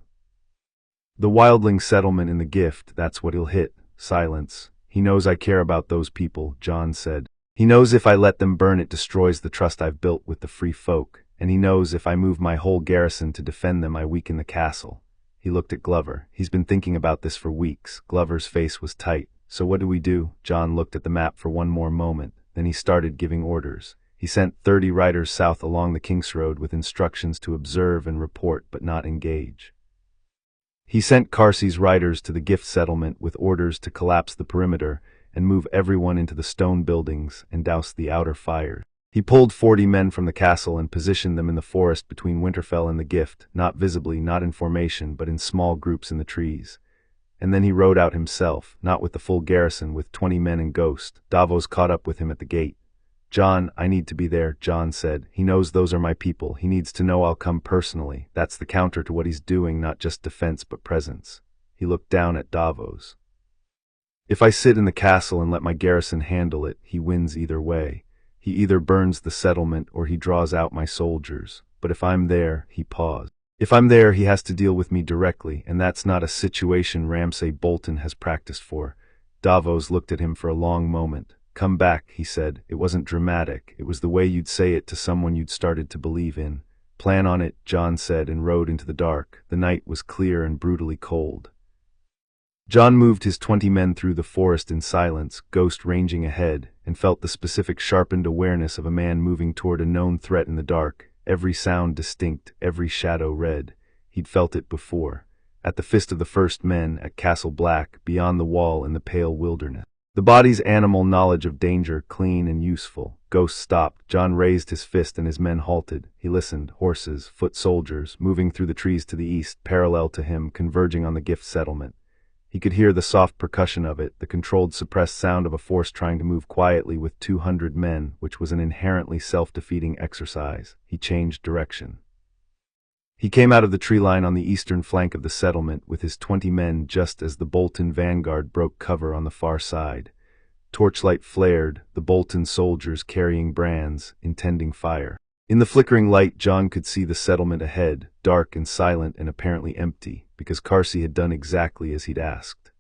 "The wildling settlement in the Gift, that's what he'll hit." Silence. "He knows I care about those people," Jon said. "He knows if I let them burn it destroys the trust I've built with the free folk. And he knows if I move my whole garrison to defend them I weaken the castle." He looked at Glover. "He's been thinking about this for weeks." Glover's face was tight. "So what do we do?" Jon looked at the map for one more moment. Then he started giving orders. He sent 30 riders south along the King's Road with instructions to observe and report but not engage. He sent Carsey's riders to the Gift settlement with orders to collapse the perimeter and move everyone into the stone buildings and douse the outer fires. He pulled 40 men from the castle and positioned them in the forest between Winterfell and the Gift, not visibly, not in formation, but in small groups in the trees. And then he rode out himself, not with the full garrison, with 20 men and Ghost. Davos caught up with him at the gate. "Jon, I need to be there," Jon said. "He knows those are my people. He needs to know I'll come personally. That's the counter to what he's doing, not just defense but presence." He looked down at Davos. "If I sit in the castle and let my garrison handle it, he wins either way. He either burns the settlement or he draws out my soldiers. But if I'm there," he paused. "If I'm there, he has to deal with me directly, and that's not a situation Ramsay Bolton has practiced for." Davos looked at him for a long moment. "Come back," he said. "It wasn't dramatic. It was the way you'd say it to someone you'd started to believe in." "Plan on it," Jon said, and rode into the dark. The night was clear and brutally cold. Jon moved his 20 men through the forest in silence, Ghost ranging ahead, and felt the specific sharpened awareness of a man moving toward a known threat in the dark, every sound distinct, every shadow red. He'd felt it before. At the Fist of the First Men, at Castle Black, beyond the wall in the pale wilderness. The body's animal knowledge of danger, clean and useful. Ghost stopped. Jon raised his fist and his men halted. He listened. Horses, foot soldiers, moving through the trees to the east, parallel to him, converging on the Gift settlement. He could hear the soft percussion of it, the controlled suppressed sound of a force trying to move quietly with 200 men, which was an inherently self-defeating exercise. He changed direction. He came out of the tree line on the eastern flank of the settlement with his 20 men just as the Bolton vanguard broke cover on the far side. Torchlight flared, the Bolton soldiers carrying brands, intending fire. In the flickering light, Jon could see the settlement ahead, dark and silent and apparently empty, because Carsey had done exactly as he'd asked.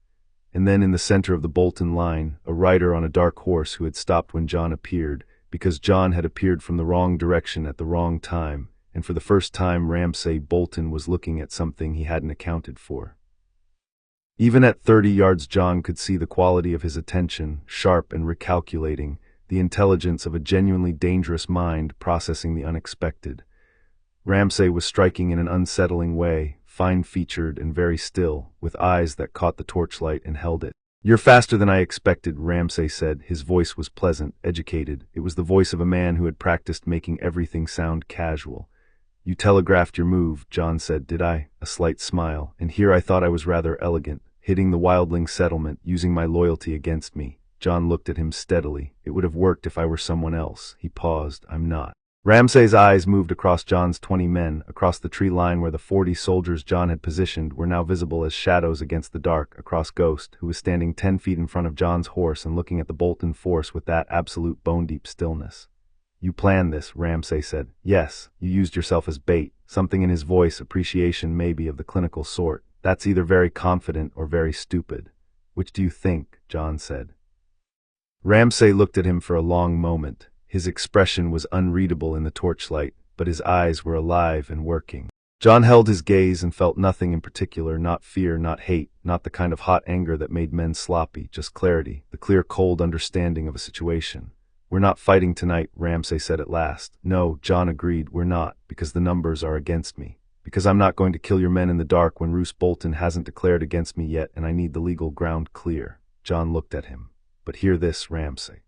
And then in the center of the Bolton line, a rider on a dark horse who had stopped when Jon appeared, because Jon had appeared from the wrong direction at the wrong time, and for the first time Ramsay Bolton was looking at something he hadn't accounted for. Even at 30 yards Jon could see the quality of his attention, sharp and recalculating, the intelligence of a genuinely dangerous mind processing the unexpected. Ramsay was striking in an unsettling way, fine-featured and very still, with eyes that caught the torchlight and held it. "You're faster than I expected," Ramsay said. His voice was pleasant, educated. It was the voice of a man who had practiced making everything sound casual. "You telegraphed your move," Jon said. "Did I?" A slight smile. "And here I thought I was rather elegant, hitting the wildling settlement, using my loyalty against me." Jon looked at him steadily. "It would have worked if I were someone else." He paused. "I'm not." Ramsay's eyes moved across Jon's 20 men, across the tree line where the 40 soldiers Jon had positioned were now visible as shadows against the dark, across Ghost, who was standing 10 feet in front of Jon's horse and looking at the Bolton force with that absolute bone-deep stillness. "You planned this," Ramsay said. "Yes, you used yourself as bait." Something in his voice, appreciation maybe of the clinical sort. "That's either very confident or very stupid." "Which do you think?" Jon said. Ramsay looked at him for a long moment. His expression was unreadable in the torchlight, but his eyes were alive and working. Jon held his gaze and felt nothing in particular, not fear, not hate, not the kind of hot anger that made men sloppy, just clarity, the clear, cold understanding of a situation. "We're not fighting tonight," Ramsay said at last. "No," Jon agreed, "we're not, because the numbers are against me. Because I'm not going to kill your men in the dark when Roose Bolton hasn't declared against me yet, and I need the legal ground clear." Jon looked at him. "But hear this, Ramsay.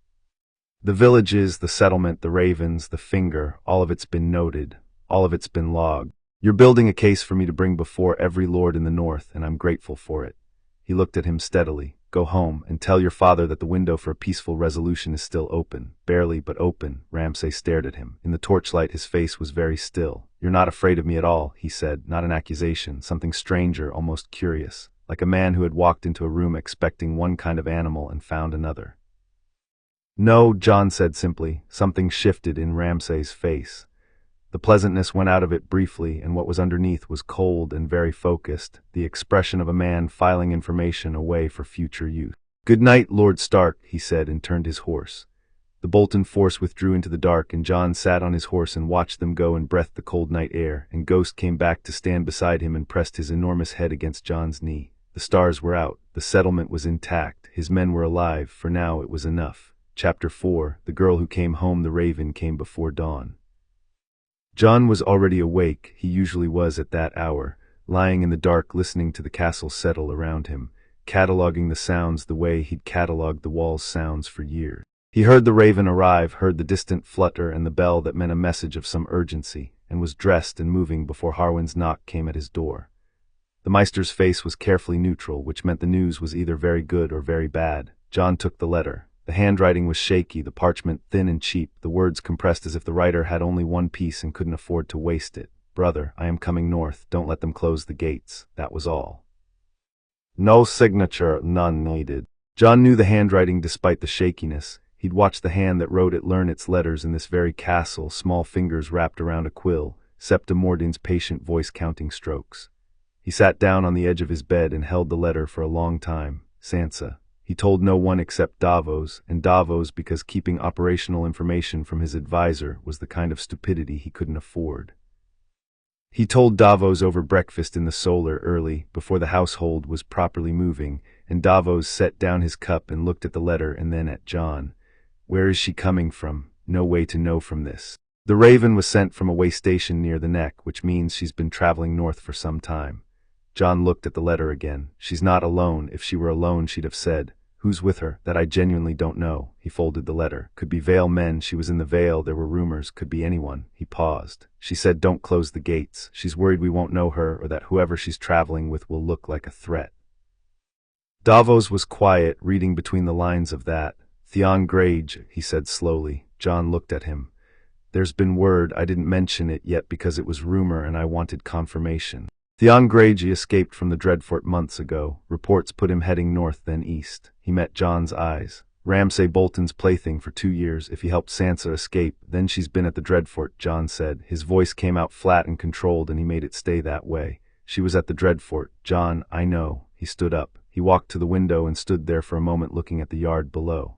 The villages, the settlement, the ravens, the finger, all of it's been noted. All of it's been logged. You're building a case for me to bring before every lord in the north, and I'm grateful for it." He looked at him steadily. "Go home and tell your father that the window for a peaceful resolution is still open." "Barely, but open." Ramsay stared at him. In the torchlight his face was very still. "You're not afraid of me at all," he said, not an accusation, something stranger, almost curious, like a man who had walked into a room expecting one kind of animal and found another. "No," Jon said simply. Something shifted in Ramsay's face. The pleasantness went out of it briefly, and what was underneath was cold and very focused, the expression of a man filing information away for future use. "Good night, Lord Stark," he said, and turned his horse. The Bolton force withdrew into the dark, and Jon sat on his horse and watched them go and breathed the cold night air, and Ghost came back to stand beside him and pressed his enormous head against Jon's knee. The stars were out. The settlement was intact. His men were alive. For now it was enough. Chapter 4. The girl who came home. The raven came before dawn. Jon was already awake. He usually was at that hour, lying in the dark listening to the castle settle around him, cataloging the sounds the way he'd cataloged the wall's sounds for years. He heard the raven arrive, heard the distant flutter and the bell that meant a message of some urgency, and was dressed and moving before Harwin's knock came at his door. The Meister's face was carefully neutral, which meant the news was either very good or very bad. Jon took the letter. The handwriting was shaky, the parchment thin and cheap, the words compressed as if the writer had only one piece and couldn't afford to waste it. "Brother, I am coming north. Don't let them close the gates." That was all. No signature, none needed. Jon knew the handwriting despite the shakiness. He'd watched the hand that wrote it learn its letters in this very castle, small fingers wrapped around a quill, Septa Mordin's patient voice counting strokes. He sat down on the edge of his bed and held the letter for a long time. Sansa. He told no one except Davos, and Davos because keeping operational information from his advisor was the kind of stupidity he couldn't afford. He told Davos over breakfast in the Solar early, before the household was properly moving, and Davos set down his cup and looked at the letter and then at Jon. "Where is she coming from? No way to know from this. The raven was sent from a way station near the neck, which means she's been traveling north for some time." Jon looked at the letter again. "She's not alone. If she were alone, she'd have said. Who's with her? That I genuinely don't know." He folded the letter. "Could be Vale men. She was in the Vale. There were rumors. Could be anyone." He paused. "She said don't close the gates. She's worried we won't know her or that whoever she's traveling with will look like a threat." Davos was quiet, reading between the lines of that. "Theon Greyjoy," he said slowly. Jon looked at him. "There's been word. I didn't mention it yet because it was rumor and I wanted confirmation. Theon Greyjoy escaped from the Dreadfort months ago. Reports put him heading north then east." He met Jon's eyes. "Ramsay Bolton's plaything for 2 years. If he helped Sansa escape, then she's been at the Dreadfort," Jon said. His voice came out flat and controlled, and he made it stay that way. "She was at the Dreadfort. Jon, I know." He stood up. He walked to the window and stood there for a moment looking at the yard below.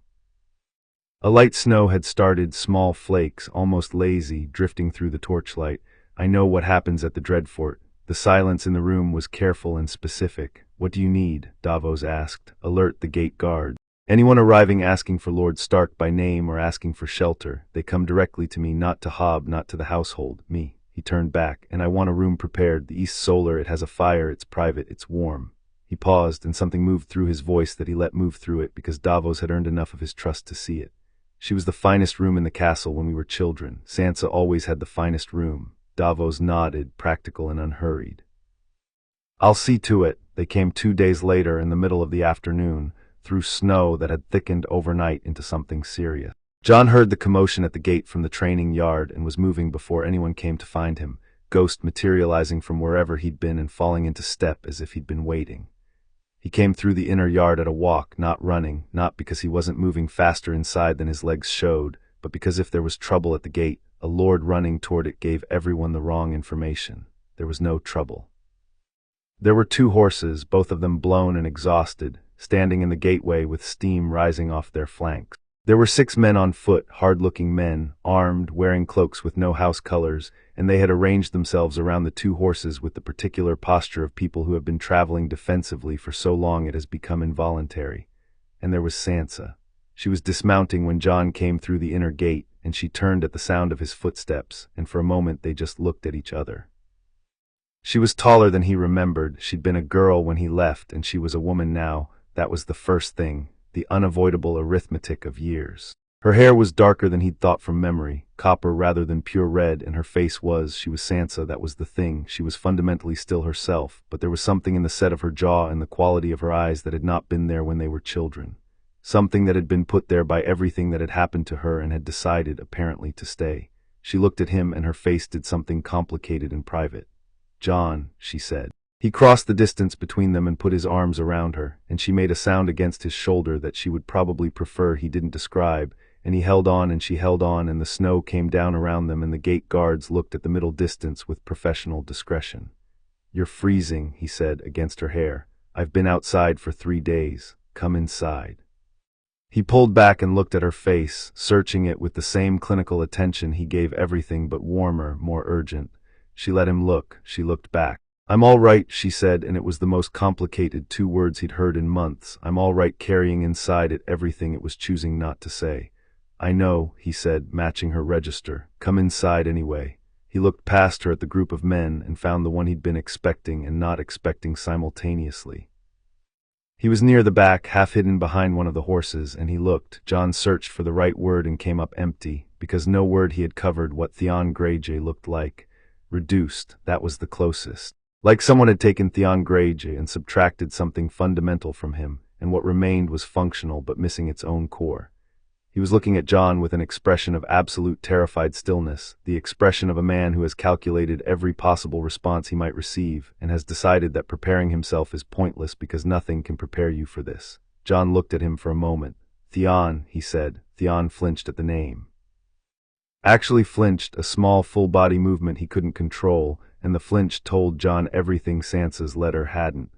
A light snow had started, small flakes, almost lazy, drifting through the torchlight. "I know what happens at the Dreadfort." The silence in the room was careful and specific. "What do you need?" Davos asked. "Alert the gate guard. Anyone arriving asking for Lord Stark by name or asking for shelter, they come directly to me, not to Hobb, not to the household. Me." He turned back. And I want a room prepared. The East Solar, it has a fire, it's private, it's warm. He paused, and something moved through his voice that he let move through it because Davos had earned enough of his trust to see it. She was the finest room in the castle when we were children. Sansa always had the finest room. Davos nodded, practical and unhurried. I'll see to it. They came 2 days later in the middle of the afternoon, through snow that had thickened overnight into something serious. Jon heard the commotion at the gate from the training yard and was moving before anyone came to find him, ghost materializing from wherever he'd been and falling into step as if he'd been waiting. He came through the inner yard at a walk, not running, not because he wasn't moving faster inside than his legs showed, but because if there was trouble at the gate, a lord running toward it gave everyone the wrong information. There was no trouble. There were 2 horses, both of them blown and exhausted, standing in the gateway with steam rising off their flanks. There were 6 men on foot, hard-looking men, armed, wearing cloaks with no house colors, and they had arranged themselves around the 2 horses with the particular posture of people who have been traveling defensively for so long it has become involuntary. And there was Sansa. She was dismounting when Jon came through the inner gate, and she turned at the sound of his footsteps, and for a moment they just looked at each other. She was taller than he remembered. She'd been a girl when he left, and she was a woman now. That was the first thing, the unavoidable arithmetic of years. Her hair was darker than he'd thought from memory, copper rather than pure red, and her face she was Sansa, that was the thing. She was fundamentally still herself, but there was something in the set of her jaw and the quality of her eyes that had not been there when they were children. Something that had been put there by everything that had happened to her and had decided, apparently, to stay. She looked at him and her face did something complicated and private. "Jon," she said. He crossed the distance between them and put his arms around her, and she made a sound against his shoulder that she would probably prefer he didn't describe, and he held on and she held on, and the snow came down around them and the gate guards looked at the middle distance with professional discretion. "You're freezing," he said, against her hair. "I've been outside for 3 days. Come inside." He pulled back and looked at her face, searching it with the same clinical attention he gave everything but warmer, more urgent. She let him look. She looked back. "I'm all right," she said, and it was the most complicated 2 words he'd heard in months. "I'm all right," carrying inside it everything it was choosing not to say. "I know," he said, matching her register. "Come inside anyway." He looked past her at the group of men and found the one he'd been expecting and not expecting simultaneously. He was near the back, half hidden behind one of the horses, and he looked. Jon searched for the right word and came up empty, because no word he had covered what Theon Greyjoy looked like. Reduced, that was the closest. Like someone had taken Theon Greyjoy and subtracted something fundamental from him, and what remained was functional but missing its own core. He was looking at Jon with an expression of absolute terrified stillness, the expression of a man who has calculated every possible response he might receive, and has decided that preparing himself is pointless because nothing can prepare you for this. Jon looked at him for a moment. "Theon," he said. Theon flinched at the name. Actually flinched, a small full-body movement he couldn't control, and the flinch told Jon everything Sansa's letter hadn't.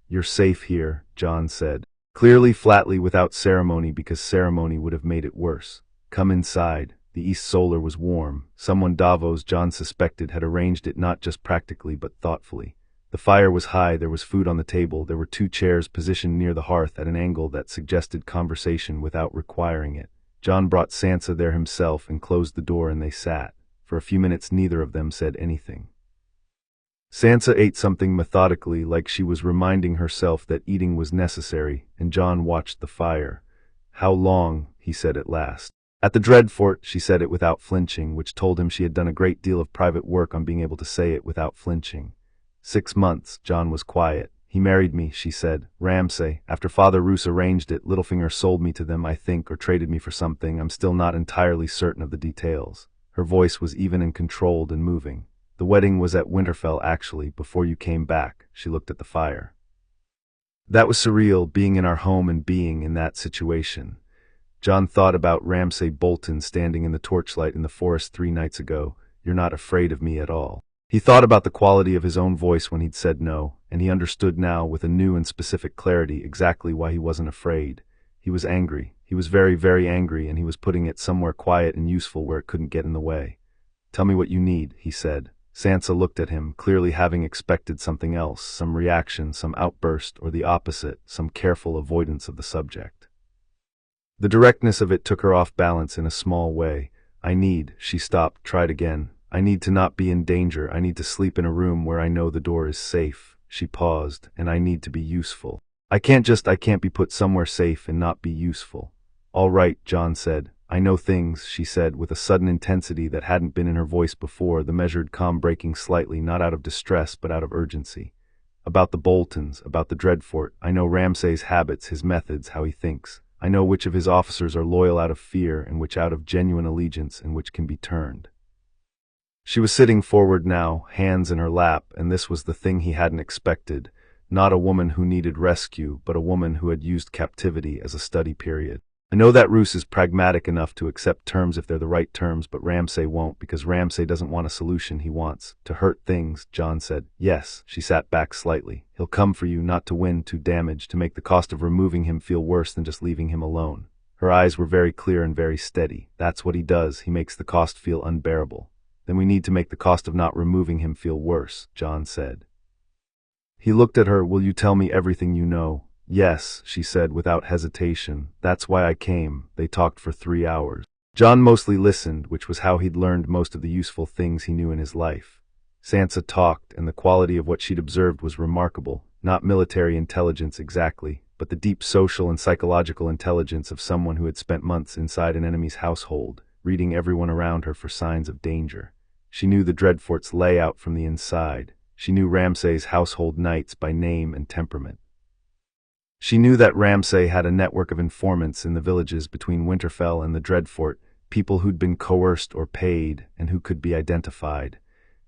"You're safe here," Jon said. Clearly, flatly, without ceremony, because ceremony would have made it worse. "Come inside." The East Solar was warm. Someone Davos, Jon suspected, had arranged it not just practically but thoughtfully. The fire was high, there was food on the table, there were 2 chairs positioned near the hearth at an angle that suggested conversation without requiring it. Jon brought Sansa there himself and closed the door, and they sat. For a few minutes neither of them said anything. Sansa ate something methodically, like she was reminding herself that eating was necessary, and Jon watched the fire. "How long?" he said at last. "At the Dreadfort," she said it without flinching, which told him she had done a great deal of private work on being able to say it without flinching. 6 months, Jon was quiet. "He married me," she said. "Ramsay. After Father Roose arranged it, Littlefinger sold me to them, I think, or traded me for something. I'm still not entirely certain of the details." Her voice was even and controlled and moving. "The wedding was at Winterfell, actually, before you came back." She looked at the fire. "That was surreal, being in our home and being in that situation." Jon thought about Ramsay Bolton standing in the torchlight in the forest 3 nights ago. "You're not afraid of me at all." He thought about the quality of his own voice when he'd said no, and he understood now with a new and specific clarity exactly why he wasn't afraid. He was angry. He was very, very angry, and he was putting it somewhere quiet and useful where it couldn't get in the way. "Tell me what you need," he said. Sansa looked at him, clearly having expected something else, some reaction, some outburst, or the opposite, some careful avoidance of the subject. The directness of it took her off balance in a small way. She stopped, tried again. I need to not be in danger. I need to sleep in a room where I know the door is safe. She paused, and I need to be useful. I can't be put somewhere safe and not be useful. All right, Jon said. I know things, she said, with a sudden intensity that hadn't been in her voice before, the measured calm breaking slightly, not out of distress but out of urgency. About the Boltons, about the Dreadfort. I know Ramsay's habits, his methods, how he thinks. I know which of his officers are loyal out of fear and which out of genuine allegiance and which can be turned. She was sitting forward now, hands in her lap, and this was the thing he hadn't expected. Not a woman who needed rescue, but a woman who had used captivity as a study period. I know that Roose is pragmatic enough to accept terms if they're the right terms, but Ramsay won't, because Ramsay doesn't want a solution. He wants to hurt things, Jon said. Yes, she sat back slightly. He'll come for you, not to win, to damage, to make the cost of removing him feel worse than just leaving him alone. Her eyes were very clear and very steady. That's what he does. He makes the cost feel unbearable. Then we need to make the cost of not removing him feel worse, Jon said. He looked at her. Will you tell me everything you know? Yes, she said without hesitation. That's why I came. They talked for 3 hours. Jon mostly listened, which was how he'd learned most of the useful things he knew in his life. Sansa talked, and the quality of what she'd observed was remarkable. Not military intelligence exactly, but the deep social and psychological intelligence of someone who had spent months inside an enemy's household, reading everyone around her for signs of danger. She knew the Dreadfort's layout from the inside. She knew Ramsay's household knights by name and temperament. She knew that Ramsay had a network of informants in the villages between Winterfell and the Dreadfort, people who'd been coerced or paid and who could be identified.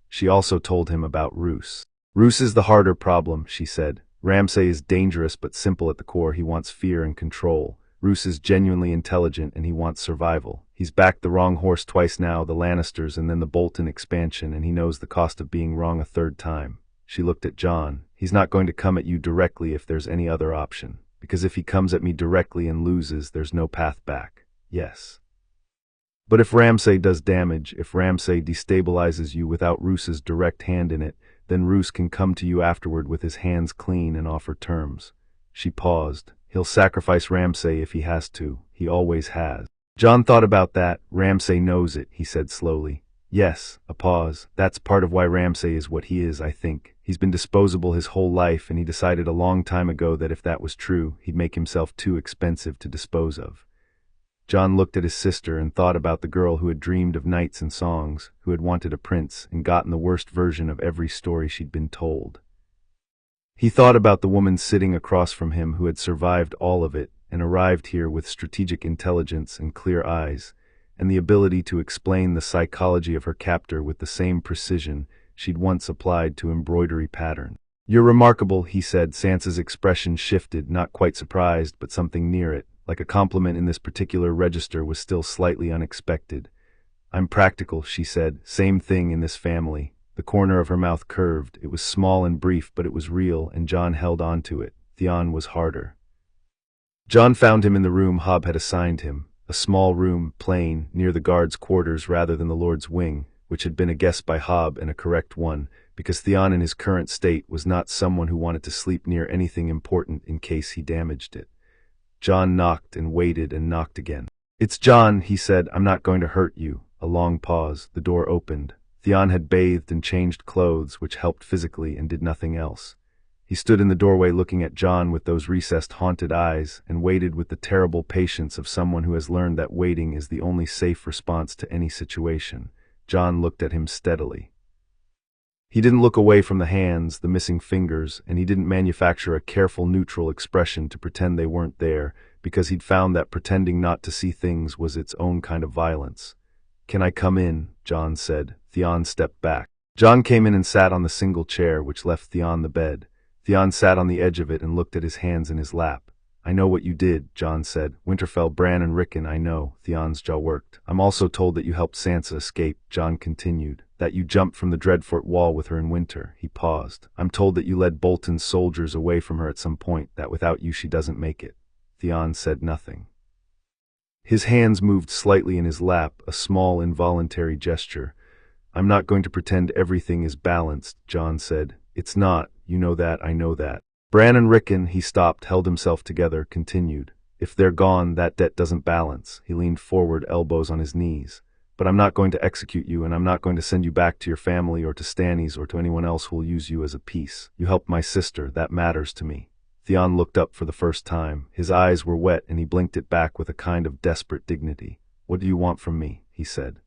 She also told him about Roose. Roose is the harder problem, she said. Ramsay is dangerous but simple at the core. He wants fear and control. Roose is genuinely intelligent and he wants survival. He's backed the wrong horse twice now, the Lannisters and then the Bolton expansion, and he knows the cost of being wrong a third time. She looked at Jon. He's not going to come at you directly if there's any other option. Because if he comes at me directly and loses, there's no path back. Yes. But if Ramsay does damage, if Ramsay destabilizes you without Roose's direct hand in it, then Roose can come to you afterward with his hands clean and offer terms. She paused. He'll sacrifice Ramsay if he has to. He always has. Jon thought about that. Ramsay knows it, he said slowly. Yes, a pause. That's part of why Ramsay is what he is, I think. He's been disposable his whole life, and he decided a long time ago that if that was true, he'd make himself too expensive to dispose of. Jon looked at his sister and thought about the girl who had dreamed of knights and songs, who had wanted a prince and gotten the worst version of every story she'd been told. He thought about the woman sitting across from him who had survived all of it and arrived here with strategic intelligence and clear eyes, and the ability to explain the psychology of her captor with the same precision she'd once applied to embroidery patterns. You're remarkable, he said. Sansa's expression shifted, not quite surprised, but something near it, like a compliment in this particular register was still slightly unexpected. I'm practical, she said. Same thing in this family. The corner of her mouth curved. It was small and brief, but it was real, and Jon held on to it. Theon was harder. Jon found him in the room Hobb had assigned him, a small room, plain, near the guards' quarters rather than the Lord's wing, which had been a guess by Hobb and a correct one, because Theon in his current state was not someone who wanted to sleep near anything important in case he damaged it. Jon knocked and waited and knocked again. It's Jon, he said. I'm not going to hurt you. A long pause. The door opened. Theon had bathed and changed clothes, which helped physically and did nothing else. He stood in the doorway looking at Jon with those recessed, haunted eyes, and waited with the terrible patience of someone who has learned that waiting is the only safe response to any situation. Jon looked at him steadily. He didn't look away from the hands, the missing fingers, and he didn't manufacture a careful, neutral expression to pretend they weren't there, because he'd found that pretending not to see things was its own kind of violence. Can I come in? Jon said. Theon stepped back. Jon came in and sat on the single chair, which left Theon the bed. Theon sat on the edge of it and looked at his hands in his lap. I know what you did, Jon said. Winterfell, Bran, and Rickon, I know. Theon's jaw worked. I'm also told that you helped Sansa escape, Jon continued. That you jumped from the Dreadfort wall with her in winter. He paused. I'm told that you led Bolton's soldiers away from her at some point, that without you she doesn't make it. Theon said nothing. His hands moved slightly in his lap, a small involuntary gesture. I'm not going to pretend everything is balanced, Jon said. It's not. You know that, I know that. Bran and Rickon, he stopped, held himself together, continued. If they're gone, that debt doesn't balance. He leaned forward, elbows on his knees. But I'm not going to execute you, and I'm not going to send you back to your family or to Stannis or to anyone else who will use you as a piece. You helped my sister, that matters to me." Theon looked up for the first time. His eyes were wet and he blinked it back with a kind of desperate dignity. "What do you want from me?" he said.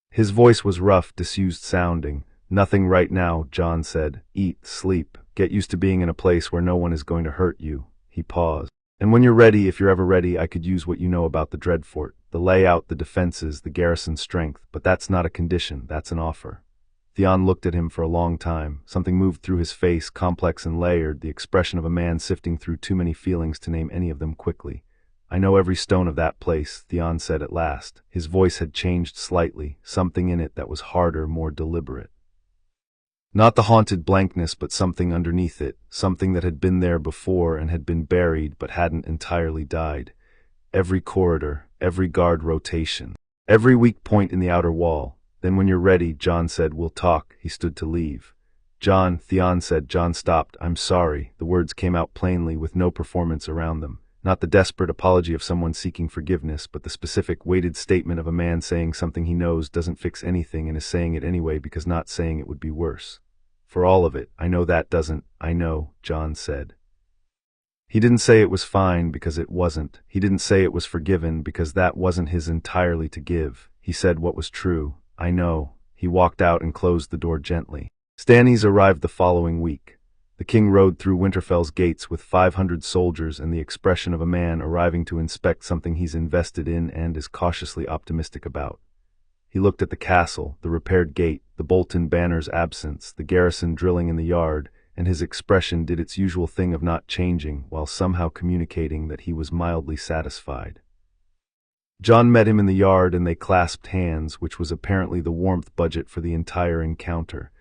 His voice was rough, disused sounding. "Nothing right now," Jon said. "Eat, sleep, get used to being in a place where no one is going to hurt you." He paused. "And when you're ready, if you're ever ready, I could use what you know about the Dreadfort, the layout, the defenses, the garrison strength, but that's not a condition, that's an offer." Theon looked at him for a long time. Something moved through his face, complex and layered, the expression of a man sifting through too many feelings to name any of them quickly. "I know every stone of that place," Theon said at last. His voice had changed slightly, something in it that was harder, more deliberate. Not the haunted blankness, but something underneath it, something that had been there before and had been buried but hadn't entirely died. Every corridor, every guard rotation, every weak point in the outer wall. "Then when you're ready," Jon said, "we'll talk." He stood to leave. "Jon," Theon said. Jon stopped. "I'm sorry." The words came out plainly, with no performance around them. Not the desperate apology of someone seeking forgiveness, but the specific, weighted statement of a man saying something he knows doesn't fix anything and is saying it anyway because not saying it would be worse. "For all of it, I know that doesn't." "I know," Jon said. He didn't say it was fine because it wasn't. He didn't say it was forgiven because that wasn't his entirely to give. He said what was true. "I know." He walked out and closed the door gently. Stannis arrived the following week. The king rode through Winterfell's gates with 500 soldiers and the expression of a man arriving to inspect something he's invested in and is cautiously optimistic about. He looked at the castle, the repaired gate, the Bolton banner's absence, the garrison drilling in the yard, and his expression did its usual thing of not changing, while somehow communicating that he was mildly satisfied. Jon met him in the yard and they clasped hands, which was apparently the warmth budget for the entire encounter.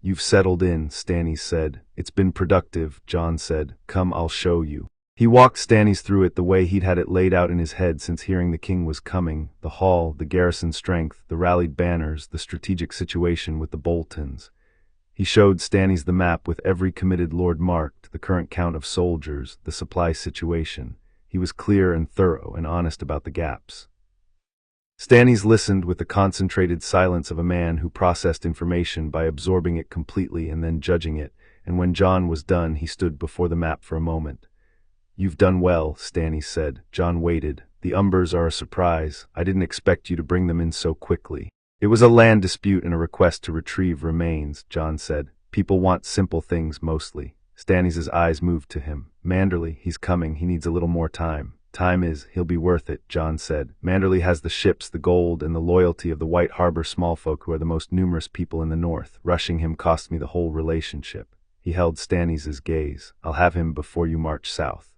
"You've settled in," Stannis said. "It's been productive," Jon said. "Come, I'll show you." He walked Stannis through it the way he'd had it laid out in his head since hearing the king was coming: the hall, the garrison strength, the rallied banners, the strategic situation with the Boltons. He showed Stannis the map with every committed lord marked, the current count of soldiers, the supply situation. He was clear and thorough and honest about the gaps. Stannis listened with the concentrated silence of a man who processed information by absorbing it completely and then judging it, and when Jon was done he stood before the map for a moment. "You've done well," Stannis said. Jon waited. "The Umbers are a surprise. I didn't expect you to bring them in so quickly." "It was a land dispute and a request to retrieve remains," Jon said. "People want simple things mostly." Stannis' eyes moved to him. "Manderley, he's coming. He needs a little more time." He'll be worth it," Jon said. "Manderley has the ships, the gold, and the loyalty of the White Harbor smallfolk who are the most numerous people in the north. Rushing him cost me the whole relationship." He held Stannis' gaze. "I'll have him before you march south."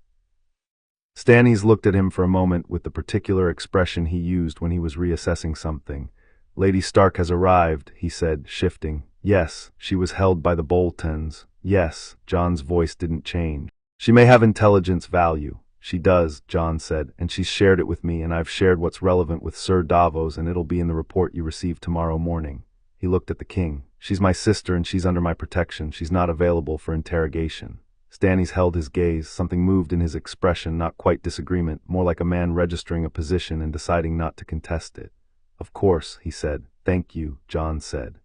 Stannis looked at him for a moment with the particular expression he used when he was reassessing something. "Lady Stark has arrived," he said, shifting. "Yes, she was held by the Boltons." "Yes," Jon's voice didn't change. "She may have intelligence value." "She does," Jon said, "and she's shared it with me, and I've shared what's relevant with Sir Davos, and it'll be in the report you receive tomorrow morning." He looked at the king. "She's my sister and she's under my protection. She's not available for interrogation." Stannis held his gaze. Something moved in his expression, not quite disagreement, more like a man registering a position and deciding not to contest it. "Of course," he said. "Thank you," Jon said.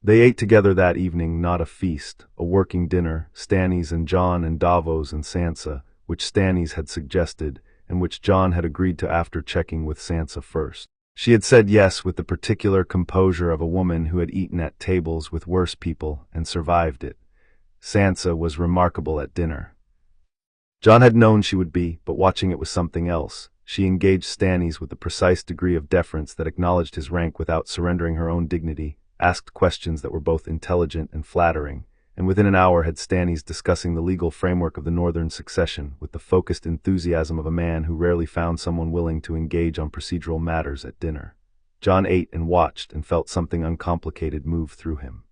They ate together that evening, not a feast, a working dinner, Stannis and Jon and Davos and Sansa, which Stannis had suggested, and which Jon had agreed to after checking with Sansa first. She had said yes with the particular composure of a woman who had eaten at tables with worse people and survived it. Sansa was remarkable at dinner. Jon had known she would be, but watching it was something else. She engaged Stannis with the precise degree of deference that acknowledged his rank without surrendering her own dignity, asked questions that were both intelligent and flattering, and within an hour had Stannis discussing the legal framework of the Northern succession with the focused enthusiasm of a man who rarely found someone willing to engage on procedural matters at dinner. Jon ate and watched and felt something uncomplicated move through him.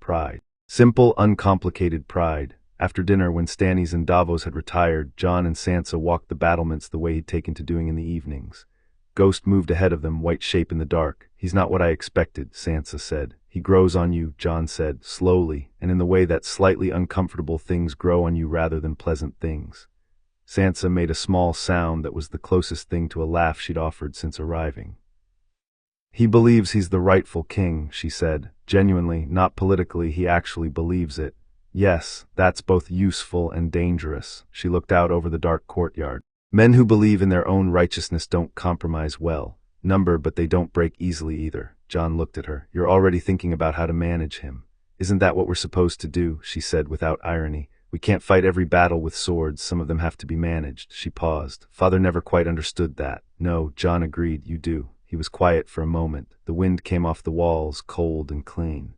Pride. Simple, uncomplicated pride. After dinner, when Stannis and Davos had retired, Jon and Sansa walked the battlements the way he'd taken to doing in the evenings. Ghost moved ahead of them, white shape in the dark. "He's not what I expected," Sansa said. "He grows on you," Jon said, slowly, and in the way that slightly uncomfortable things grow on you rather than pleasant things. Sansa made a small sound that was the closest thing to a laugh she'd offered since arriving. He believes he's the rightful king, she said. Genuinely, not politically, he actually believes it. Yes, that's both useful and dangerous. She looked out over the dark courtyard. Men who believe in their own righteousness don't compromise well. But they don't break easily either. Jon looked at her. You're already thinking about how to manage him. Isn't that what we're supposed to do? She said without irony. We can't fight every battle with swords, some of them have to be managed. She paused. Father never quite understood that. No, Jon agreed, you do. He was quiet for a moment. The wind came off the walls, cold and clean.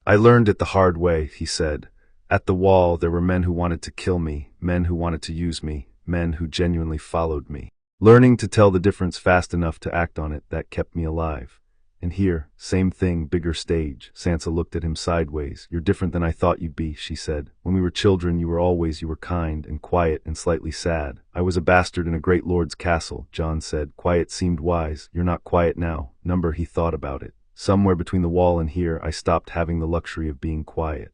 I learned it the hard way, he said. At the wall, there were men who wanted to kill me, men who wanted to use me, men who genuinely followed me. Learning to tell the difference fast enough to act on it, that kept me alive. And here, same thing, bigger stage. Sansa looked at him sideways. You're different than I thought you'd be, she said. When we were children, you were kind and quiet and slightly sad. I was a bastard in a great lord's castle, Jon said. Quiet seemed wise. You're not quiet now. He thought about it. Somewhere between the wall and here, I stopped having the luxury of being quiet.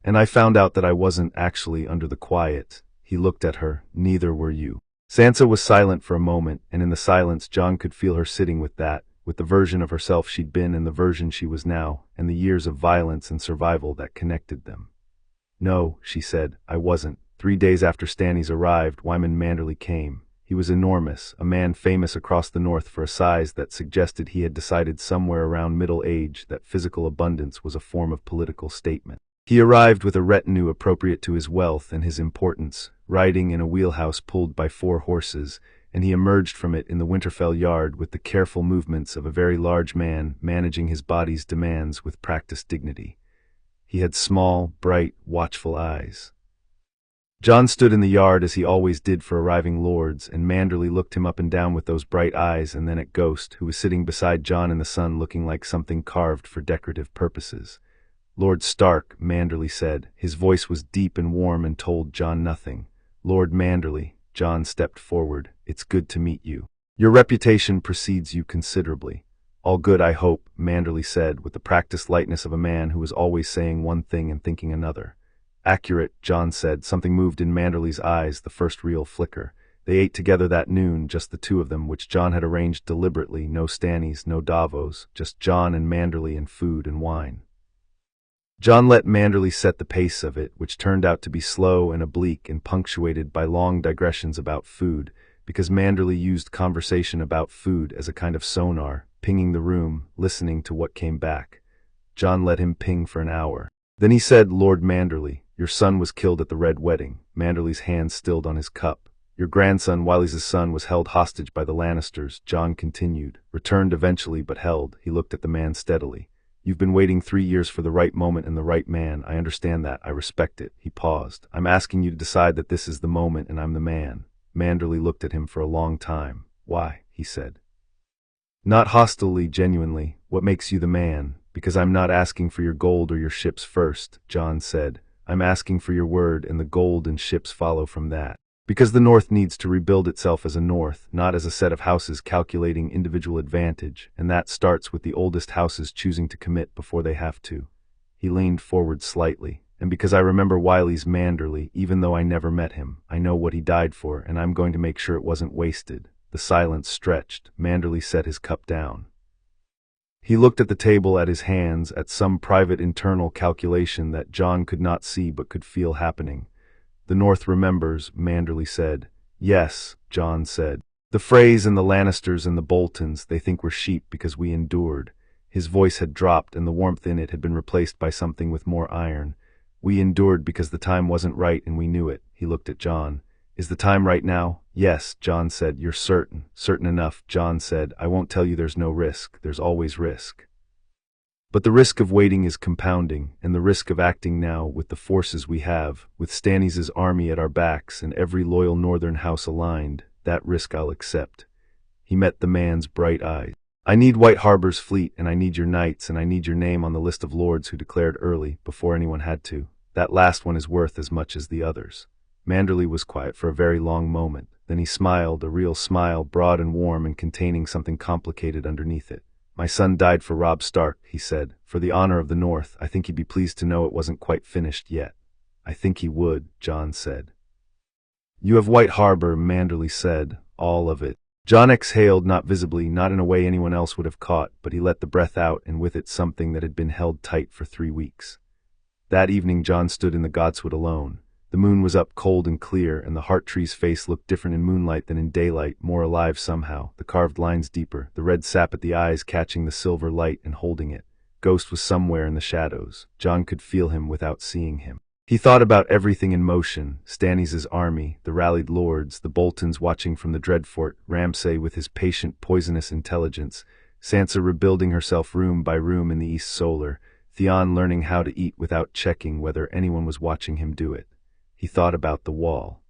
And I found out that I wasn't actually under the quiet. He looked at her. Neither were you. Sansa was silent for a moment, and in the silence Jon could feel her sitting with the version of herself she'd been and the version she was now, and the years of violence and survival that connected them. No, she said, I wasn't. 3 days after Stannis arrived, Wyman Manderly came. He was enormous, a man famous across the north for a size that suggested he had decided somewhere around middle age that physical abundance was a form of political statement. He arrived with a retinue appropriate to his wealth and his importance, riding in a wheelhouse pulled by 4 horses, and he emerged from it in the Winterfell yard with the careful movements of a very large man managing his body's demands with practiced dignity. He had small, bright, watchful eyes. Jon stood in the yard as he always did for arriving lords, and Manderly looked him up and down with those bright eyes and then at Ghost, who was sitting beside Jon in the sun looking like something carved for decorative purposes. Lord Stark, Manderly said. His voice was deep and warm and told Jon nothing. Lord Manderly. Jon stepped forward. It's good to meet you. Your reputation precedes you considerably. All good, I hope, Manderly said, with the practiced lightness of a man who was always saying one thing and thinking another. Accurate, Jon said. Something moved in Manderly's eyes, the first real flicker. They ate together that noon, just the two of them, which Jon had arranged deliberately. No Stannis, no Davos, just Jon and Manderly and food and wine. Jon let Manderly set the pace of it, which turned out to be slow and oblique and punctuated by long digressions about food, because Manderly used conversation about food as a kind of sonar, pinging the room, listening to what came back. Jon let him ping for an hour. Then he said, Lord Manderly, your son was killed at the Red Wedding. Manderly's hand stilled on his cup. Your grandson, Wylie's son, was held hostage by the Lannisters, Jon continued. Returned eventually, but held. He looked at the man steadily. You've been waiting 3 years for the right moment and the right man. I understand that. I respect it. He paused. I'm asking you to decide that this is the moment and I'm the man. Manderly looked at him for a long time. Why? He said. Not hostilely, genuinely. What makes you the man? Because I'm not asking for your gold or your ships first, Jon said. I'm asking for your word, and the gold and ships follow from that. Because the North needs to rebuild itself as a North, not as a set of houses calculating individual advantage, and that starts with the oldest houses choosing to commit before they have to. He leaned forward slightly. And because I remember Wylie's Manderly, even though I never met him, I know what he died for, and I'm going to make sure it wasn't wasted. The silence stretched. Manderly set his cup down. He looked at the table, at his hands, at some private internal calculation that Jon could not see but could feel happening. The North remembers, Manderly said. Yes, Jon said. The Freys and the Lannisters and the Boltons, they think we're sheep because we endured. His voice had dropped and the warmth in it had been replaced by something with more iron. We endured because the time wasn't right and we knew it. He looked at Jon. Is the time right now? Yes, Jon said. You're certain. Certain enough, Jon said. I won't tell you there's no risk. There's always risk. But the risk of waiting is compounding, and the risk of acting now with the forces we have, with Stannis' army at our backs and every loyal northern house aligned, that risk I'll accept. He met the man's bright eyes. I need White Harbor's fleet, and I need your knights, and I need your name on the list of lords who declared early, before anyone had to. That last one is worth as much as the others. Manderly was quiet for a very long moment. Then he smiled, a real smile, broad and warm and containing something complicated underneath it. My son died for Robb Stark, he said. For the honor of the North, I think he'd be pleased to know it wasn't quite finished yet. I think he would, Jon said. You have White Harbor, Manderly said. All of it. Jon exhaled, not visibly, not in a way anyone else would have caught, but he let the breath out, and with it something that had been held tight for 3 weeks. That evening Jon stood in the godswood alone. The moon was up cold and clear, and the heart tree's face looked different in moonlight than in daylight, more alive somehow, the carved lines deeper, the red sap at the eyes catching the silver light and holding it. Ghost was somewhere in the shadows. Jon could feel him without seeing him. He thought about everything in motion: Stannis' army, the rallied lords, the Boltons watching from the Dreadfort, Ramsay with his patient, poisonous intelligence, Sansa rebuilding herself room by room in the East Solar, Theon learning how to eat without checking whether anyone was watching him do it. He thought about the wall.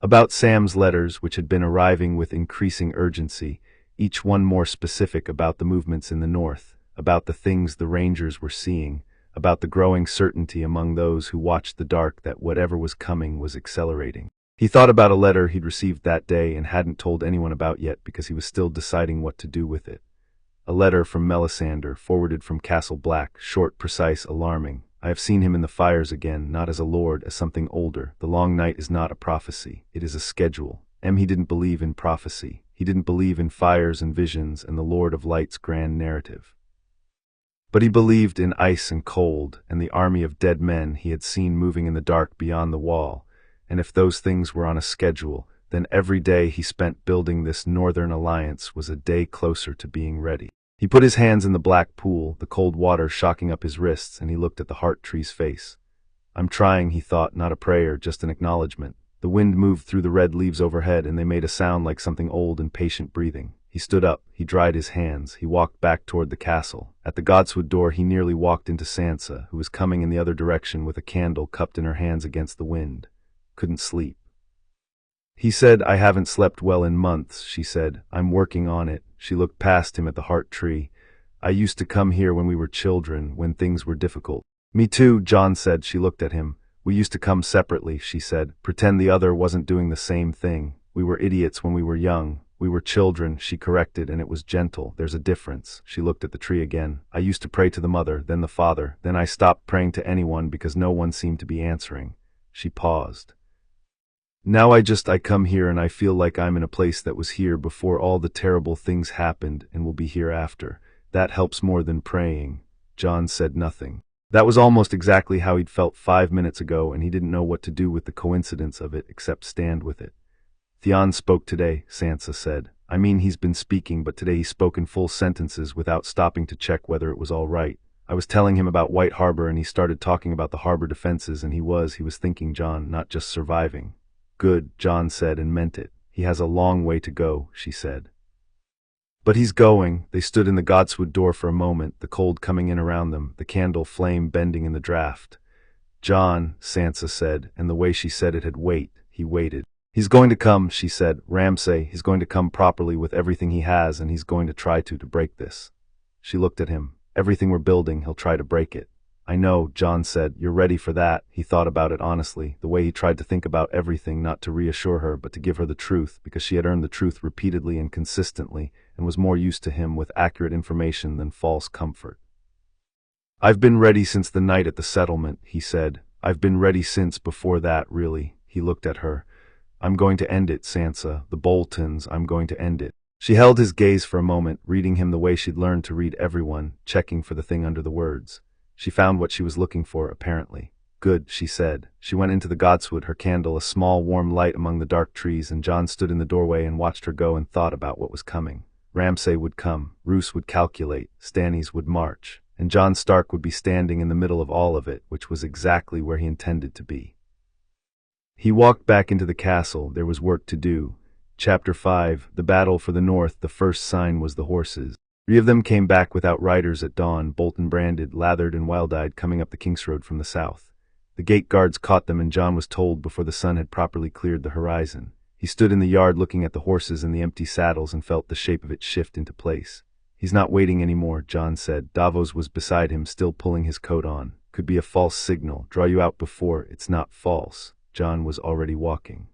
About Sam's letters, which had been arriving with increasing urgency, each one more specific about the movements in the north, about the things the Rangers were seeing, about the growing certainty among those who watched the dark that whatever was coming was accelerating. He thought about a letter he'd received that day and hadn't told anyone about yet because he was still deciding what to do with it. A letter from Melisandre, forwarded from Castle Black, short, precise, alarming. I have seen him in the fires again, not as a lord, as something older. The long night is not a prophecy, it is a schedule. He didn't believe in prophecy. He didn't believe in fires and visions and the Lord of Light's grand narrative. But he believed in ice and cold, and the army of dead men he had seen moving in the dark beyond the wall, and if those things were on a schedule, then every day he spent building this northern alliance was a day closer to being ready. He put his hands in the black pool, the cold water shocking up his wrists, and he looked at the heart tree's face. I'm trying, he thought, not a prayer, just an acknowledgement. The wind moved through the red leaves overhead, and they made a sound like something old and patient breathing. He stood up, he dried his hands, he walked back toward the castle. At the godswood door he nearly walked into Sansa, who was coming in the other direction with a candle cupped in her hands against the wind. Couldn't sleep. He said, I haven't slept well in months, she said. I'm working on it. She looked past him at the heart tree. I used to come here when we were children, when things were difficult. Me too, Jon said. She looked at him. We used to come separately, she said. Pretend the other wasn't doing the same thing. We were idiots when we were young. We were children, she corrected, and it was gentle. There's a difference. She looked at the tree again. I used to pray to the mother, then the father. Then I stopped praying to anyone because no one seemed to be answering. She paused. Now I come here and I feel like I'm in a place that was here before all the terrible things happened and will be here after. That helps more than praying. Jon said nothing. That was almost exactly how he'd felt 5 minutes ago, and he didn't know what to do with the coincidence of it except stand with it. Theon spoke today, Sansa said. I mean, he's been speaking, but today he spoke in full sentences without stopping to check whether it was all right. I was telling him about White Harbor and he started talking about the harbor defenses, and he was thinking Jon, not just surviving. Good, Jon said, and meant it. He has a long way to go, she said. But he's going. They stood in the godswood door for a moment, the cold coming in around them, the candle flame bending in the draught. Jon, Sansa said, and the way she said it had weight. He waited. He's going to come, she said. Ramsay, he's going to come properly with everything he has, and he's going to try to break this. She looked at him. Everything we're building, he'll try to break it. I know, Jon said. You're ready for that. He thought about it honestly, the way he tried to think about everything, not to reassure her, but to give her the truth, because she had earned the truth repeatedly and consistently, and was more used to him with accurate information than false comfort. I've been ready since the night at the settlement, he said. I've been ready since before that, really. He looked at her. I'm going to end it, Sansa. The Boltons, I'm going to end it. She held his gaze for a moment, reading him the way she'd learned to read everyone, checking for the thing under the words. She found what she was looking for, apparently. Good, she said. She went into the godswood, her candle a small warm light among the dark trees, and Jon stood in the doorway and watched her go and thought about what was coming. Ramsay would come, Roose would calculate, Stannis would march, and Jon Stark would be standing in the middle of all of it, which was exactly where he intended to be. He walked back into the castle. There was work to do. Chapter 5, The Battle for the North. The first sign was the horses. 3 of them came back without riders at dawn, Bolton branded, lathered and wild-eyed, coming up the King's Road from the south. The gate guards caught them, and Jon was told before the sun had properly cleared the horizon. He stood in the yard looking at the horses and the empty saddles and felt the shape of it shift into place. He's not waiting anymore, Jon said. Davos was beside him, still pulling his coat on. Could be a false signal. Draw you out before. It's not false. Jon was already walking.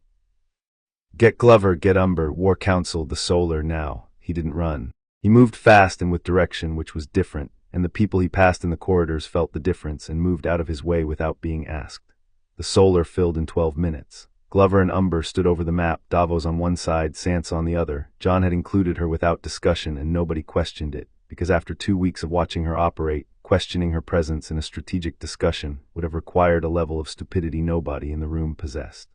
Get Glover, get Umber, War Council, the Solar now. He didn't run. He moved fast and with direction, which was different, and the people he passed in the corridors felt the difference and moved out of his way without being asked. The Solar filled in 12 minutes. Glover and Umber stood over the map, Davos on one side, Sansa on the other. Jon had included her without discussion, and nobody questioned it, because after 2 weeks of watching her operate, questioning her presence in a strategic discussion would have required a level of stupidity nobody in the room possessed.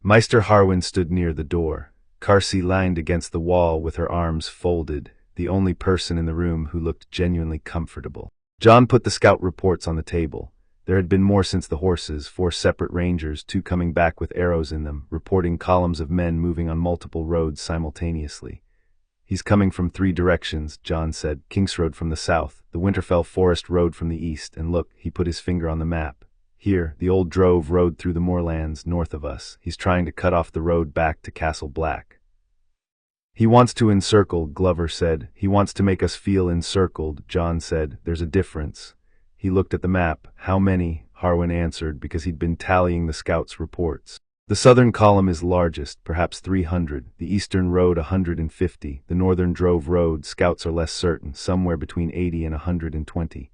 Maester Harwin stood near the door. Cersei leaned against the wall with her arms folded, the only person in the room who looked genuinely comfortable. Jon put the scout reports on the table. There had been more since the horses, 4 separate rangers, 2 coming back with arrows in them, reporting columns of men moving on multiple roads simultaneously. He's coming from 3 directions, Jon said. Kingsroad from the south, the Winterfell Forest Road from the east, and look, he put his finger on the map. Here, the old drove road through the moorlands north of us. He's trying to cut off the road back to Castle Black. He wants to encircle, Glover said. He wants to make us feel encircled, Jon said. There's a difference. He looked at the map. How many? Harwin answered, because he'd been tallying the scouts' reports. The southern column is largest, perhaps 300, the eastern road 150, the northern drove road, scouts are less certain, somewhere between 80 and 120.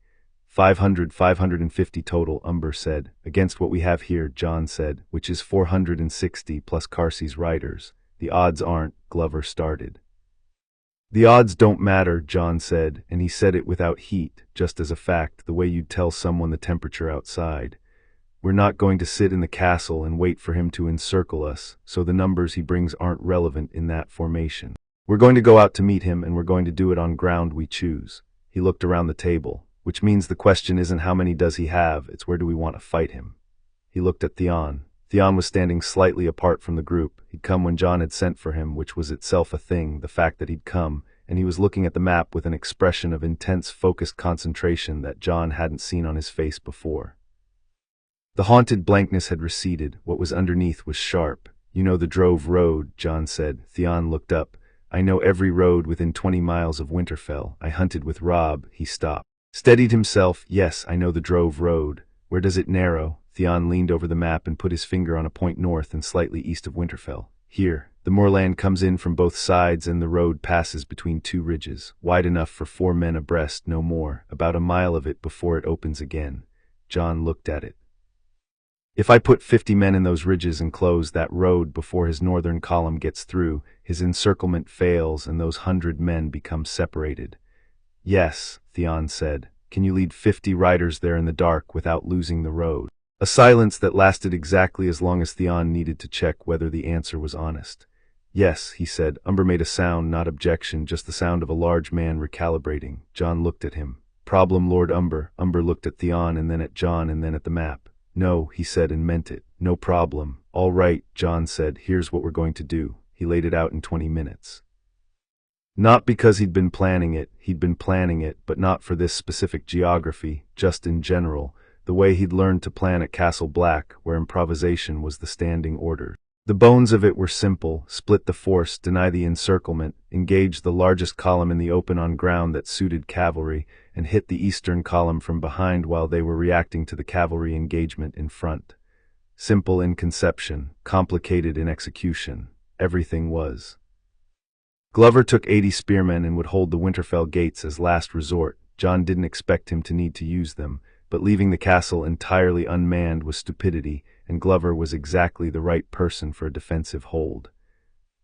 550 total, Umber said. Against what we have here, Jon said, which is 460 plus Cersei's riders. The odds aren't, Glover started. The odds don't matter, Jon said, and he said it without heat, just as a fact, the way you'd tell someone the temperature outside. We're not going to sit in the castle and wait for him to encircle us, so the numbers he brings aren't relevant in that formation. We're going to go out to meet him, and we're going to do it on ground we choose. He looked around the table, which means the question isn't how many does he have, it's where do we want to fight him. He looked at Theon. Theon was standing slightly apart from the group. He'd come when Jon had sent for him, which was itself a thing, the fact that he'd come, and he was looking at the map with an expression of intense, focused concentration that Jon hadn't seen on his face before. The haunted blankness had receded. What was underneath was sharp. You know the drove road, Jon said. Theon looked up. I know every road within 20 miles of Winterfell. I hunted with Robb. He stopped. Steadied himself. Yes, I know the drove road. Where does it narrow? Theon leaned over the map and put his finger on a point north and slightly east of Winterfell. Here. The moorland comes in from both sides and the road passes between 2 ridges, wide enough for 4 men abreast, no more, about a mile of it before it opens again. Jon looked at it. If I put 50 men in those ridges and close that road before his northern column gets through, his encirclement fails and those 100 men become separated. Yes, Theon said. Can you lead 50 riders there in the dark without losing the road? A silence that lasted exactly as long as Theon needed to check whether the answer was honest. Yes, he said. Umber made a sound, not objection, just the sound of a large man recalibrating. Jon looked at him. Problem, Lord Umber. Umber looked at Theon and then at Jon and then at the map. No, he said and meant it. No problem. All right, Jon said. Here's what we're going to do. He laid it out in 20 minutes. Not because he'd been planning it, but not for this specific geography, just in general, the way he'd learned to plan at Castle Black, where improvisation was the standing order. The bones of it were simple: split the force, deny the encirclement, engage the largest column in the open on ground that suited cavalry, and hit the eastern column from behind while they were reacting to the cavalry engagement in front. Simple in conception, complicated in execution. Everything was. Glover took 80 spearmen and would hold the Winterfell gates as last resort. Jon didn't expect him to need to use them, but leaving the castle entirely unmanned was stupidity, and Glover was exactly the right person for a defensive hold.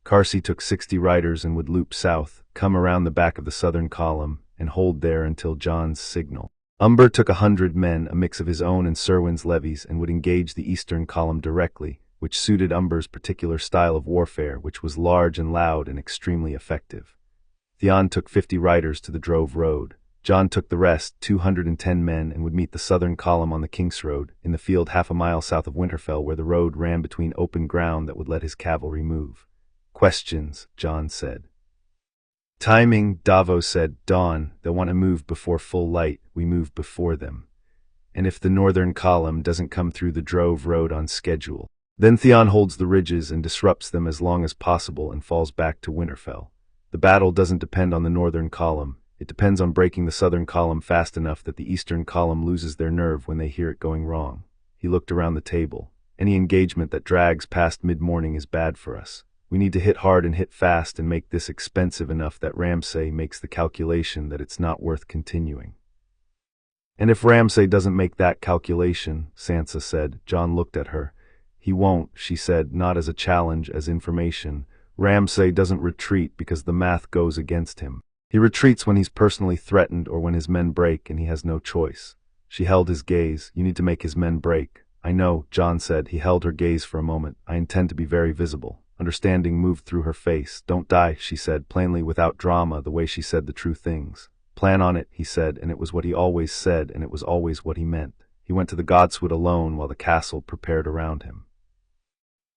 Cersei took 60 riders and would loop south, come around the back of the southern column, and hold there until Jon's signal. Umber took 100 men, a mix of his own and Serwyn's levies, and would engage the eastern column directly, which suited Umber's particular style of warfare, which was large and loud and extremely effective. Theon took 50 riders to the drove road. Jon took the rest, 210 men, and would meet the southern column on the Kingsroad, in the field half a mile south of Winterfell, where the road ran between open ground that would let his cavalry move. Questions, Jon said. Timing, Davos said. Dawn, they'll want to move before full light. We move before them. And if the northern column doesn't come through the drove road on schedule, then Theon holds the ridges and disrupts them as long as possible and falls back to Winterfell. The battle doesn't depend on the northern column. It depends on breaking the southern column fast enough that the eastern column loses their nerve when they hear it going wrong. He looked around the table. Any engagement that drags past mid-morning is bad for us. We need to hit hard and hit fast and make this expensive enough that Ramsay makes the calculation that it's not worth continuing. And if Ramsay doesn't make that calculation, Sansa said. Jon looked at her. He won't, she said, not as a challenge, as information. Ramsay doesn't retreat because the math goes against him. He retreats when he's personally threatened or when his men break and he has no choice. She held his gaze. You need to make his men break. I know, Jon said. He held her gaze for a moment. I intend to be very visible. Understanding moved through her face. Don't die, she said, plainly without drama, the way she said the true things. Plan on it, he said, and it was what he always said, and it was always what he meant. He went to the Godswood alone while the castle prepared around him.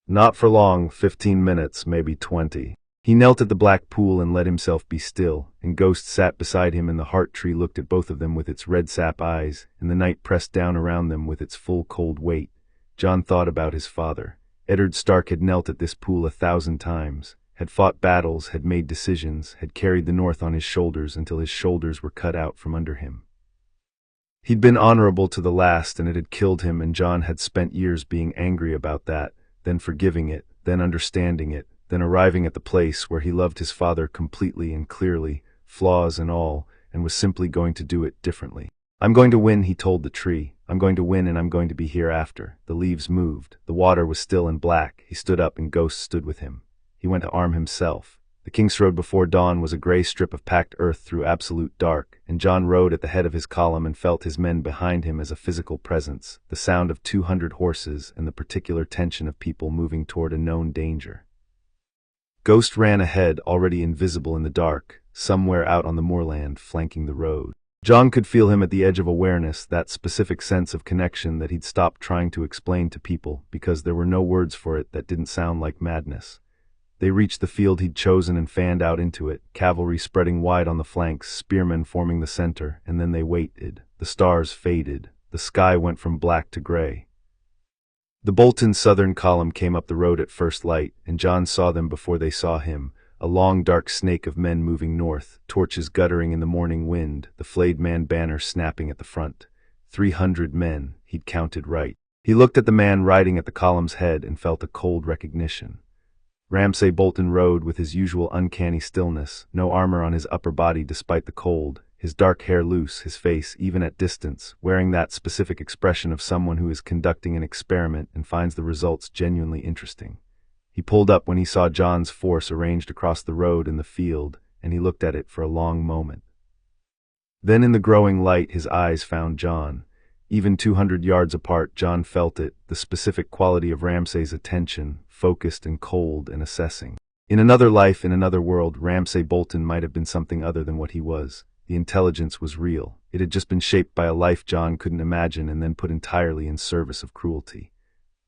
Not for long, 15 minutes, maybe 20. He knelt at the black pool and let himself be still, and Ghost sat beside him, and the heart tree looked at both of them with its red sap eyes, and the night pressed down around them with its full cold weight. Jon thought about his father. Eddard Stark had knelt at this pool 1,000 times, had fought battles, had made decisions, had carried the North on his shoulders until his shoulders were cut out from under him. He'd been honorable to the last, and it had killed him, and Jon had spent years being angry about that, then forgiving it, then understanding it, then arriving at the place where he loved his father completely and clearly, flaws and all, and was simply going to do it differently. I'm going to win, he told the tree. I'm going to win, and I'm going to be here after. The leaves moved. The water was still and black. He stood up, and Ghost stood with him. He went to arm himself. The King's Road before dawn was a gray strip of packed earth through absolute dark, and Jon rode at the head of his column and felt his men behind him as a physical presence, the sound of 200 horses and the particular tension of people moving toward a known danger. Ghost ran ahead, already invisible in the dark, somewhere out on the moorland, flanking the road. Jon could feel him at the edge of awareness, that specific sense of connection that he'd stopped trying to explain to people, because there were no words for it that didn't sound like madness. They reached the field he'd chosen and fanned out into it, cavalry spreading wide on the flanks, spearmen forming the center, and then they waited. The stars faded. The sky went from black to gray. The Bolton southern column came up the road at first light, and Jon saw them before they saw him. A long dark snake of men moving north, torches guttering in the morning wind, the flayed man banner snapping at the front. 300 men, he'd counted right. He looked at the man riding at the column's head and felt a cold recognition. Ramsay Bolton rode with his usual uncanny stillness, no armor on his upper body despite the cold, his dark hair loose, his face, even at distance, wearing that specific expression of someone who is conducting an experiment and finds the results genuinely interesting. He pulled up when he saw Jon's force arranged across the road in the field, and he looked at it for a long moment. Then in the growing light his eyes found Jon. Even 200 yards apart, Jon felt it, the specific quality of Ramsay's attention, focused and cold and assessing. In another life, in another world, Ramsay Bolton might have been something other than what he was. The intelligence was real. It had just been shaped by a life Jon couldn't imagine and then put entirely in service of cruelty.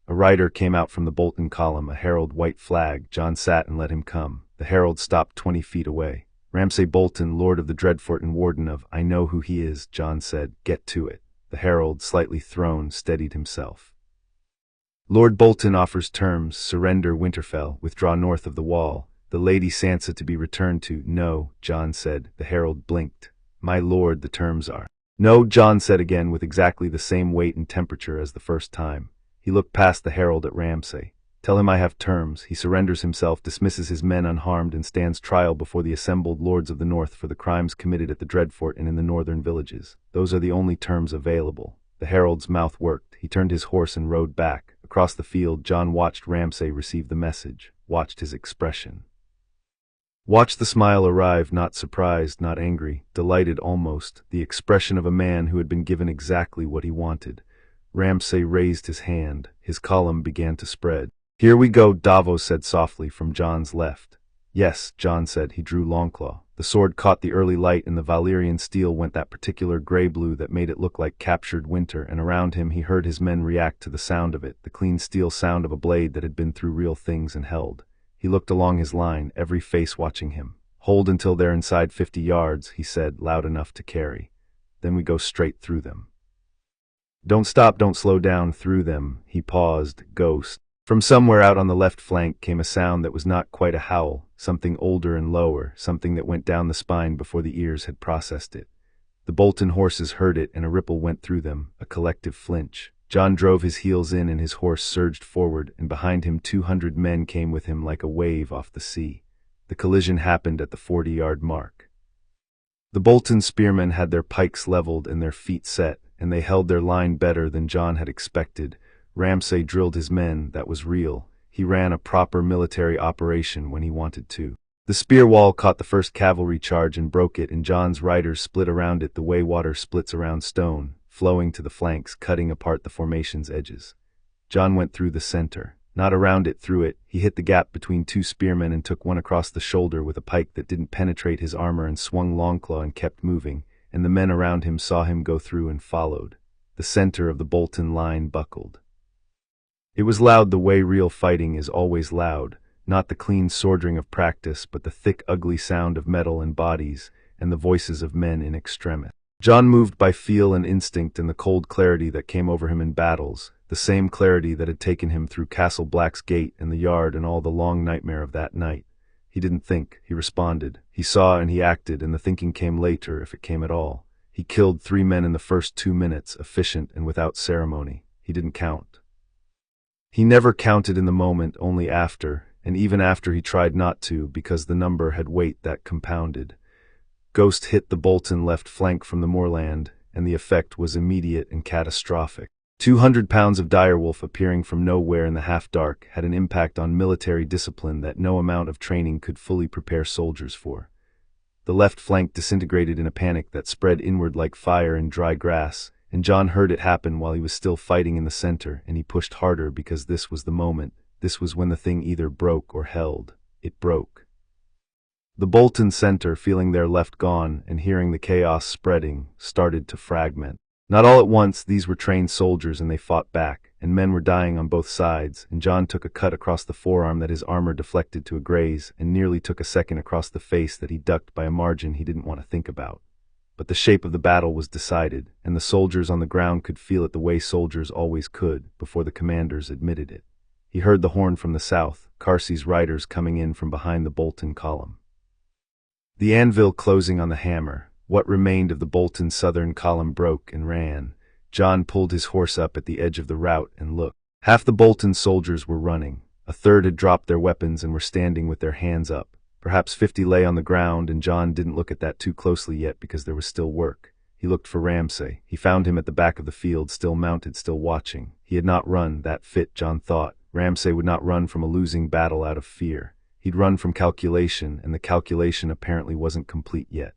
A rider came out from the Bolton column, a herald white flag. Jon sat and let him come. The herald stopped 20 feet away. Ramsay Bolton, Lord of the Dreadfort and Warden of, I know who he is, Jon said. Get to it. The herald, slightly thrown, steadied himself. Lord Bolton offers terms: surrender Winterfell, withdraw north of the wall, the Lady Sansa to be returned to. No, Jon said. The herald blinked. My lord, the terms are. No, Jon said again with exactly the same weight and temperature as the first time. He looked past the herald at Ramsay. Tell him I have terms. He surrenders himself, dismisses his men unharmed, and stands trial before the assembled lords of the north for the crimes committed at the Dreadfort and in the northern villages. Those are the only terms available. The herald's mouth worked. He turned his horse and rode back. Across the field, Jon watched Ramsay receive the message, watched his expression. Watched the smile arrive, not surprised, not angry, delighted almost, the expression of a man who had been given exactly what he wanted. Ramsay raised his hand. His column began to spread. Here we go, Davos said softly from Jon's left. Yes, Jon said. He drew Longclaw. The sword caught the early light, and the Valyrian steel went that particular gray-blue that made it look like captured winter, and around him he heard his men react to the sound of it, the clean steel sound of a blade that had been through real things and held. He looked along his line, every face watching him. Hold until they're inside 50 yards, he said, loud enough to carry. Then we go straight through them. Don't stop, don't slow down, through them. He paused, Ghost. From somewhere out on the left flank came a sound that was not quite a howl, something older and lower, something that went down the spine before the ears had processed it. The Bolton horses heard it, and a ripple went through them, a collective flinch. Jon drove his heels in, and his horse surged forward, and behind him 200 men came with him like a wave off the sea. The collision happened at the 40-yard mark. The Bolton spearmen had their pikes leveled and their feet set, and they held their line better than Jon had expected. Ramsay drilled his men, that was real. He ran a proper military operation when he wanted to. The spear wall caught the first cavalry charge and broke it, and Jon's riders split around it the way water splits around stone, flowing to the flanks, cutting apart the formation's edges. Jon went through the center. Not around it, through it. He hit the gap between two spearmen and took one across the shoulder with a pike that didn't penetrate his armor, and swung Longclaw and kept moving, and the men around him saw him go through and followed. The center of the Bolton line buckled. It was loud the way real fighting is always loud, not the clean swordring of practice, but the thick, ugly sound of metal and bodies, and the voices of men in extremis. Jon moved by feel and instinct and the cold clarity that came over him in battles, the same clarity that had taken him through Castle Black's gate and the yard and all the long nightmare of that night. He didn't think, he responded. He saw and he acted, and the thinking came later, if it came at all. He killed 3 men in the first 2 minutes, efficient and without ceremony. He didn't count. He never counted in the moment, only after, and even after he tried not to, because the number had weight that compounded. Ghost hit the Bolton left flank from the moorland, and the effect was immediate and catastrophic. 200 pounds of direwolf appearing from nowhere in the half-dark had an impact on military discipline that no amount of training could fully prepare soldiers for. The left flank disintegrated in a panic that spread inward like fire in dry grass, and Jon heard it happen while he was still fighting in the center, and he pushed harder because this was the moment. This was when the thing either broke or held. It broke. The Bolton center, feeling their left gone and hearing the chaos spreading, started to fragment. Not all at once. These were trained soldiers and they fought back, and men were dying on both sides, and Jon took a cut across the forearm that his armor deflected to a graze, and nearly took a second across the face that he ducked by a margin he didn't want to think about. But the shape of the battle was decided, and the soldiers on the ground could feel it the way soldiers always could, before the commanders admitted it. He heard the horn from the south, Carsey's riders coming in from behind the Bolton column. The anvil closing on the hammer. What remained of the Bolton southern column broke and ran. Jon pulled his horse up at the edge of the rout and looked. Half the Bolton soldiers were running. A third had dropped their weapons and were standing with their hands up. Perhaps 50 lay on the ground, and Jon didn't look at that too closely yet because there was still work. He looked for Ramsay. He found him at the back of the field, still mounted, still watching. He had not run, that fit, Jon thought. Ramsay would not run from a losing battle out of fear. He'd run from calculation, and the calculation apparently wasn't complete yet.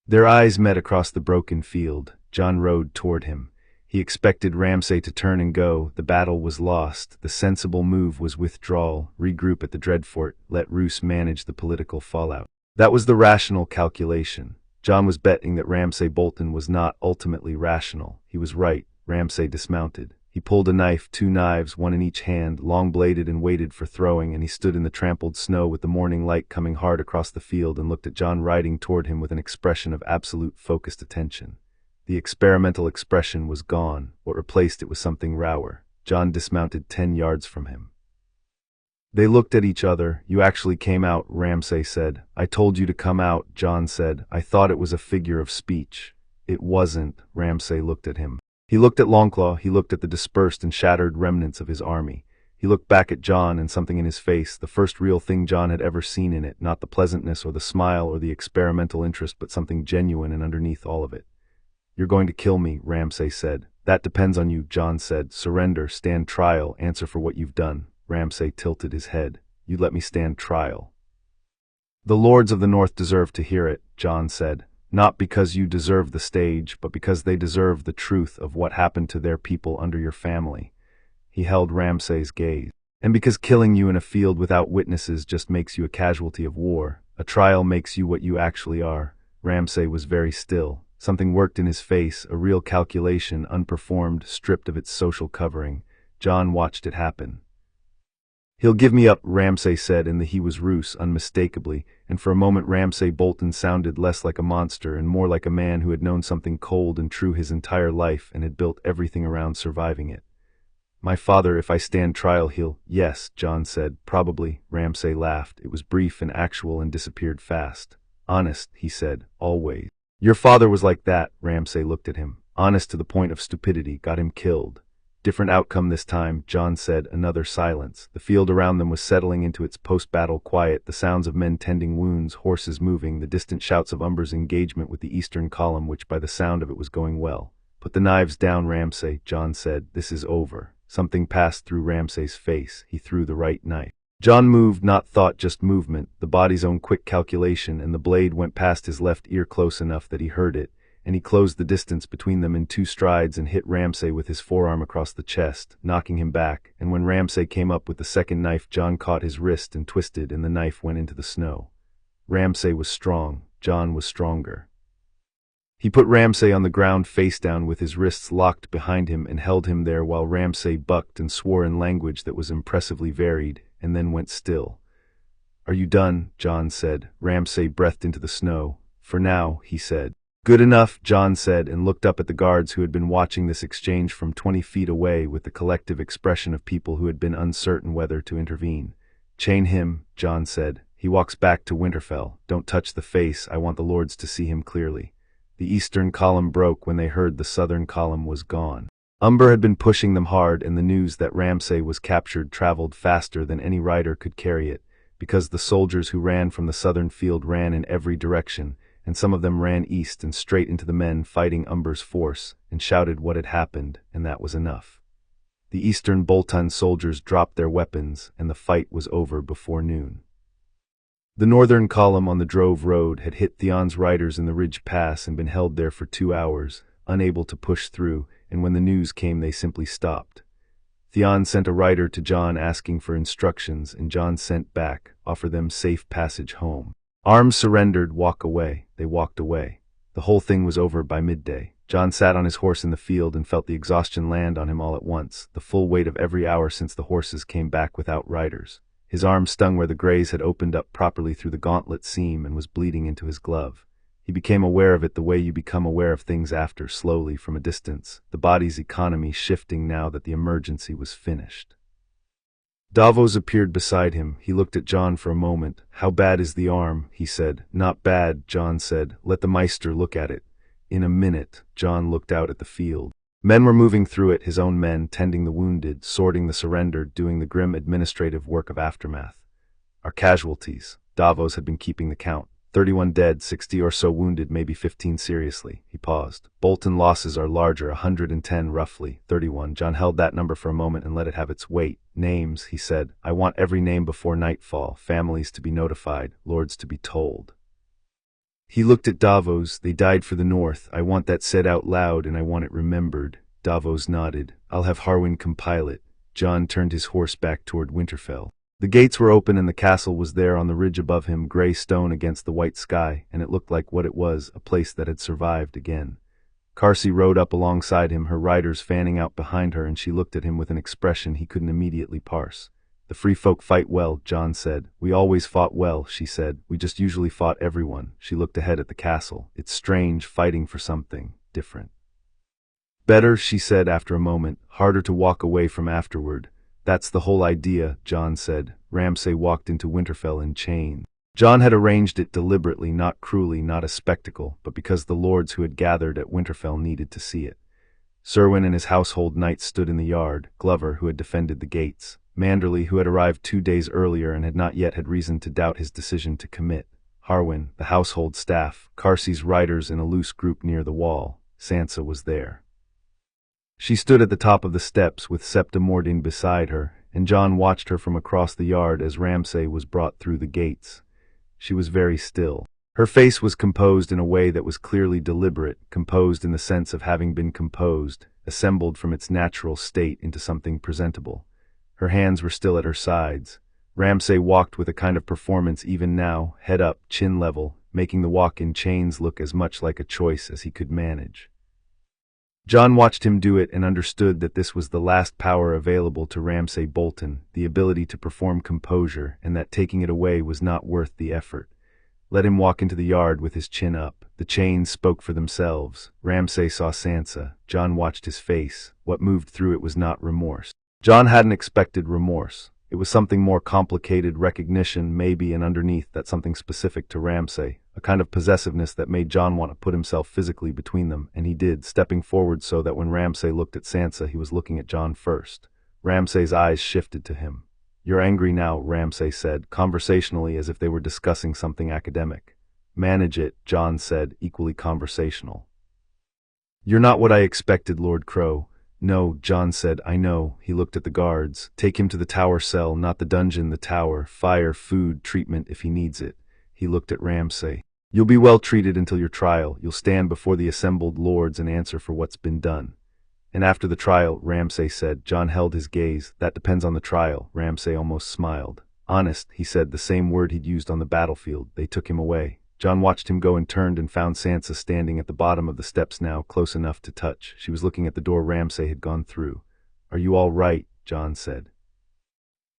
Their eyes met across the broken field. Jon rode toward him. He expected Ramsay to turn and go. The battle was lost. The sensible move was withdrawal, regroup at the Dreadfort, let Roose manage the political fallout. That was the rational calculation. Jon was betting that Ramsay Bolton was not ultimately rational. He was right. Ramsay dismounted. He pulled a knife, 2 knives, one in each hand, long-bladed, and waited for throwing, and he stood in the trampled snow with the morning light coming hard across the field and looked at Jon riding toward him with an expression of absolute focused attention. The experimental expression was gone. What replaced it was something rawer. Jon dismounted 10 yards from him. They looked at each other. "You actually came out," Ramsay said. "I told you to come out," Jon said. "I thought it was a figure of speech." "It wasn't." Ramsay looked at him. He looked at Longclaw. He looked at the dispersed and shattered remnants of his army. He looked back at Jon, and something in his face, the first real thing Jon had ever seen in it, not the pleasantness or the smile or the experimental interest, but something genuine and underneath all of it. "You're going to kill me," Ramsay said. "That depends on you," Jon said. "Surrender, stand trial, answer for what you've done." Ramsay tilted his head. "You let me stand trial." "The lords of the North deserve to hear it," Jon said. "Not because you deserve the stage, but because they deserve the truth of what happened to their people under your family." He held Ramsay's gaze. "And because killing you in a field without witnesses just makes you a casualty of war. A trial makes you what you actually are." Ramsay was very still. Something worked in his face, a real calculation, unperformed, stripped of its social covering. Jon watched it happen. "He'll give me up," Ramsay said, and he was Roose, unmistakably, and for a moment Ramsay Bolton sounded less like a monster and more like a man who had known something cold and true his entire life and had built everything around surviving it. "My father, if I stand trial, he'll—" "Yes," Jon said. "Probably." Ramsay laughed. It was brief and actual and disappeared fast. "Honest," he said. "Always." "Your father was like that." Ramsay looked at him. "Honest to the point of stupidity. Got him killed." "Different outcome this time," Jon said. Another silence. The field around them was settling into its post-battle quiet, the sounds of men tending wounds, horses moving, the distant shouts of Umber's engagement with the eastern column, which by the sound of it was going well. Put the knives down, Ramsay, Jon said. This is over. Something passed through Ramsay's face. He threw the right knife. Jon moved, not thought, just movement, the body's own quick calculation, and the blade went past his left ear close enough that he heard it, and he closed the distance between them in 2 strides and hit Ramsay with his forearm across the chest, knocking him back, and when Ramsay came up with the second knife, Jon caught his wrist and twisted, and the knife went into the snow. Ramsay was strong. Jon was stronger. He put Ramsay on the ground face down with his wrists locked behind him and held him there while Ramsay bucked and swore in language that was impressively varied, and then went still. "Are you done?" Jon said. Ramsay breathed into the snow. "For now," he said. "Good enough," Jon said, and looked up at the guards who had been watching this exchange from 20 feet away with the collective expression of people who had been uncertain whether to intervene. "Chain him," Jon said. "He walks back to Winterfell. Don't touch the face. I want the lords to see him clearly." The eastern column broke when they heard the southern column was gone. Umber had been pushing them hard, and the news that Ramsay was captured traveled faster than any rider could carry it, because the soldiers who ran from the southern field ran in every direction, and some of them ran east and straight into the men fighting Umber's force, and shouted what had happened, and that was enough. The eastern Bolton soldiers dropped their weapons, and the fight was over before noon. The northern column on the Drove Road had hit Theon's riders in the Ridge Pass and been held there for 2 hours, unable to push through, and when the news came they simply stopped. Theon sent a rider to Jon asking for instructions, and Jon sent back, offer them safe passage home. Arms surrendered, walk away. They walked away. The whole thing was over by midday. Jon sat on his horse in the field and felt the exhaustion land on him all at once, the full weight of every hour since the horses came back without riders. His arm stung where the graze had opened up properly through the gauntlet seam and was bleeding into his glove. He became aware of it the way you become aware of things after, slowly, from a distance, the body's economy shifting now that the emergency was finished. Davos appeared beside him. He looked at Jon for a moment. "How bad is the arm?" he said. "Not bad," Jon said. "Let the Maester look at it." In a minute, Jon looked out at the field. Men were moving through it, his own men, tending the wounded, sorting the surrendered, doing the grim administrative work of aftermath. "Our casualties." Davos had been keeping the count. 31 dead, 60 or so wounded, maybe 15 seriously. He paused. "Bolton losses are larger, 110 roughly, 31. Jon held that number for a moment and let it have its weight. "Names," he said. "I want every name before nightfall, families to be notified, lords to be told." He looked at Davos. "They died for the North. I want that said out loud, and I want it remembered." Davos nodded. "I'll have Harwin compile it." Jon turned his horse back toward Winterfell. The gates were open and the castle was there on the ridge above him, gray stone against the white sky, and it looked like what it was, a place that had survived again. Carsey rode up alongside him, her riders fanning out behind her, and she looked at him with an expression he couldn't immediately parse. "The free folk fight well," Jon said. "We always fought well," she said. "We just usually fought everyone." She looked ahead at the castle. "It's strange, fighting for something different." "Better," she said after a moment. "Harder to walk away from afterward." "That's the whole idea," Jon said. Ramsay walked into Winterfell in chains. Jon had arranged it deliberately, not cruelly, not a spectacle, but because the lords who had gathered at Winterfell needed to see it. Serwyn and his household knights stood in the yard, Glover, who had defended the gates, Manderley, who had arrived 2 days earlier and had not yet had reason to doubt his decision to commit, Harwin, the household staff, Carsey's riders in a loose group near the wall. Sansa was there. She stood at the top of the steps with Septa Mordine beside her, and Jon watched her from across the yard as Ramsay was brought through the gates. She was very still. Her face was composed in a way that was clearly deliberate, composed in the sense of having been composed, assembled from its natural state into something presentable. Her hands were still at her sides. Ramsay walked with a kind of performance even now, head up, chin level, making the walk in chains look as much like a choice as he could manage. Jon watched him do it and understood that this was the last power available to Ramsay Bolton, the ability to perform composure, and that taking it away was not worth the effort. Let him walk into the yard with his chin up. The chains spoke for themselves. Ramsay saw Sansa. Jon watched his face. What moved through it was not remorse. Jon hadn't expected remorse. It was something more complicated, recognition, maybe, and underneath that something specific to Ramsay, a kind of possessiveness that made Jon want to put himself physically between them, and he did, stepping forward so that when Ramsay looked at Sansa he was looking at Jon first. Ramsay's eyes shifted to him. "You're angry now," Ramsay said, conversationally as if they were discussing something academic. "Manage it," Jon said, equally conversational. You're not what I expected, Lord Crow. No, Jon said, I know. He looked at the guards. Take him to the tower cell, not the dungeon, the tower. Fire, food, treatment if he needs it. He looked at Ramsay. You'll be well treated until your trial. You'll stand before the assembled lords and answer for what's been done. And after the trial, Ramsay said. Jon held his gaze. That depends on the trial. Ramsay almost smiled. Honest, he said, the same word he'd used on the battlefield. They took him away. Jon watched him go and turned and found Sansa standing at the bottom of the steps now, close enough to touch. She was looking at the door Ramsay had gone through. Are you all right? Jon said.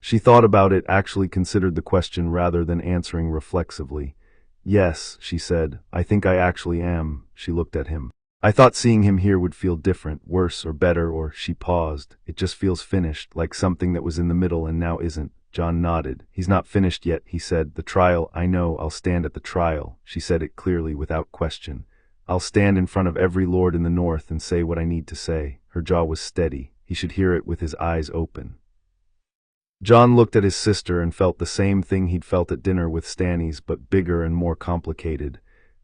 She thought about it, actually considered the question rather than answering reflexively. Yes, she said. I think I actually am. She looked at him. I thought seeing him here would feel different, worse or better, or she paused. It just feels finished, like something that was in the middle and now isn't. Jon nodded. He's not finished yet, he said. The trial, I know, I'll stand at the trial. She said it clearly, without question. I'll stand in front of every lord in the north and say what I need to say. Her jaw was steady. He should hear it with his eyes open. Jon looked at his sister and felt the same thing he'd felt at dinner with Stannis, but bigger and more complicated.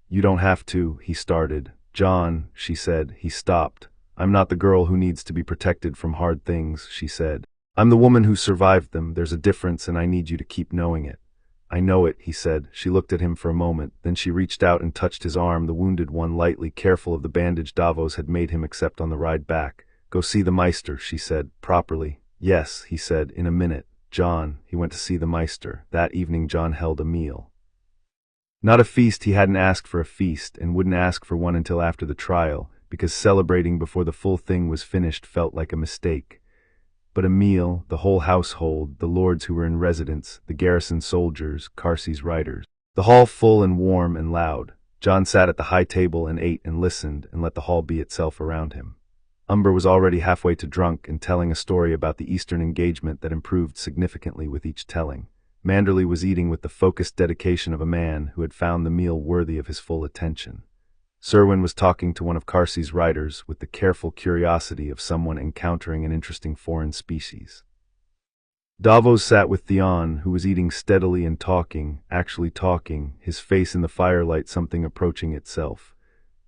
You don't have to, he started. Jon, she said. He stopped. I'm not the girl who needs to be protected from hard things, she said. I'm the woman who survived them. There's a difference and I need you to keep knowing it. I know it, he said. She looked at him for a moment, then she reached out and touched his arm, the wounded one, lightly, careful of the bandage Davos had made him accept on the ride back. Go see the Maester, she said, properly. Yes, he said, in a minute. Jon, he went to see the Maester. That evening Jon held a meal. Not a feast. He hadn't asked for a feast, and wouldn't ask for one until after the trial, because celebrating before the full thing was finished felt like a mistake. But a meal, the whole household, the lords who were in residence, the garrison soldiers, Carsey's riders. The hall full and warm and loud. Jon sat at the high table and ate and listened and let the hall be itself around him. Umber was already halfway to drunk and telling a story about the Eastern engagement that improved significantly with each telling. Manderley was eating with the focused dedication of a man who had found the meal worthy of his full attention. Serwyn was talking to one of Carsey's riders with the careful curiosity of someone encountering an interesting foreign species. Davos sat with Theon, who was eating steadily and talking, actually talking, his face in the firelight something approaching itself.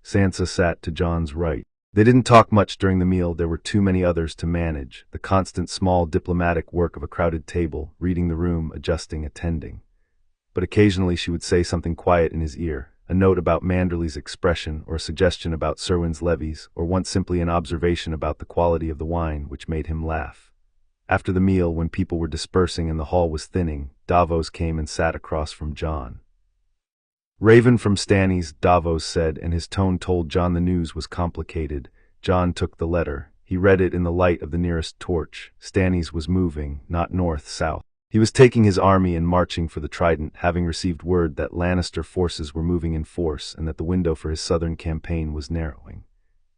Sansa sat to Jon's right. They didn't talk much during the meal. There were too many others to manage, the constant small diplomatic work of a crowded table, reading the room, adjusting, attending. But occasionally she would say something quiet in his ear. A note about Manderley's expression, or a suggestion about Serwyn's levies, or once simply an observation about the quality of the wine, which made him laugh. After the meal, when people were dispersing and the hall was thinning, Davos came and sat across from Jon. Raven from Stannis, Davos said, and his tone told Jon the news was complicated. Jon took the letter. He read it in the light of the nearest torch. Stannis was moving, not north, south. He was taking his army and marching for the Trident, having received word that Lannister forces were moving in force and that the window for his southern campaign was narrowing.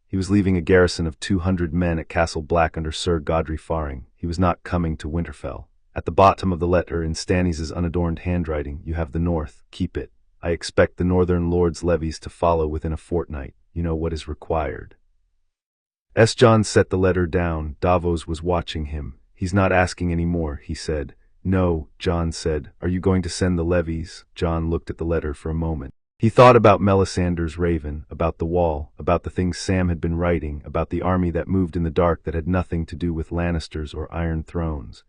He was leaving a garrison of 200 men at Castle Black under Sir Godry Faring. He was not coming to Winterfell. At the bottom of the letter, in Stannis' unadorned handwriting, you have the north. Keep it. I expect the northern lords' levies to follow within a fortnight. You know what is required. Jon set the letter down. Davos was watching him. He's not asking any more, he said. No, Jon said. Are you going to send the levies? Jon looked at the letter for a moment. He thought about Melisandre's raven, about the wall, about the things Sam had been writing, about the army that moved in the dark that had nothing to do with Lannisters or Iron Thrones.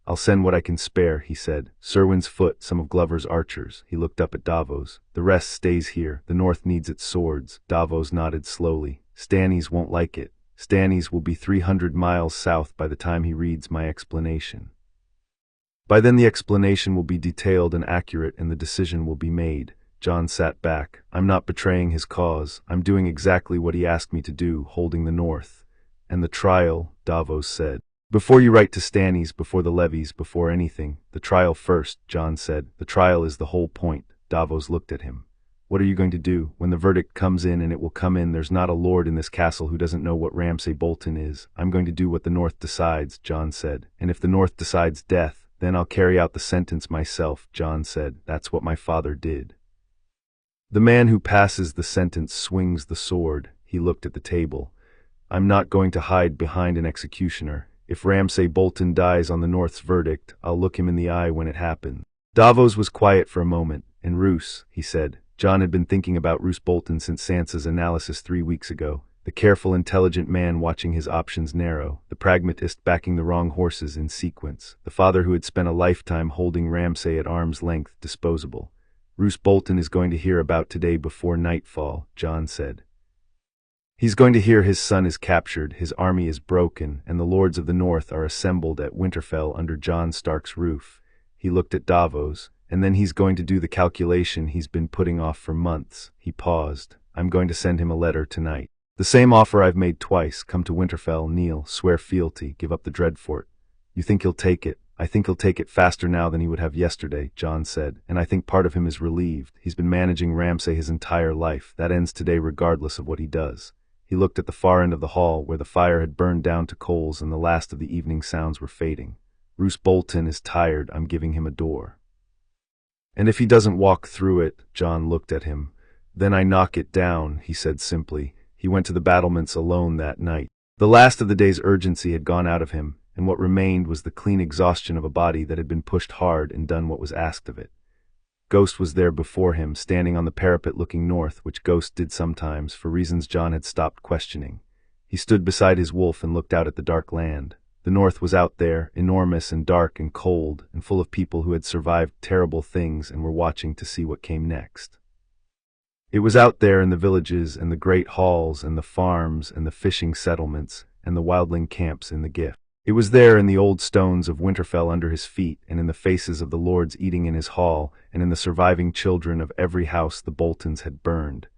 I'll send what I can spare, he said. Serwyn's foot, some of Glover's archers. He looked up at Davos. The rest stays here. The north needs its swords. Davos nodded slowly. Stannis won't like it. Stannis will be 300 miles south by the time he reads my explanation. By then the explanation will be detailed and accurate and the decision will be made. Jon sat back. I'm not betraying his cause. I'm doing exactly what he asked me to do, holding the north. And the trial, Davos said. Before you write to Stannis, before the levies, before anything. The trial first, Jon said. The trial is the whole point. Davos looked at him. What are you going to do? When the verdict comes in, and it will come in, there's not a lord in this castle who doesn't know what Ramsay Bolton is. I'm going to do what the north decides, Jon said. And if the north decides death, then I'll carry out the sentence myself, Jon said. That's what my father did. The man who passes the sentence swings the sword. He looked at the table. I'm not going to hide behind an executioner. If Ramsay Bolton dies on the North's verdict, I'll look him in the eye when it happens. Davos was quiet for a moment. And Roose, he said. Jon had been thinking about Roose Bolton since Sansa's analysis 3 weeks ago. the careful, intelligent man watching his options narrow, the pragmatist backing the wrong horses in sequence, the father who had spent a lifetime holding Ramsay at arm's length disposable. Roose Bolton is going to hear about today before nightfall, Jon said. He's going to hear his son is captured, his army is broken, and the lords of the north are assembled at Winterfell under Jon Stark's roof. He looked at Davos, and then he's going to do the calculation he's been putting off for months. He paused. I'm going to send him a letter tonight. The same offer I've made twice. Come to Winterfell, kneel, swear fealty, give up the Dreadfort. You think he'll take it? I think he'll take it faster now than he would have yesterday, Jon said, and I think part of him is relieved. He's been managing Ramsay his entire life. That ends today regardless of what he does. He looked at the far end of the hall, where the fire had burned down to coals and the last of the evening sounds were fading. Roose Bolton is tired. I'm giving him a door. And if he doesn't walk through it, Jon looked at him. Then I knock it down, he said simply. He went to the battlements alone that night. The last of the day's urgency had gone out of him, and what remained was the clean exhaustion of a body that had been pushed hard and done what was asked of it. Ghost was there before him, standing on the parapet looking north, which Ghost did sometimes, for reasons Jon had stopped questioning. He stood beside his wolf and looked out at the dark land. The north was out there, enormous and dark and cold, and full of people who had survived terrible things and were watching to see what came next. It was out there in the villages and the great halls and the farms and the fishing settlements and the wildling camps in the Gift. It was there in the old stones of Winterfell under his feet, and in the faces of the lords eating in his hall, and in the surviving children of every house the Boltons had burned.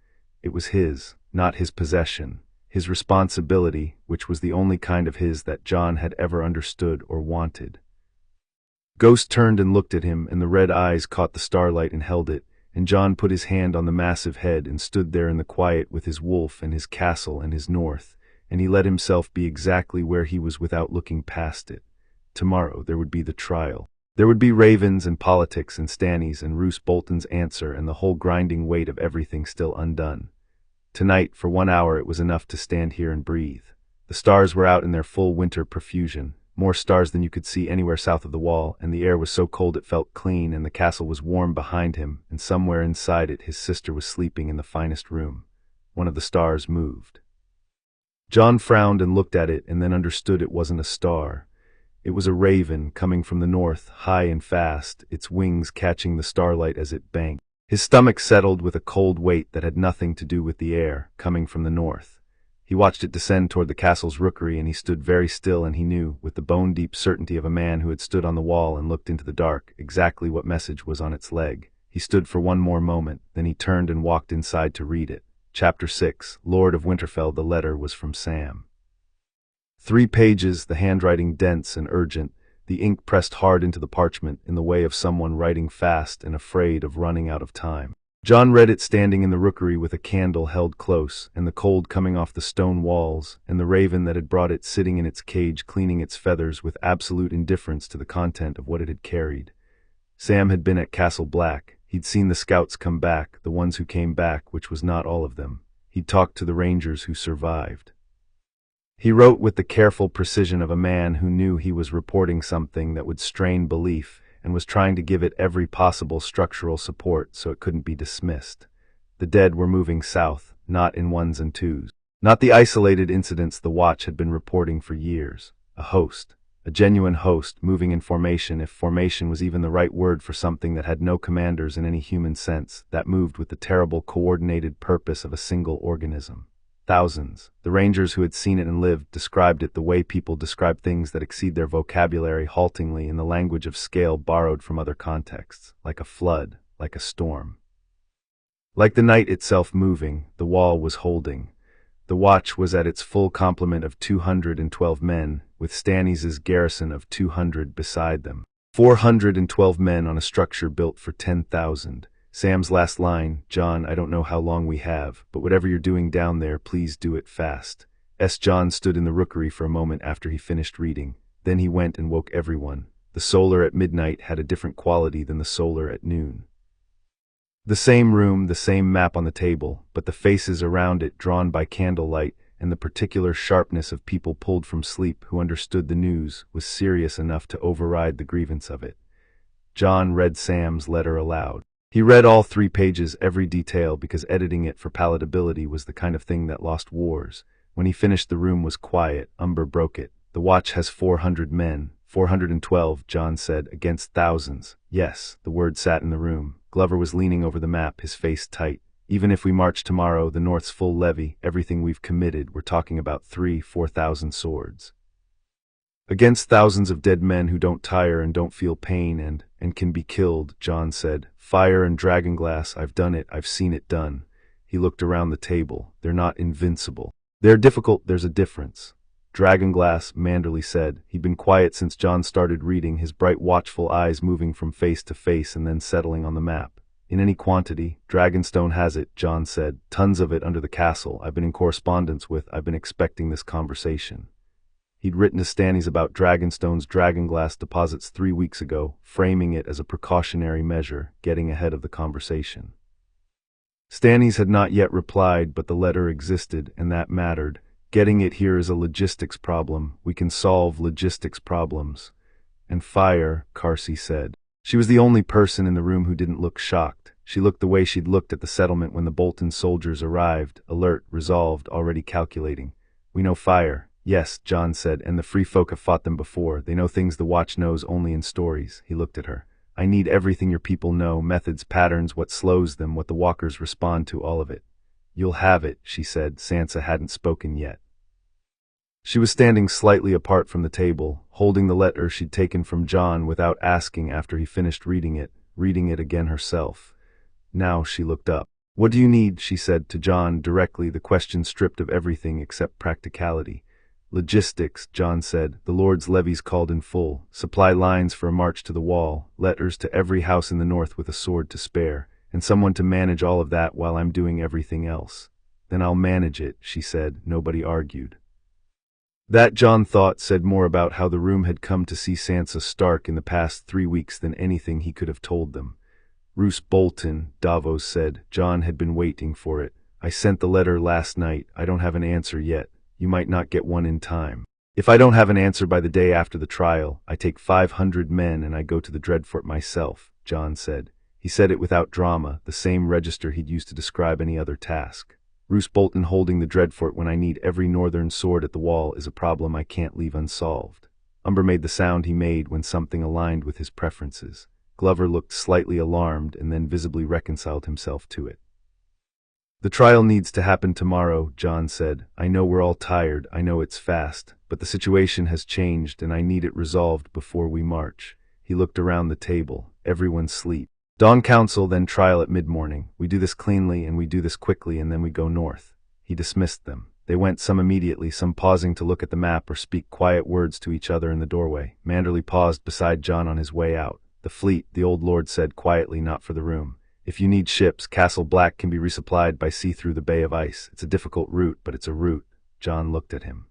It was his, not his possession, his responsibility, which was the only kind of his that Jon had ever understood or wanted. Ghost turned and looked at him, and the red eyes caught the starlight and held it, and Jon put his hand on the massive head and stood there in the quiet with his wolf and his castle and his north, and he let himself be exactly where he was without looking past it. Tomorrow there would be the trial. There would be ravens and politics and Stannis and Roose Bolton's answer and the whole grinding weight of everything still undone. Tonight, for 1 hour, it was enough to stand here and breathe. The stars were out in their full winter profusion, more stars than you could see anywhere south of the wall, and the air was so cold it felt clean, and the castle was warm behind him, and somewhere inside it his sister was sleeping in the finest room. One of the stars moved. Jon frowned and looked at it, and then understood it wasn't a star. It was a raven coming from the north, high and fast, its wings catching the starlight as it banked. His stomach settled with a cold weight that had nothing to do with the air, coming from the north. He watched it descend toward the castle's rookery, and he stood very still, and he knew, with the bone-deep certainty of a man who had stood on the wall and looked into the dark, exactly what message was on its leg. He stood for one more moment, then he turned and walked inside to read it. Chapter 6, Lord of Winterfell. The letter was from Sam. 3 pages, the handwriting dense and urgent, the ink pressed hard into the parchment in the way of someone writing fast and afraid of running out of time. Jon read it standing in the rookery with a candle held close, and the cold coming off the stone walls, and the raven that had brought it sitting in its cage cleaning its feathers with absolute indifference to the content of what it had carried. Sam had been at Castle Black. He'd seen the scouts come back, the ones who came back, which was not all of them. He'd talked to the rangers who survived. He wrote with the careful precision of a man who knew he was reporting something that would strain belief, and was trying to give it every possible structural support so it couldn't be dismissed. The dead were moving south, not in ones and twos. Not the isolated incidents the Watch had been reporting for years. A host. A genuine host, moving in formation, if formation was even the right word for something that had no commanders in any human sense, that moved with the terrible coordinated purpose of a single organism. Thousands. The rangers who had seen it and lived described it the way people describe things that exceed their vocabulary, haltingly in the language of scale borrowed from other contexts, like a flood, like a storm. Like the night itself moving, the wall was holding. The Watch was at its full complement of 212 men, with Stannis' garrison of 200 beside them. 412 men on a structure built for 10,000. Sam's last line, Jon, I don't know how long we have, but whatever you're doing down there, please do it fast. Jon stood in the rookery for a moment after he finished reading. Then he went and woke everyone. The solar at midnight had a different quality than the solar at noon. The same room, the same map on the table, but the faces around it drawn by candlelight, and the particular sharpness of people pulled from sleep who understood the news was serious enough to override the grievance of it. Jon read Sam's letter aloud. He read all 3 pages, every detail, because editing it for palatability was the kind of thing that lost wars. When he finished, the room was quiet. Umber broke it. "The watch has 400 men. 412, Jon said, against thousands." "Yes," the word sat in the room. Glover was leaning over the map, his face tight. "Even if we march tomorrow, the North's full levy, everything we've committed, we're talking about 4,000 swords. Against thousands of dead men who don't tire and don't feel pain and can be killed," Jon said. "Fire and dragonglass, I've done it, I've seen it done." He looked around the table. "They're not invincible. They're difficult, there's a difference." "Dragonglass," Manderley said. He'd been quiet since Jon started reading, his bright watchful eyes moving from face to face and then settling on the map. "In any quantity. Dragonstone has it," Jon said. "Tons of it under the castle. I've been in correspondence with, I've been expecting this conversation." He'd written to Stannis about Dragonstone's dragonglass deposits 3 weeks ago, framing it as a precautionary measure, getting ahead of the conversation. Stannis had not yet replied, but the letter existed, and that mattered. "Getting it here is a logistics problem. We can solve logistics problems." "And fire," Carsey said. She was the only person in the room who didn't look shocked. She looked the way she'd looked at the settlement when the Bolton soldiers arrived, alert, resolved, already calculating. "We know fire." "Yes," Jon said, "and the free folk have fought them before. They know things the Watch knows only in stories." He looked at her. "I need everything your people know, methods, patterns, what slows them, what the walkers respond to, all of it." "You'll have it," she said. Sansa hadn't spoken yet. She was standing slightly apart from the table, holding the letter she'd taken from Jon without asking after he finished reading it again herself. Now she looked up. "What do you need?" she said to Jon directly, the question stripped of everything except practicality. "Logistics," Jon said. "The Lord's levies called in full. Supply lines for a march to the wall. Letters to every house in the north with a sword to spare. And someone to manage all of that while I'm doing everything else." "Then I'll manage it," she said. Nobody argued. That, Jon thought, said more about how the room had come to see Sansa Stark in the past 3 weeks than anything he could have told them. "Roose Bolton," Davos said. Jon had been waiting for it. "I sent the letter last night. I don't have an answer yet. You might not get one in time. If I don't have an answer by the day after the trial, I take 500 men and I go to the Dreadfort myself," Jon said. He said it without drama, the same register he'd used to describe any other task. "Roose Bolton holding the Dreadfort when I need every northern sword at the wall is a problem I can't leave unsolved." Umber made the sound he made when something aligned with his preferences. Glover looked slightly alarmed and then visibly reconciled himself to it. "The trial needs to happen tomorrow," Jon said. "I know we're all tired, I know it's fast, but the situation has changed and I need it resolved before we march." He looked around the table. Everyone sleep. "Dawn council, then trial at mid-morning. We do this cleanly and we do this quickly and then we go north." He dismissed them. They went, some immediately, some pausing to look at the map or speak quiet words to each other in the doorway. Manderley paused beside Jon on his way out. "The fleet," the old lord said quietly, not for the room. "If you need ships, Castle Black can be resupplied by sea through the Bay of Ice. It's a difficult route, but it's a route." Jon looked at him.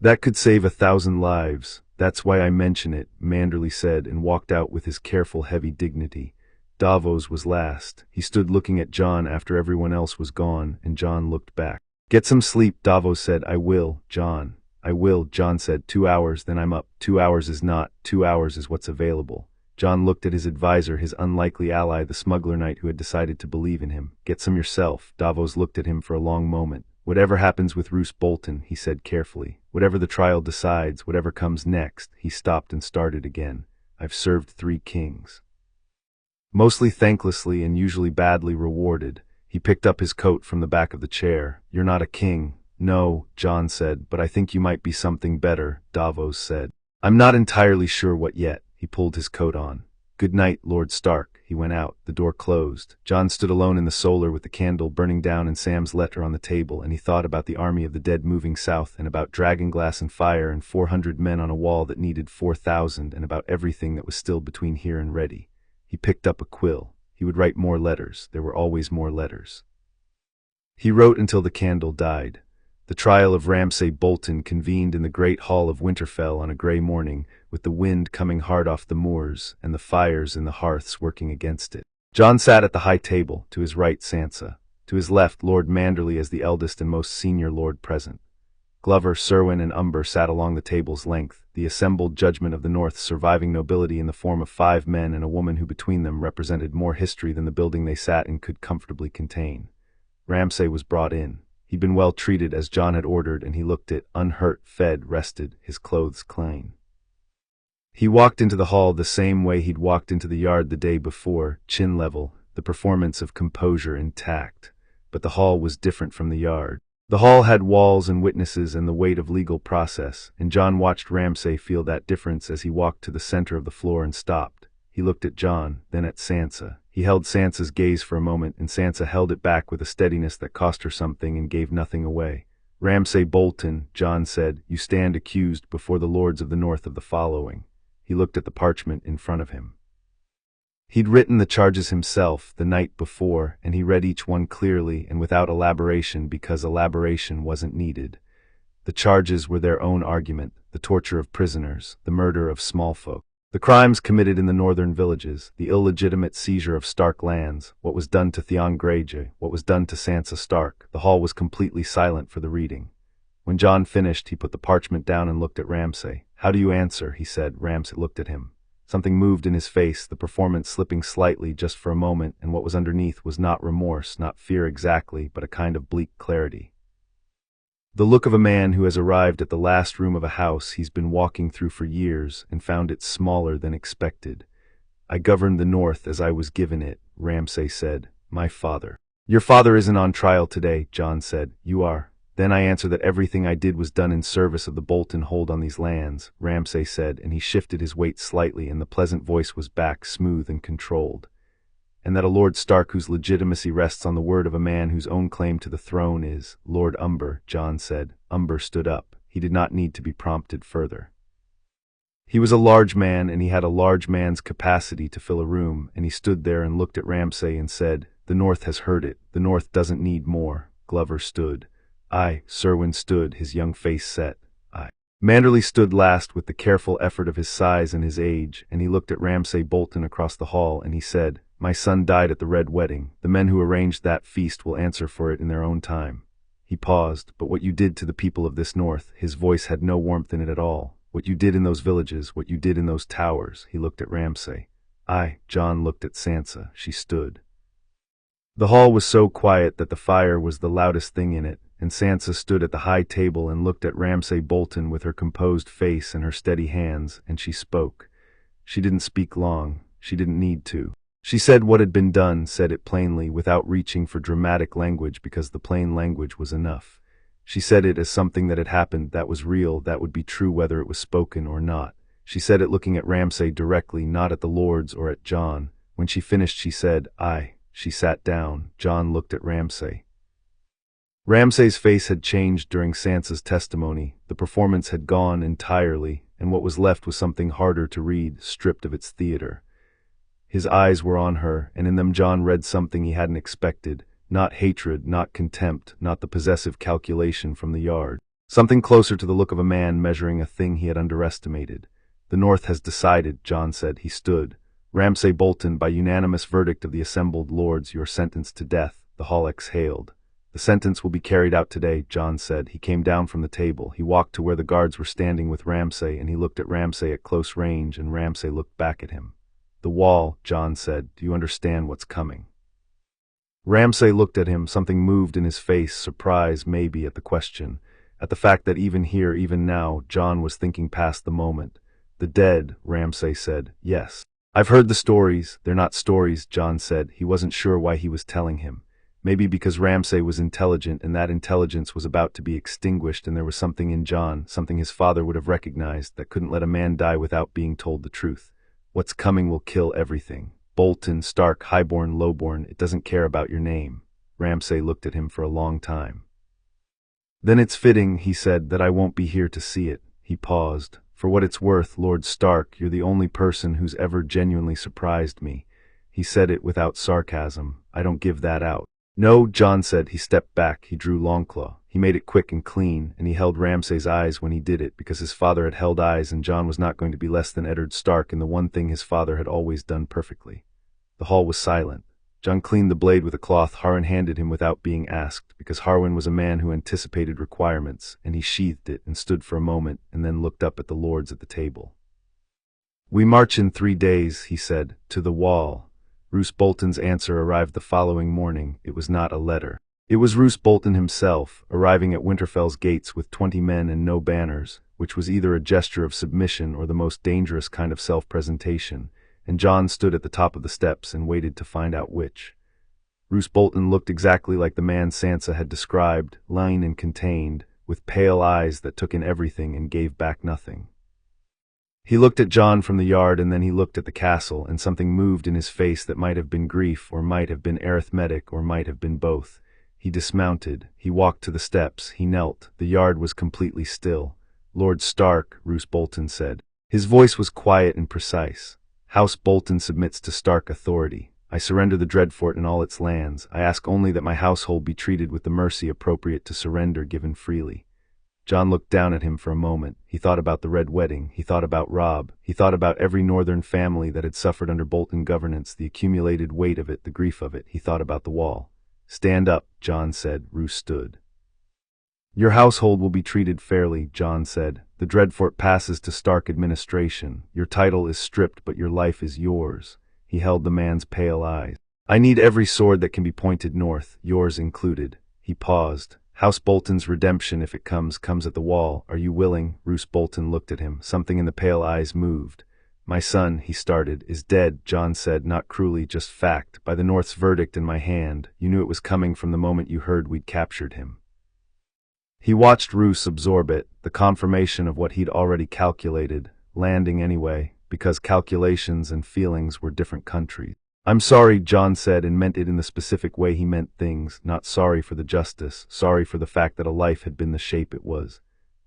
"That could save 1,000 lives. That's why I mention it," Manderley said, and walked out with his careful, heavy dignity. Davos was last. He stood looking at Jon after everyone else was gone, and Jon looked back. "Get some sleep," Davos said. "I will, Jon. I will," Jon said. 2 hours, then I'm up. 2 hours is not. 2 hours is what's available." Jon looked at his advisor, his unlikely ally, the smuggler knight who had decided to believe in him. "Get some yourself." Davos looked at him for a long moment. "Whatever happens with Roose Bolton," he said carefully. "Whatever the trial decides, whatever comes next." He stopped and started again. "I've served 3 kings. Mostly thanklessly and usually badly rewarded." He picked up his coat from the back of the chair. "You're not a king." "No," Jon said, "but I think you might be something better," Davos said. "I'm not entirely sure what yet." He pulled his coat on. "Good night, Lord Stark." He went out. The door closed. Jon stood alone in the solar with the candle burning down and Sam's letter on the table, and he thought about the army of the dead moving south, and about dragonglass and fire and 400 men on a wall that needed 4,000, and about everything that was still between here and ready. He picked up a quill. He would write more letters. There were always more letters. He wrote until the candle died. The trial of Ramsay Bolton convened in the great hall of Winterfell on a grey morning, with the wind coming hard off the moors, and the fires in the hearths working against it. Jon sat at the high table, to his right Sansa, to his left Lord Manderley as the eldest and most senior lord present. Glover, Serwyn, and Umber sat along the table's length, the assembled judgment of the North's surviving nobility in the form of 5 men and a woman who between them represented more history than the building they sat in could comfortably contain. Ramsay was brought in. He'd been well treated as Jon had ordered, and he looked it, unhurt, fed, rested, his clothes clean. He walked into the hall the same way he'd walked into the yard the day before, chin level, the performance of composure intact. But the hall was different from the yard. The hall had walls and witnesses and the weight of legal process, and Jon watched Ramsay feel that difference as he walked to the center of the floor and stopped. He looked at Jon, then at Sansa. He held Sansa's gaze for a moment, and Sansa held it back with a steadiness that cost her something and gave nothing away. "Ramsay Bolton," Jon said, "you stand accused before the lords of the north of the following." He looked at the parchment in front of him. He'd written the charges himself the night before, and he read each one clearly and without elaboration because elaboration wasn't needed. The charges were their own argument: the torture of prisoners, the murder of small folk, the crimes committed in the northern villages, the illegitimate seizure of Stark lands, what was done to Theon Greyjoy, what was done to Sansa Stark. The hall was completely silent for the reading. When Jon finished, he put the parchment down and looked at Ramsay. "How do you answer?" he said. Ramsay looked at him. Something moved in his face, the performance slipping slightly just for a moment, and what was underneath was not remorse, not fear exactly, but a kind of bleak clarity. The look of a man who has arrived at the last room of a house he's been walking through for years and found it smaller than expected. "I governed the north as I was given it," Ramsay said. "My father." "Your father isn't on trial today," Jon said. "You are." "Then I answer that everything I did was done in service of the Bolton hold on these lands," Ramsay said, and he shifted his weight slightly and the pleasant voice was back, smooth and controlled. "And that a Lord Stark whose legitimacy rests on the word of a man whose own claim to the throne is Lord Umber," Jon said. Umber stood up. He did not need to be prompted further. He was a large man, and he had a large man's capacity to fill a room, and he stood there and looked at Ramsay and said, "The North has heard it. The North doesn't need more." Glover stood. "Aye." Serwyn stood, his young face set. "Aye." Manderley stood last with the careful effort of his size and his age, and he looked at Ramsay Bolton across the hall, and he said, "My son died at the Red Wedding. The men who arranged that feast will answer for it in their own time." He paused. "But what you did to the people of this north," his voice had no warmth in it at all. "What you did in those villages, what you did in those towers." He looked at Ramsay. "Aye." Jon looked at Sansa. She stood. The hall was so quiet that the fire was the loudest thing in it, and Sansa stood at the high table and looked at Ramsay Bolton with her composed face and her steady hands, and she spoke. She didn't speak long. She didn't need to. She said what had been done, said it plainly, without reaching for dramatic language because the plain language was enough. She said it as something that had happened, that was real, that would be true whether it was spoken or not. She said it looking at Ramsay directly, not at the lords or at Jon. When she finished, she said, "Aye." She sat down. Jon looked at Ramsay. Ramsay's face had changed during Sansa's testimony. The performance had gone entirely, and what was left was something harder to read, stripped of its theater. His eyes were on her, and in them Jon read something he hadn't expected. Not hatred, not contempt, not the possessive calculation from the yard. Something closer to the look of a man measuring a thing he had underestimated. "The North has decided," Jon said. He stood. "Ramsay Bolton, by unanimous verdict of the assembled lords, you are sentenced to death." The hall exhaled. "The sentence will be carried out today," Jon said. He came down from the table. He walked to where the guards were standing with Ramsay, and he looked at Ramsay at close range, and Ramsay looked back at him. "The wall," Jon said. "Do you understand what's coming?" Ramsay looked at him. Something moved in his face, surprise maybe at the question, at the fact that even here, even now, Jon was thinking past the moment. "The dead," Ramsay said. "Yes. I've heard the stories." "They're not stories," Jon said. He wasn't sure why he was telling him. Maybe because Ramsay was intelligent and that intelligence was about to be extinguished, and there was something in Jon, something his father would have recognized, that couldn't let a man die without being told the truth. "What's coming will kill everything. Bolton, Stark, highborn, lowborn, it doesn't care about your name." Ramsay looked at him for a long time. "Then it's fitting," he said, "that I won't be here to see it." He paused. "For what it's worth, Lord Stark, you're the only person who's ever genuinely surprised me." He said it without sarcasm. "I don't give that out." "No," Jon said. He stepped back. He drew Longclaw. He made it quick and clean, and he held Ramsay's eyes when he did it, because his father had held eyes, and Jon was not going to be less than Eddard Stark in the one thing his father had always done perfectly. The hall was silent. Jon cleaned the blade with a cloth Harwin handed him without being asked, because Harwin was a man who anticipated requirements, and he sheathed it and stood for a moment and then looked up at the lords at the table. "We march in 3 days," he said, "to the wall." Roose Bolton's answer arrived the following morning. It was not a letter. It was Roose Bolton himself, arriving at Winterfell's gates with 20 men and no banners, which was either a gesture of submission or the most dangerous kind of self-presentation, and Jon stood at the top of the steps and waited to find out which. Roose Bolton looked exactly like the man Sansa had described, lean and contained, with pale eyes that took in everything and gave back nothing. He looked at Jon from the yard, and then he looked at the castle, and something moved in his face that might have been grief, or might have been arithmetic, or might have been both. He dismounted. He walked to the steps. He knelt. The yard was completely still. "Lord Stark," Roose Bolton said. His voice was quiet and precise. "House Bolton submits to Stark authority. I surrender the Dreadfort and all its lands. I ask only that my household be treated with the mercy appropriate to surrender given freely." Jon looked down at him for a moment. He thought about the Red Wedding. He thought about Robb. He thought about every northern family that had suffered under Bolton governance, the accumulated weight of it, the grief of it. He thought about the Wall. "Stand up," Jon said. Roose stood. "Your household will be treated fairly," Jon said. "The Dreadfort passes to Stark administration. Your title is stripped, but your life is yours." He held the man's pale eyes. "I need every sword that can be pointed north, yours included." He paused. "House Bolton's redemption, if it comes at the Wall. Are you willing?" Roose Bolton looked at him. Something in the pale eyes moved. "My son," he started, "is dead," Jon said, not cruelly, just fact. "By the North's verdict in my hand. You knew it was coming from the moment you heard we'd captured him." He watched Roose absorb it, the confirmation of what he'd already calculated, landing anyway, because calculations and feelings were different countries. "I'm sorry," Jon said, and meant it in the specific way he meant things, not sorry for the justice, sorry for the fact that a life had been the shape it was.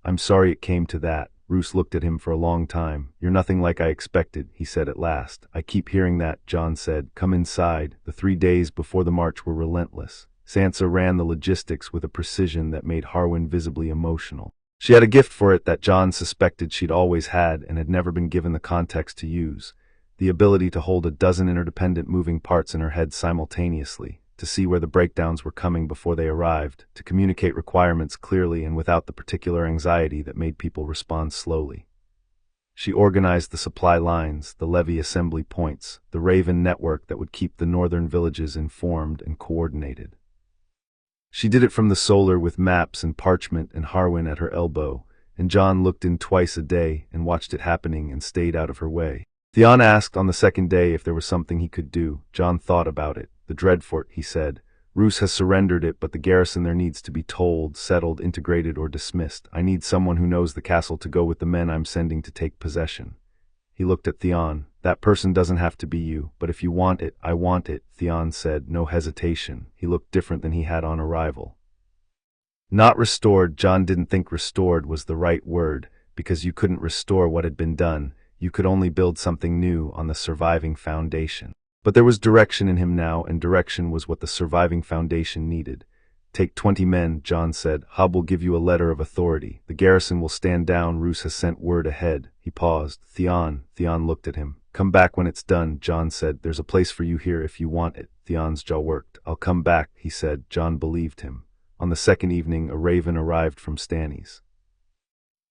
"I'm sorry it came to that." Roose looked at him for a long time. "You're nothing like I expected," he said at last. "I keep hearing that," Jon said. "Come inside." The 3 days before the march were relentless. Sansa ran the logistics with a precision that made Harwin visibly emotional. She had a gift for it that Jon suspected she'd always had and had never been given the context to use. The ability to hold a dozen interdependent moving parts in her head simultaneously, to see where the breakdowns were coming before they arrived, to communicate requirements clearly and without the particular anxiety that made people respond slowly. She organized the supply lines, the levy assembly points, the Raven network that would keep the northern villages informed and coordinated. She did it from the solar with maps and parchment and Harwin at her elbow, and Jon looked in twice a day and watched it happening and stayed out of her way. Theon asked on the second day if there was something he could do. Jon thought about it. "The Dreadfort," he said. "Roose has surrendered it, but the garrison there needs to be told, settled, integrated, or dismissed. I need someone who knows the castle to go with the men I'm sending to take possession." He looked at Theon. "That person doesn't have to be you, but if you want it, I want it," Theon said, no hesitation. He looked different than he had on arrival. Not restored. Jon didn't think restored was the right word, because you couldn't restore what had been done. You could only build something new on the surviving foundation. But there was direction in him now, and direction was what the surviving foundation needed. "Take 20 men," Jon said. "Hobb will give you a letter of authority. The garrison will stand down. Roose has sent word ahead." He paused. Theon looked at him. "Come back when it's done," Jon said. "There's a place for you here if you want it." Theon's jaw worked. "I'll come back," he said. Jon believed him. On the second evening, a raven arrived from Stannis.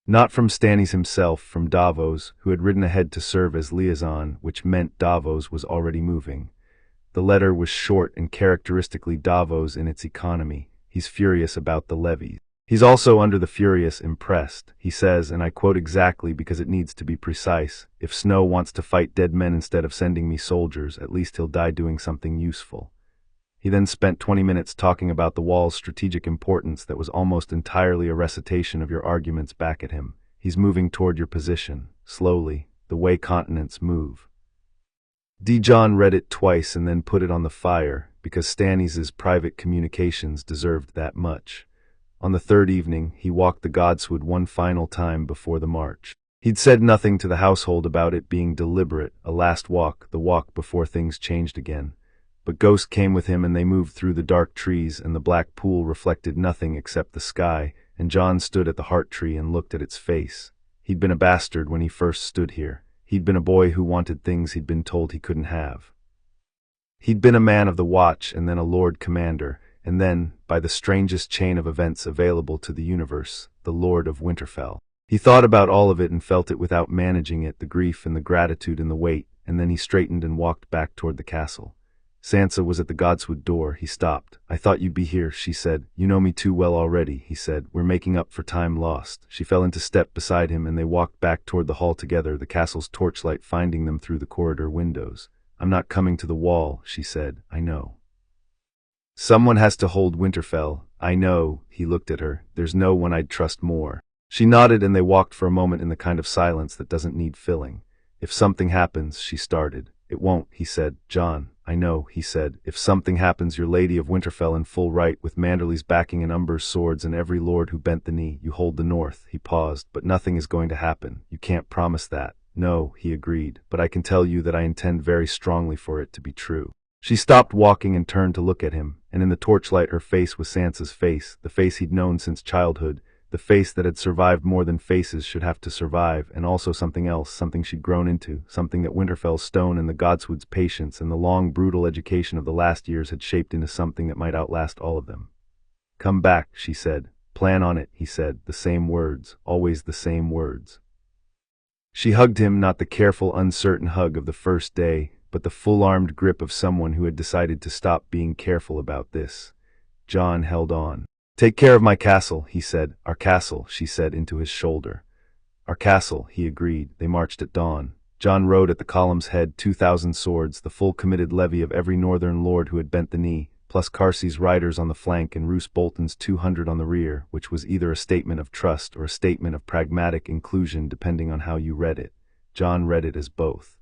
Not from Stannis himself, from Davos, who had ridden ahead to serve as liaison, which meant Davos was already moving. The letter was short and characteristically Davos in its economy. He's furious about the levies. He's also under the furious impressed. He says, and I quote exactly because it needs to be precise, "If Snow wants to fight dead men instead of sending me soldiers, at least he'll die doing something useful." He then spent 20 minutes talking about the Wall's strategic importance that was almost entirely a recitation of your arguments back at him. "He's moving toward your position, slowly, the way continents move." Jon read it twice and then put it on the fire, because Stannis' private communications deserved that much. On the third evening, he walked the Godswood one final time before the march. He'd said nothing to the household about it being deliberate, a last walk, the walk before things changed again. But Ghost came with him and they moved through the dark trees, and the black pool reflected nothing except the sky, and Jon stood at the heart tree and looked at its face. He'd been a bastard when he first stood here. He'd been a boy who wanted things he'd been told he couldn't have. He'd been a man of the Watch and then a Lord Commander, and then, by the strangest chain of events available to the universe, the Lord of Winterfell. He thought about all of it and felt it without managing it, the grief and the gratitude and the weight, and then he straightened and walked back toward the castle. Sansa was at the Godswood door. He stopped. "I thought you'd be here," she said. "You know me too well already," he said. "We're making up for time lost." She fell into step beside him, and they walked back toward the hall together, the castle's torchlight finding them through the corridor windows. "I'm not coming to the wall," she said. "I know. Someone has to hold Winterfell." "I know," he looked at her. "There's no one I'd trust more." She nodded, and they walked for a moment in the kind of silence that doesn't need filling. "If something happens," she started. "It won't," he said. "Jon, I know," he said. "If something happens, you're Lady of Winterfell in full right, with Manderly's backing and Umber's swords and every lord who bent the knee. You hold the north." He paused. "But nothing is going to happen. You can't promise that." "No," he agreed, "but I can tell you that I intend very strongly for it to be true." She stopped walking and turned to look at him, and in the torchlight her face was Sansa's face, the face he'd known since childhood, the face that had survived more than faces should have to survive, and also something else, something she'd grown into, something that Winterfell's stone and the Godswood's patience and the long, brutal education of the last years had shaped into something that might outlast all of them. "Come back," she said. "Plan on it," he said. The same words, always the same words. She hugged him, not the careful, uncertain hug of the first day, but the full-armed grip of someone who had decided to stop being careful about this. Jon held on. "Take care of my castle," he said. "Our castle," she said into his shoulder. "Our castle," he agreed. They marched at dawn. Jon rode at the column's head, 2,000 swords, the full committed levy of every northern lord who had bent the knee, plus Carsey's riders on the flank and Roose Bolton's 200 on the rear, which was either a statement of trust or a statement of pragmatic inclusion depending on how you read it. Jon read it as both.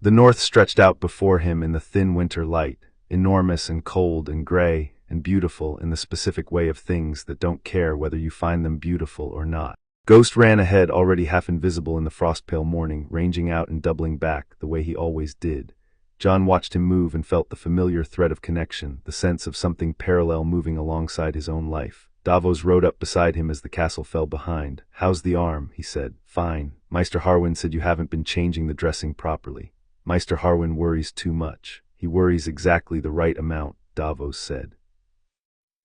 The north stretched out before him in the thin winter light, enormous and cold and gray and beautiful in the specific way of things that don't care whether you find them beautiful or not. Ghost ran ahead, already half invisible in the frost-pale morning, ranging out and doubling back, the way he always did. Jon watched him move and felt the familiar thread of connection, the sense of something parallel moving alongside his own life. Davos rode up beside him as the castle fell behind. "How's the arm?" he said. "Fine. Meister Harwin said you haven't been changing the dressing properly." "Meister Harwin worries too much." "He worries exactly the right amount," Davos said.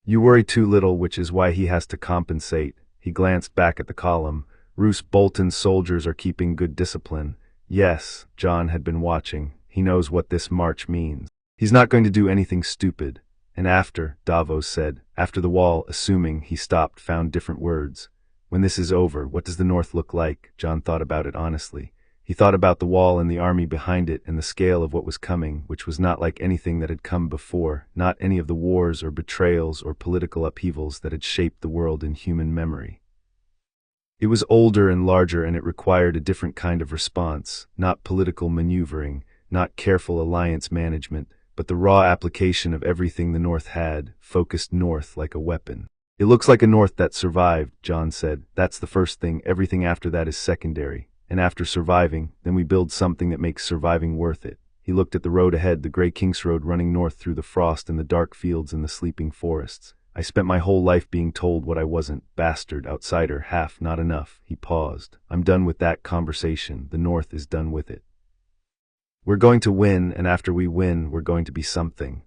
"You worry too little, which is why he has to compensate." He glanced back at the column. "Roose Bolton's soldiers are keeping good discipline." Yes, Jon had been watching. He knows what this march means. He's not going to do anything stupid. "And after," Davos said, "after the wall," assuming he stopped, found different words. "When this is over, what does the north look like?" Jon thought about it honestly. He thought about the wall and the army behind it and the scale of what was coming, which was not like anything that had come before, not any of the wars or betrayals or political upheavals that had shaped the world in human memory. It was older and larger, and it required a different kind of response, not political maneuvering, not careful alliance management, but the raw application of everything the North had, focused north like a weapon. "It looks like a north that survived," Jon said. "That's the first thing. Everything after that is secondary. And after surviving, then we build something that makes surviving worth it." He looked at the road ahead, the gray King's Road running north through the frost and the dark fields and the sleeping forests. "I spent my whole life being told what I wasn't. Bastard, outsider, half, not enough." He paused. "I'm done with that conversation. The North is done with it. We're going to win, and after we win, we're going to be something."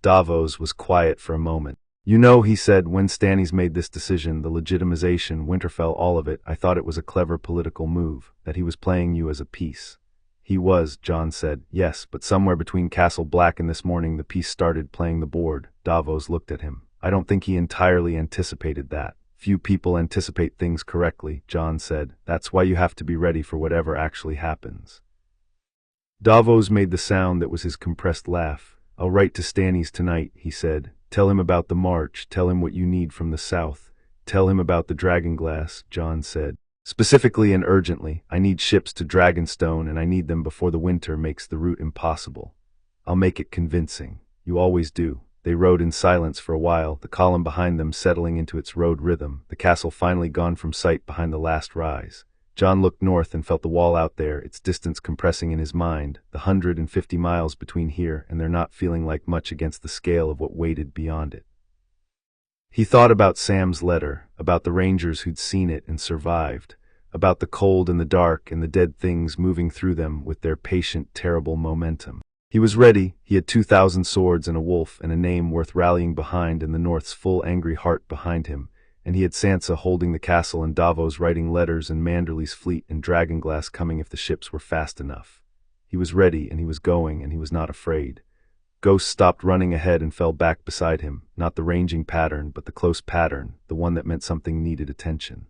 Davos was quiet for a moment. "You know," he said, "when Stannis made this decision, the legitimization, Winterfell, all of it, I thought it was a clever political move, that he was playing you as a piece." "He was," Jon said. "Yes, but somewhere between Castle Black and this morning the piece started playing the board." Davos looked at him. "I don't think he entirely anticipated that." "Few people anticipate things correctly," Jon said. "That's why you have to be ready for whatever actually happens." Davos made the sound that was his compressed laugh. "I'll write to Stannis tonight," he said. "Tell him about the march, tell him what you need from the south. Tell him about the dragonglass," Jon said. "Specifically and urgently, I need ships to Dragonstone, and I need them before the winter makes the route impossible. I'll make it convincing. You always do." They rode in silence for a while, the column behind them settling into its road rhythm, the castle finally gone from sight behind the last rise. Jon looked north and felt the wall out there, its distance compressing in his mind, the 150 miles between here and there not feeling like much against the scale of what waited beyond it. He thought about Sam's letter, about the rangers who'd seen it and survived, about the cold and the dark and the dead things moving through them with their patient, terrible momentum. He was ready. He had 2,000 swords and a wolf and a name worth rallying behind and the North's full angry heart behind him. And he had Sansa holding the castle and Davos writing letters and Manderly's fleet and Dragonglass coming if the ships were fast enough. He was ready and he was going and he was not afraid. Ghost stopped running ahead and fell back beside him, not the ranging pattern, but the close pattern, the one that meant something needed attention.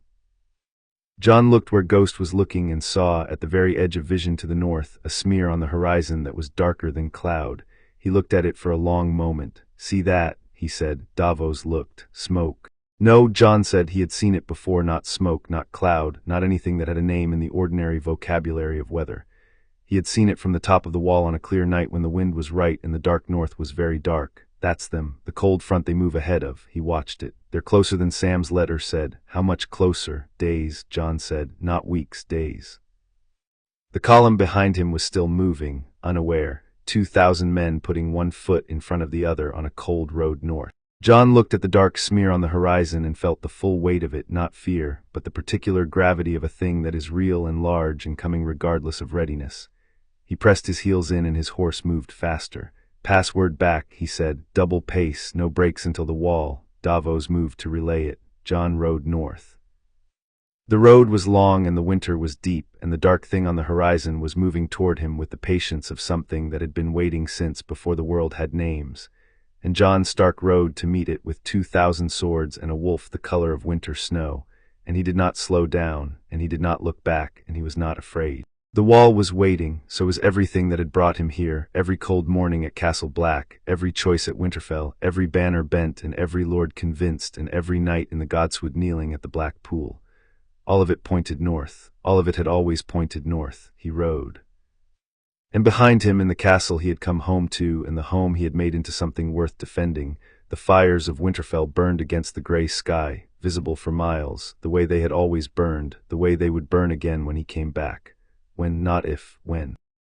Jon looked where Ghost was looking and saw, at the very edge of vision to the north, a smear on the horizon that was darker than cloud. He looked at it for a long moment. "See that?" he said. Davos looked. "Smoke." "No," Jon said. He had seen it before. Not smoke, not cloud, not anything that had a name in the ordinary vocabulary of weather. He had seen it from the top of the wall on a clear night when the wind was right and the dark north was very dark. "That's them, the cold front they move ahead of." He watched it. "They're closer than Sam's letter said." "How much closer?" "Days," Jon said. "Not weeks, days." The column behind him was still moving, unaware. 2,000 men putting one foot in front of the other on a cold road north. Jon looked at the dark smear on the horizon and felt the full weight of it, not fear, but the particular gravity of a thing that is real and large and coming regardless of readiness. He pressed his heels in and his horse moved faster. "Pass word back," he said. "Double pace, no breaks until the wall." Davos moved to relay it. Jon rode north. The road was long and the winter was deep, and the dark thing on the horizon was moving toward him with the patience of something that had been waiting since before the world had names. And Jon Stark rode to meet it with 2,000 swords and a wolf the color of winter snow, and he did not slow down, and he did not look back, and he was not afraid. The wall was waiting, so was everything that had brought him here, every cold morning at Castle Black, every choice at Winterfell, every banner bent and every lord convinced, and every night in the Godswood kneeling at the Black Pool. All of it pointed north. All of it had always pointed north. He rode. And behind him in the castle he had come home to, and the home he had made into something worth defending, the fires of Winterfell burned against the gray sky, visible for miles, the way they had always burned, the way they would burn again when he came back. When, not if, when.